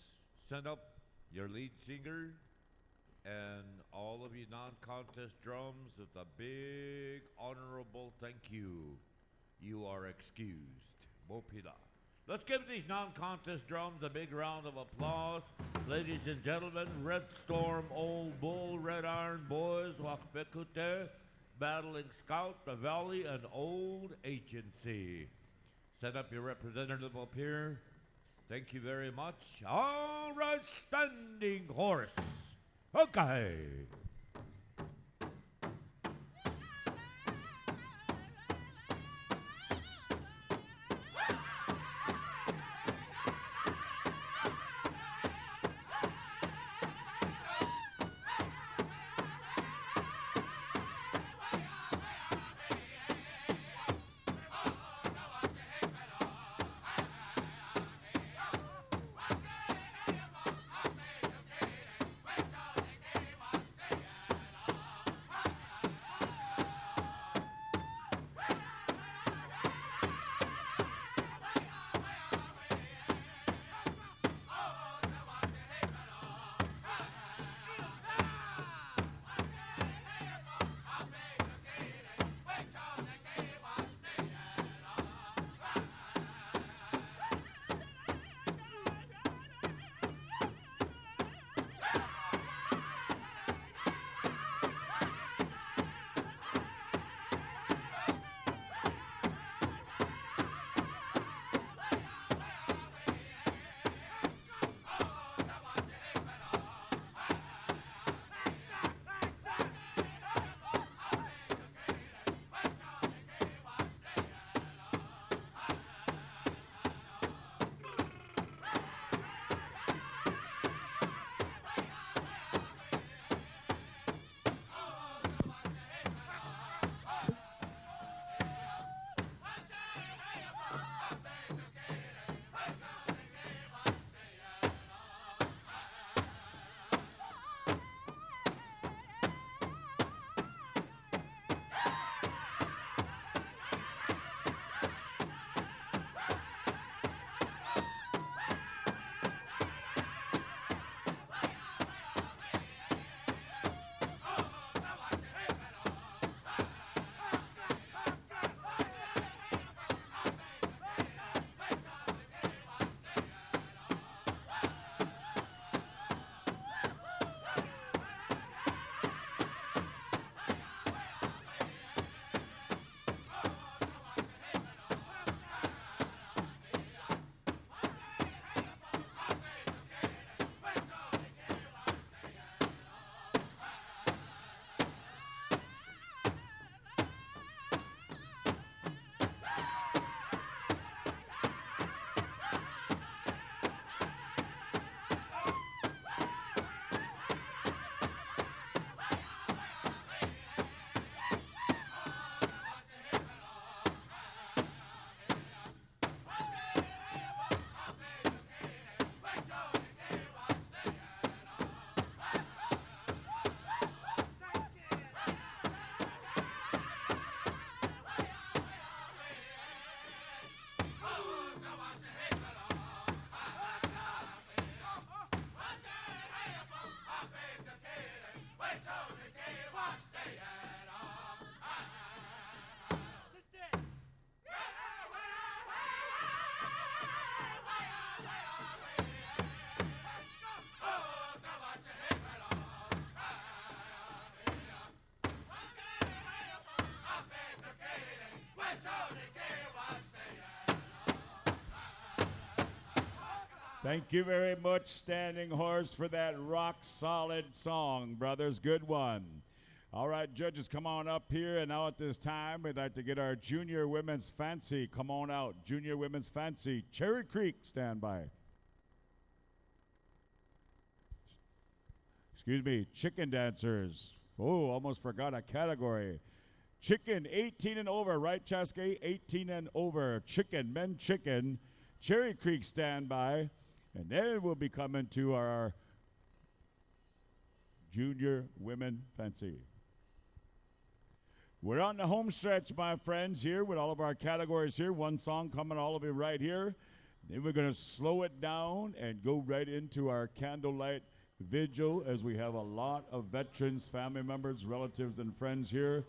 send up your lead singer and all of you non-contest drums with a big honorable thank you. You are excused. Bopila. Let's give these non-contest drums a big round of applause. Ladies and gentlemen, Red Storm, Old Bull, Red Iron Boys, Wakbekute, Battling Scout, the Valley, and Old Agency. Set up your representative up here. Thank you very much. All right, standing horse. Okay. Thank you very much, Standing Horse, for that rock solid song, brothers. Good one. All right, judges, come on up here. And now at this time, we'd like to get our Junior Women's Fancy. Come on out. Junior Women's Fancy. Cherry Creek, stand by. Excuse me, chicken dancers. Oh, almost forgot a category. Chicken, 18 and over, right, Chaske? 18 and over. Chicken, men chicken. Cherry Creek, stand by. And then we'll be coming to our Junior Women Fancy. We're on the home stretch, my friends, here with all of our categories here. One song coming all of you right here. Then we're going to slow it down and go right into our candlelight vigil as we have a lot of veterans, family members, relatives, and friends here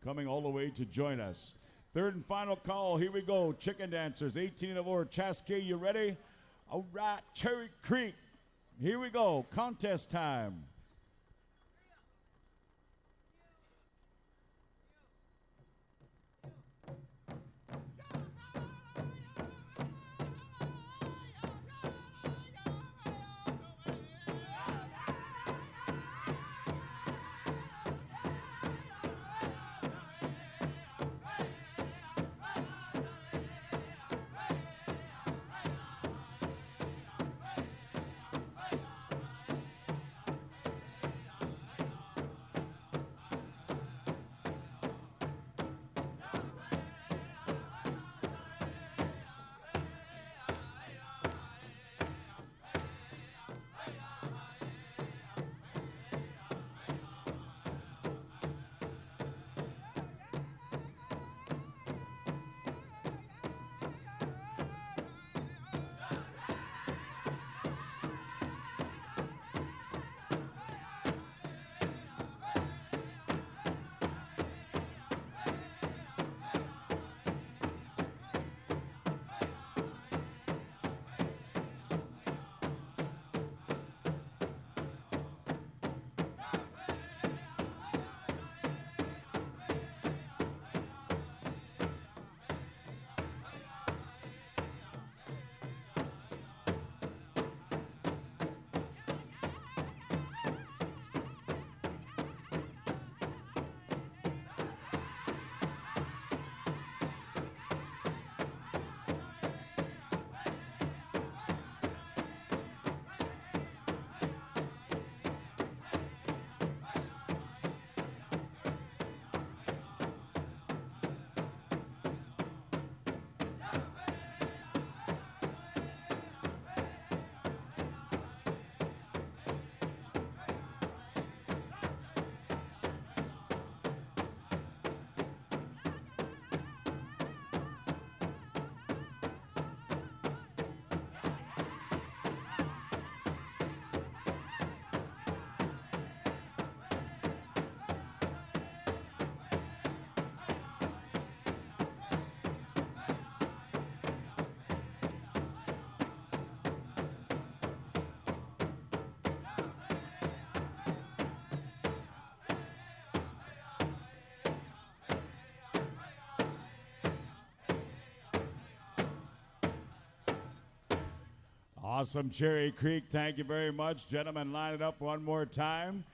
coming all the way to join us. Third and final call. Here we go. Chicken dancers, 18 and over. Chaske, you ready? All right, Cherry Creek. Here we go. Contest time. Awesome, Cherry Creek. Thank you very much. Gentlemen, line it up one more time.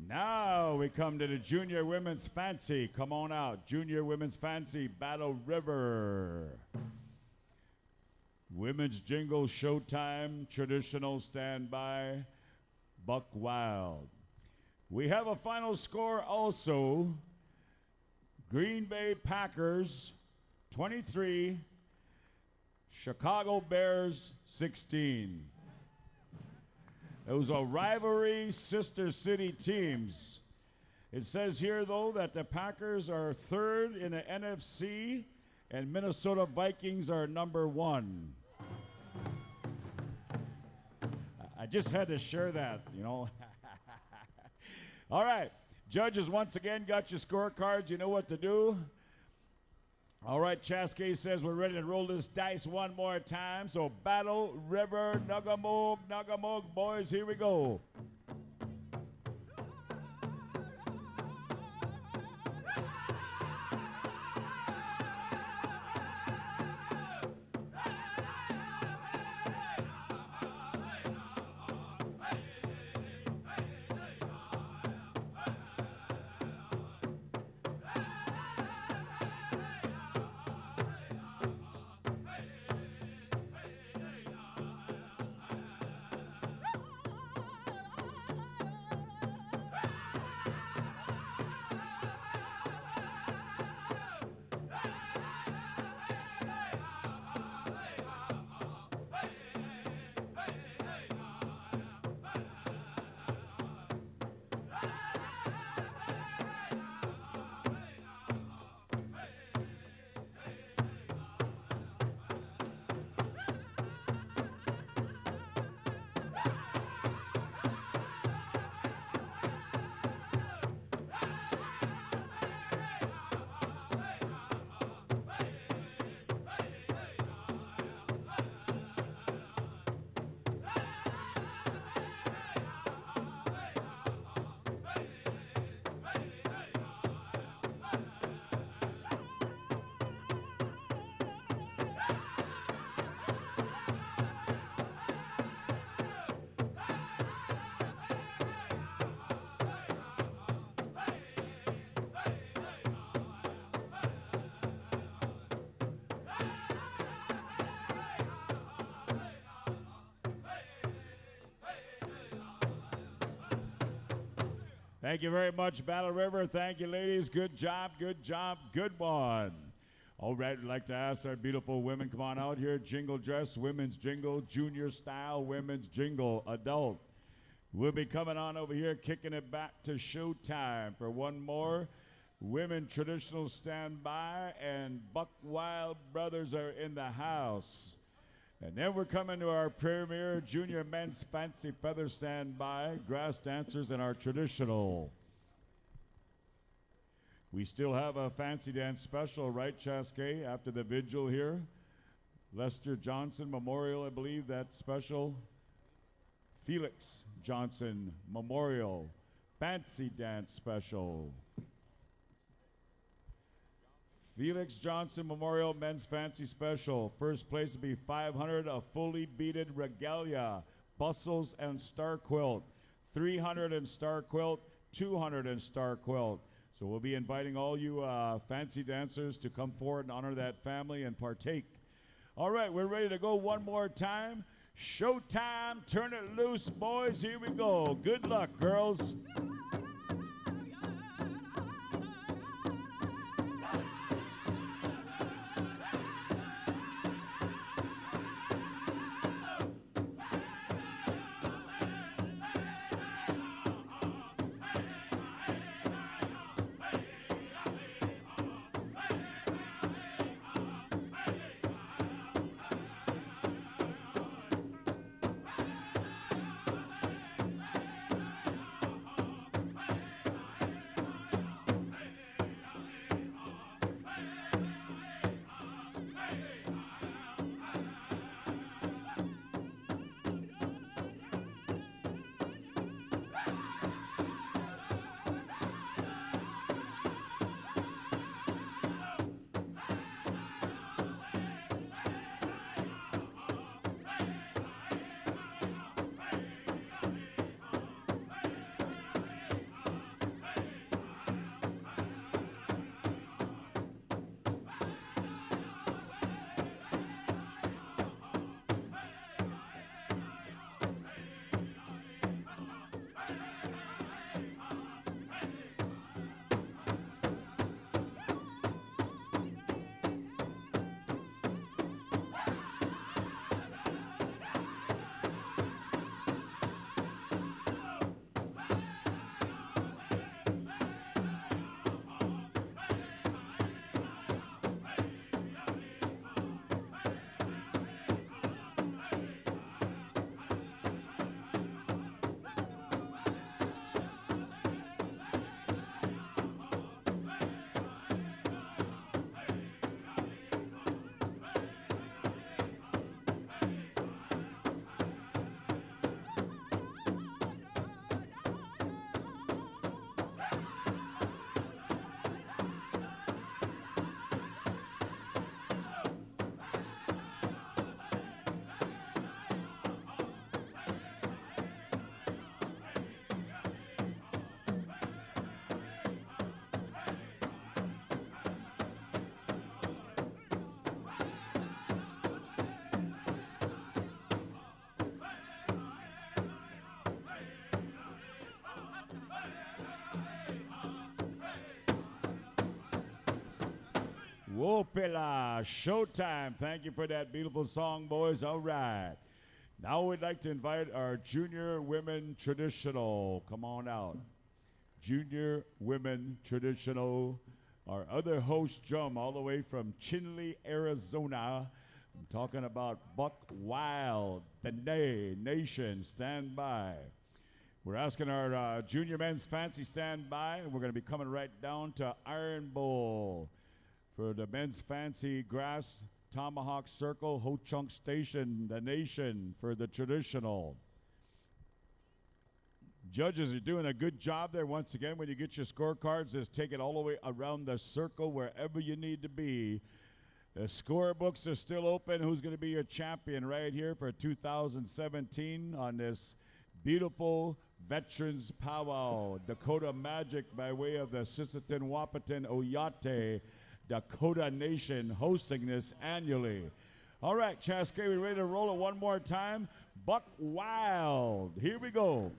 Now we come to the Junior Women's Fancy. Come on out. Junior Women's Fancy, Battle River. Women's Jingle Showtime, traditional standby, Buck Wild. We have a final score also. Green Bay Packers, 23. Chicago Bears, 16. It was a rivalry, sister city teams. It says here, though, that the Packers are third in the NFC and Minnesota Vikings are number 1. I just had to share that, you know. All right, judges, once again, got your scorecards. You know what to do. All right, Chaske says we're ready to roll this dice one more time. So Battle River, Nugamog, boys, here we go. Thank you very much, Battle River. Thank you, ladies. Good job, good job, good one. All right, we'd like to ask our beautiful women, come on out here. Jingle dress, women's jingle, junior style, women's jingle, adult. We'll be coming on over here, kicking it back to showtime for one more. Women traditional standby, and Buck Wild Brothers are in the house. And then we're coming to our premier junior men's fancy feather standby, grass dancers, and our traditional. We still have a fancy dance special, right, Chaskey, after the vigil here. Lester Johnson Memorial, I believe, that special. Felix Johnson Memorial Fancy Dance Special. Felix Johnson Memorial Men's Fancy Special. First place will be 500, a fully beaded regalia, bustles and star quilt. 300 in star quilt, 200 in star quilt. So we'll be inviting all you fancy dancers to come forward and honor that family and partake. All right, we're ready to go one more time. Showtime, turn it loose, boys. Here we go. Good luck, girls. Whoopila, showtime. Thank you for that beautiful song, boys. All right. Now we'd like to invite our junior women traditional. Come on out. Junior women traditional. Our other host, Jum, all the way from Chinle, Arizona. I'm talking about Buck Wild, the Nation. Stand by. We're asking our junior men's fancy stand by, and we're going to be coming right down to Iron Bowl for the men's fancy grass tomahawk circle, Ho Chunk Station, the Nation for the traditional. Judges are doing a good job there. Once again, when you get your scorecards, just take it all the way around the circle wherever you need to be. The scorebooks are still open. Who's going to be your champion right here for 2017 on this beautiful Veterans Powwow, Dakota Magic by way of the Sisseton, Wahpeton, Oyate, Dakota Nation hosting this annually. All right, Chaskey, we ready to roll it one more time? Buck Wild, here we go.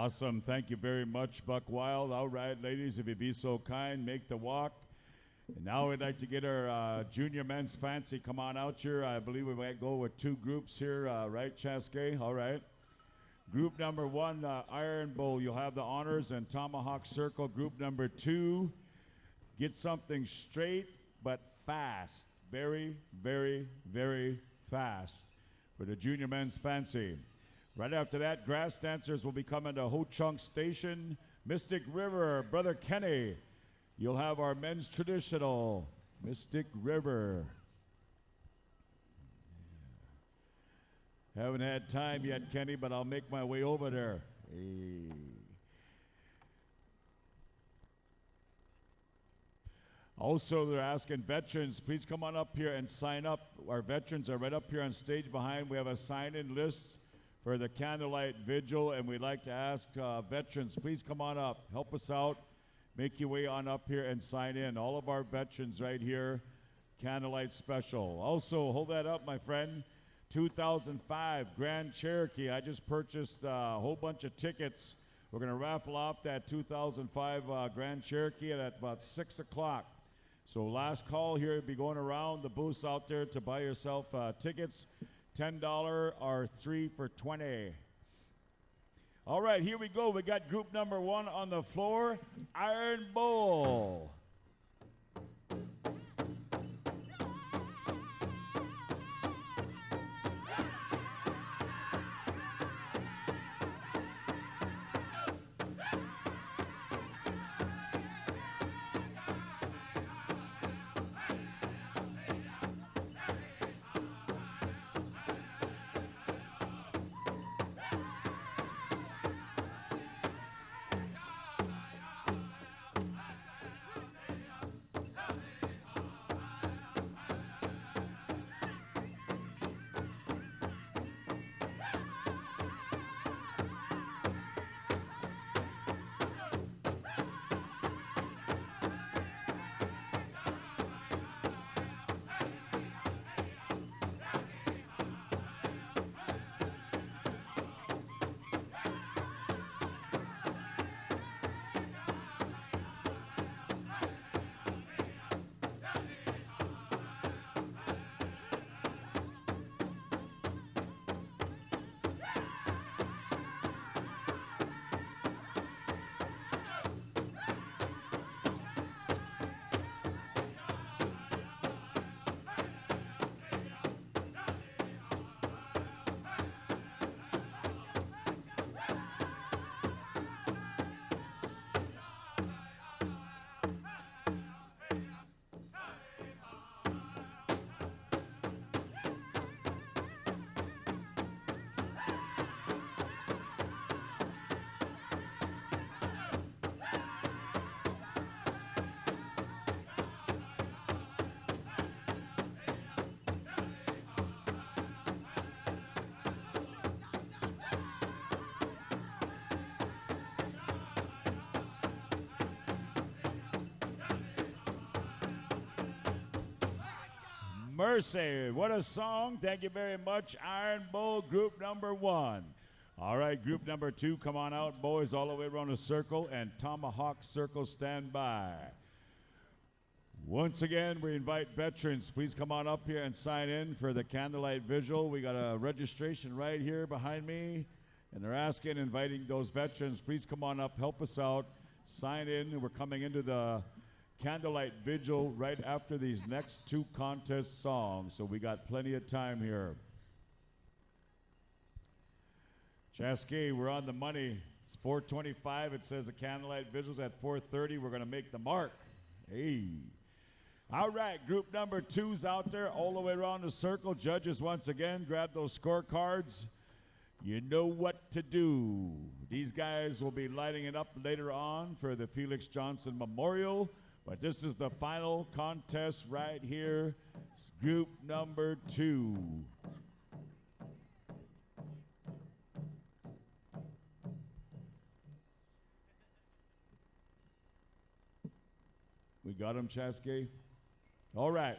Awesome. Thank you very much, Buck Wild. All right, ladies, if you be so kind, make the walk. And now we'd like to get our junior men's fancy. Come on out here. I believe we might go with two groups here, right, Chaskey? All right. Group number one, Iron Bowl, you'll have the honors, and Tomahawk Circle. Group number two, get something straight but fast. Very, very, very fast for the junior men's fancy. Right after that, grass dancers will be coming to Ho Chunk Station. Mystic River, Brother Kenny. You'll have our men's traditional, Mystic River. Haven't had time yet, Kenny, but I'll make my way over there. Hey. Also, they're asking veterans, please come on up here and sign up. Our veterans are right up here on stage behind. We have a sign-in list for the candlelight vigil, and we'd like to ask veterans, please come on up, help us out, make your way on up here and sign in. All of our veterans right here, candlelight special. Also, hold that up, my friend. 2005 Grand Cherokee. I just purchased a whole bunch of tickets. We're going to raffle off that 2005 Grand Cherokee at about 6 o'clock. So last call here, be going around the booths out there to buy yourself tickets. $10 or 3 for $20. All right, here we go. We got group number one on the floor, Iron Bull. Mercy, what a song. Thank you very much, Iron Bull, group number one. All right, group number two, come on out, boys, all the way around the circle, and Tomahawk Circle, stand by. Once again, we invite veterans, please come on up here and sign in for the candlelight visual. We got a registration right here behind me, and they're asking, inviting those veterans, please come on up, help us out, sign in. We're coming into the candlelight vigil right after these next two contest songs, so we got plenty of time here. Chaskey, we're on the money. It's 4:25. It says the candlelight vigil's at 4:30. We're going to make the mark. Hey. All right, group number two's out there all the way around the circle. Judges, once again, grab those scorecards. You know what to do. These guys will be lighting it up later on for the Felix Johnson Memorial. But this is the final contest right here. It's group number two. We got him, Chaskey? All right.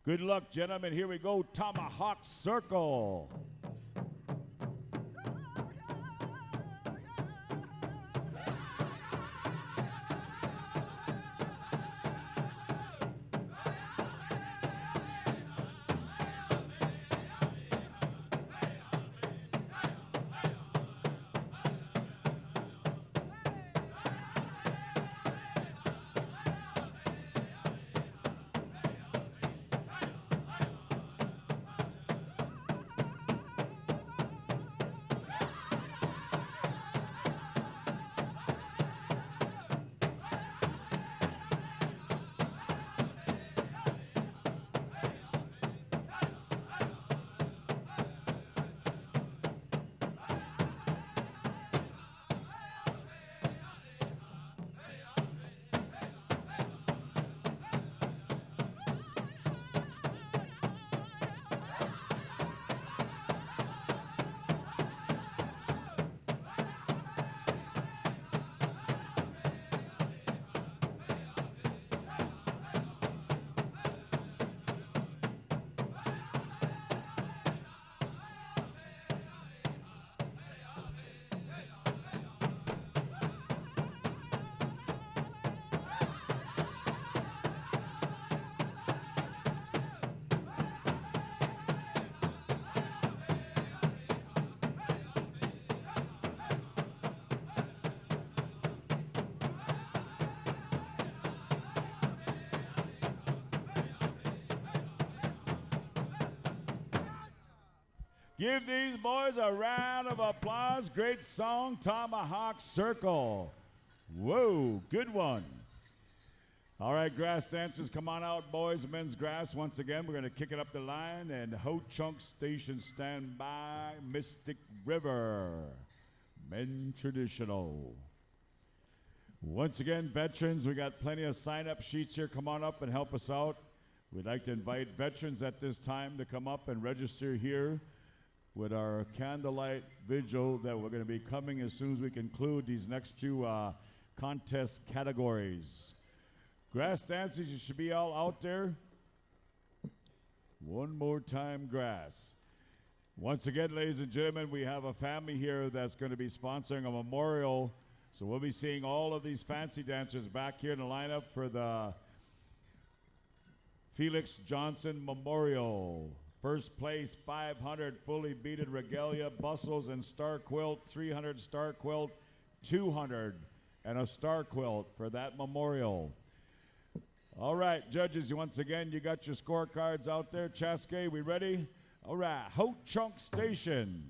Good luck, gentlemen. Here we go. Tomahawk Circle. Give these boys a round of applause. Great song, Tomahawk Circle. Whoa, good one. All right, grass dancers, come on out, boys. Men's grass. Once again, we're going to kick it up the line. And Ho Chunk Station, stand by. Mystic River. Men traditional. Once again, veterans, we got plenty of sign-up sheets here. Come on up and help us out. We'd like to invite veterans at this time to come up and register here with our candlelight vigil that we're going to be coming as soon as we conclude these next two contest categories. Grass dancers, you should be all out there. One more time, grass. Once again, ladies and gentlemen, we have a family here that's going to be sponsoring a memorial. So we'll be seeing all of these fancy dancers back here in the lineup for the Felix Johnson Memorial. First place, 500 fully beaded regalia, bustles, and star quilt, 300 star quilt, 200, and a star quilt for that memorial. All right, judges, once again, you got your scorecards out there. Chaske, we ready? All right, Ho Chunk Station.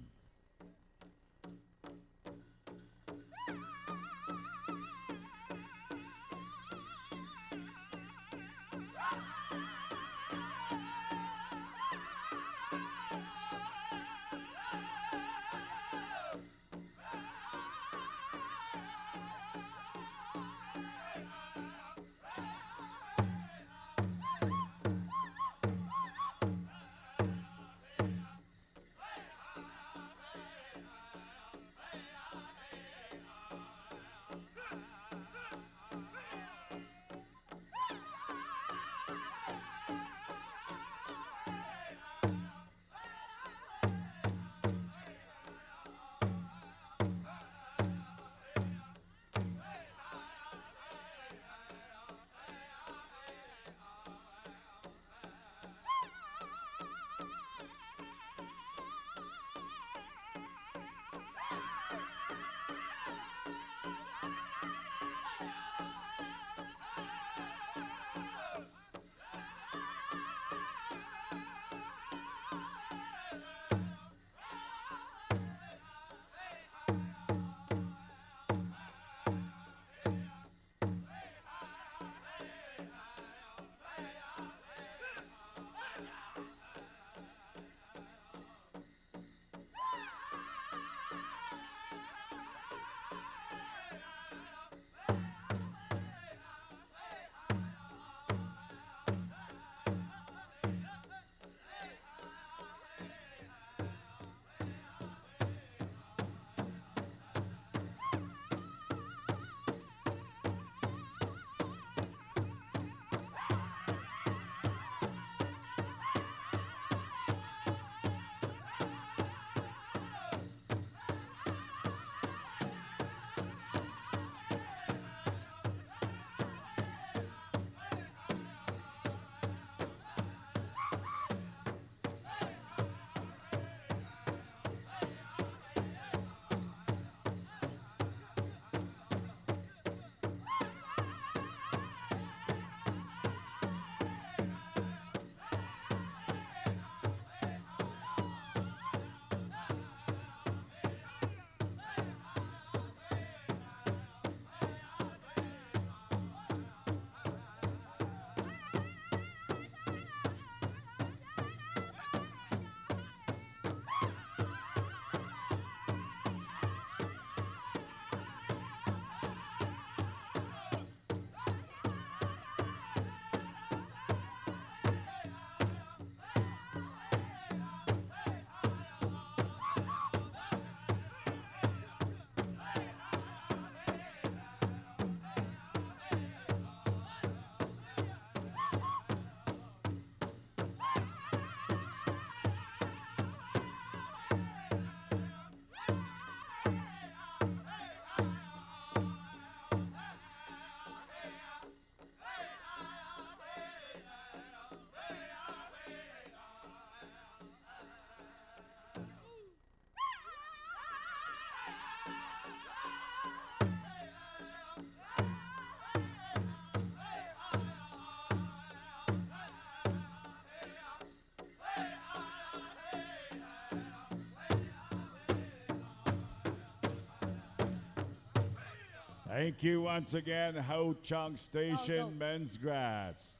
Thank you once again, Ho Chung Station, go. Men's Grass.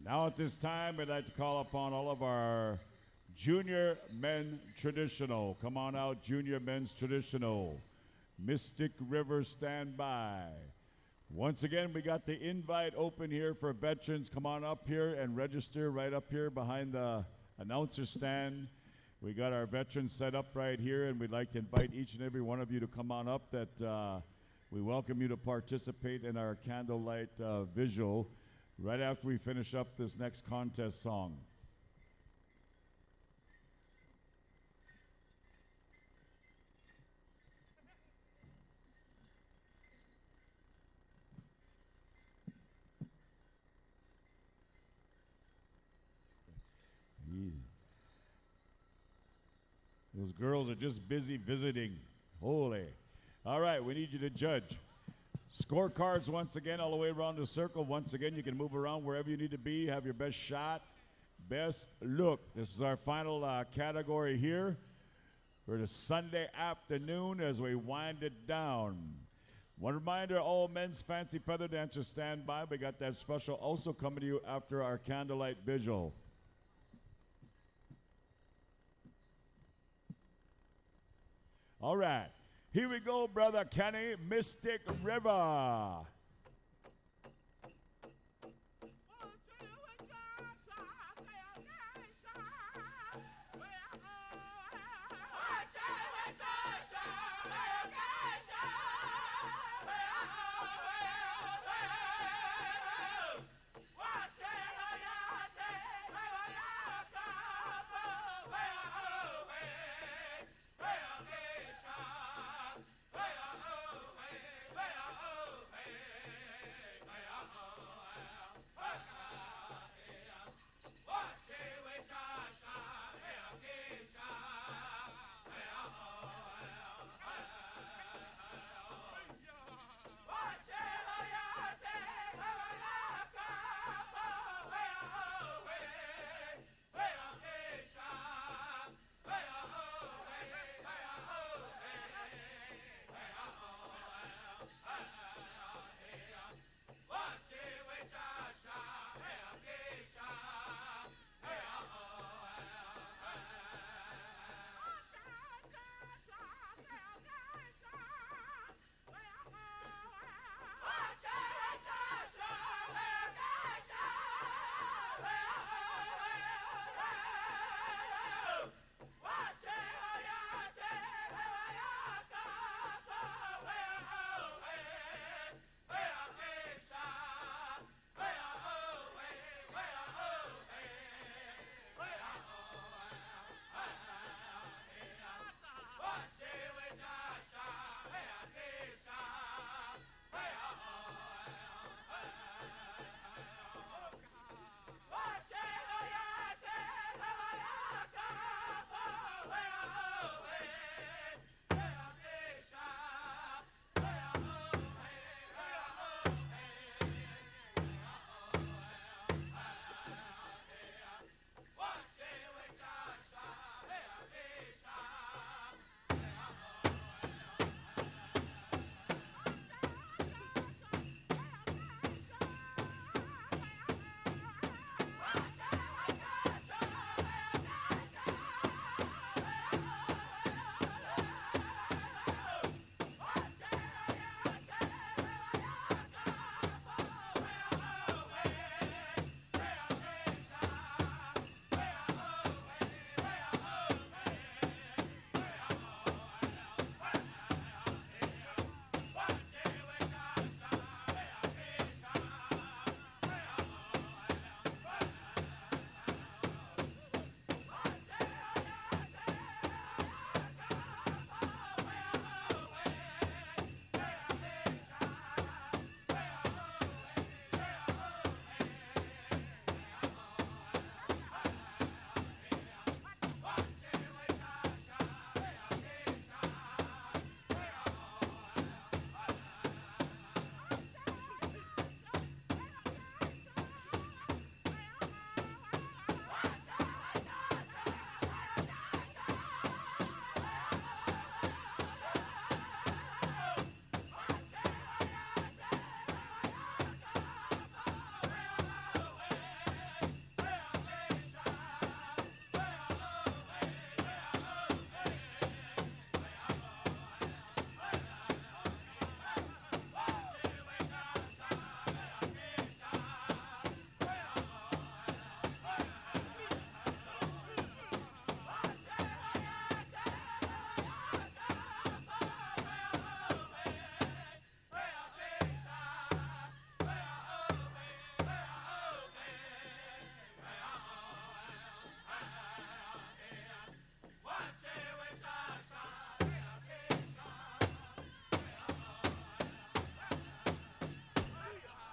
Now at this time, I'd like to call upon all of our junior men traditional. Come on out, junior men's traditional. Mystic River, stand by. Once again, we got the invite open here for veterans. Come on up here and register right up here behind the announcer stand. We got our veterans set up right here, and we'd like to invite each and every one of you to come on up. We welcome you to participate in our candlelight visual right after we finish up this next contest song. Those girls are just busy visiting. Holy. All right, we need you to judge. Scorecards once again all the way around the circle. Once again, you can move around wherever you need to be. Have your best shot, best look. This is our final category here for the Sunday afternoon as we wind it down. One reminder, all men's fancy feather dancers stand by. We got that special also coming to you after our candlelight vigil. All right, here we go, Brother Kenny, Mystic River.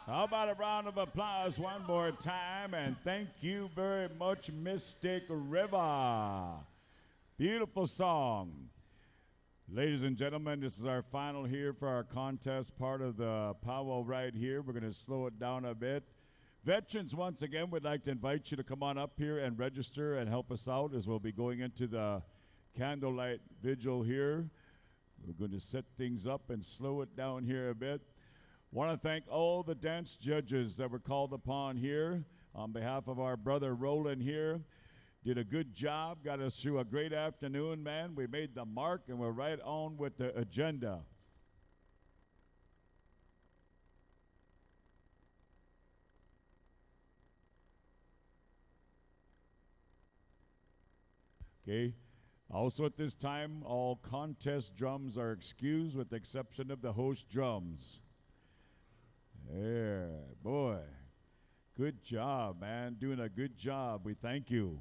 How about a round of applause one more time? And thank you very much, Mystic River. Beautiful song. Ladies and gentlemen, this is our final here for our contest part of the powwow right here. We're going to slow it down a bit. Veterans, once again, would like to invite you to come on up here and register and help us out as we'll be going into the candlelight vigil here. We're going to set things up and slow it down here a bit. Want to thank all the dance judges that were called upon here on behalf of our brother Roland here. Did a good job, got us through a great afternoon, man. We made the mark and we're right on with the agenda. Okay. Also at this time, all contest drums are excused with the exception of the host drums. There, boy. Good job, man. Doing a good job. We thank you.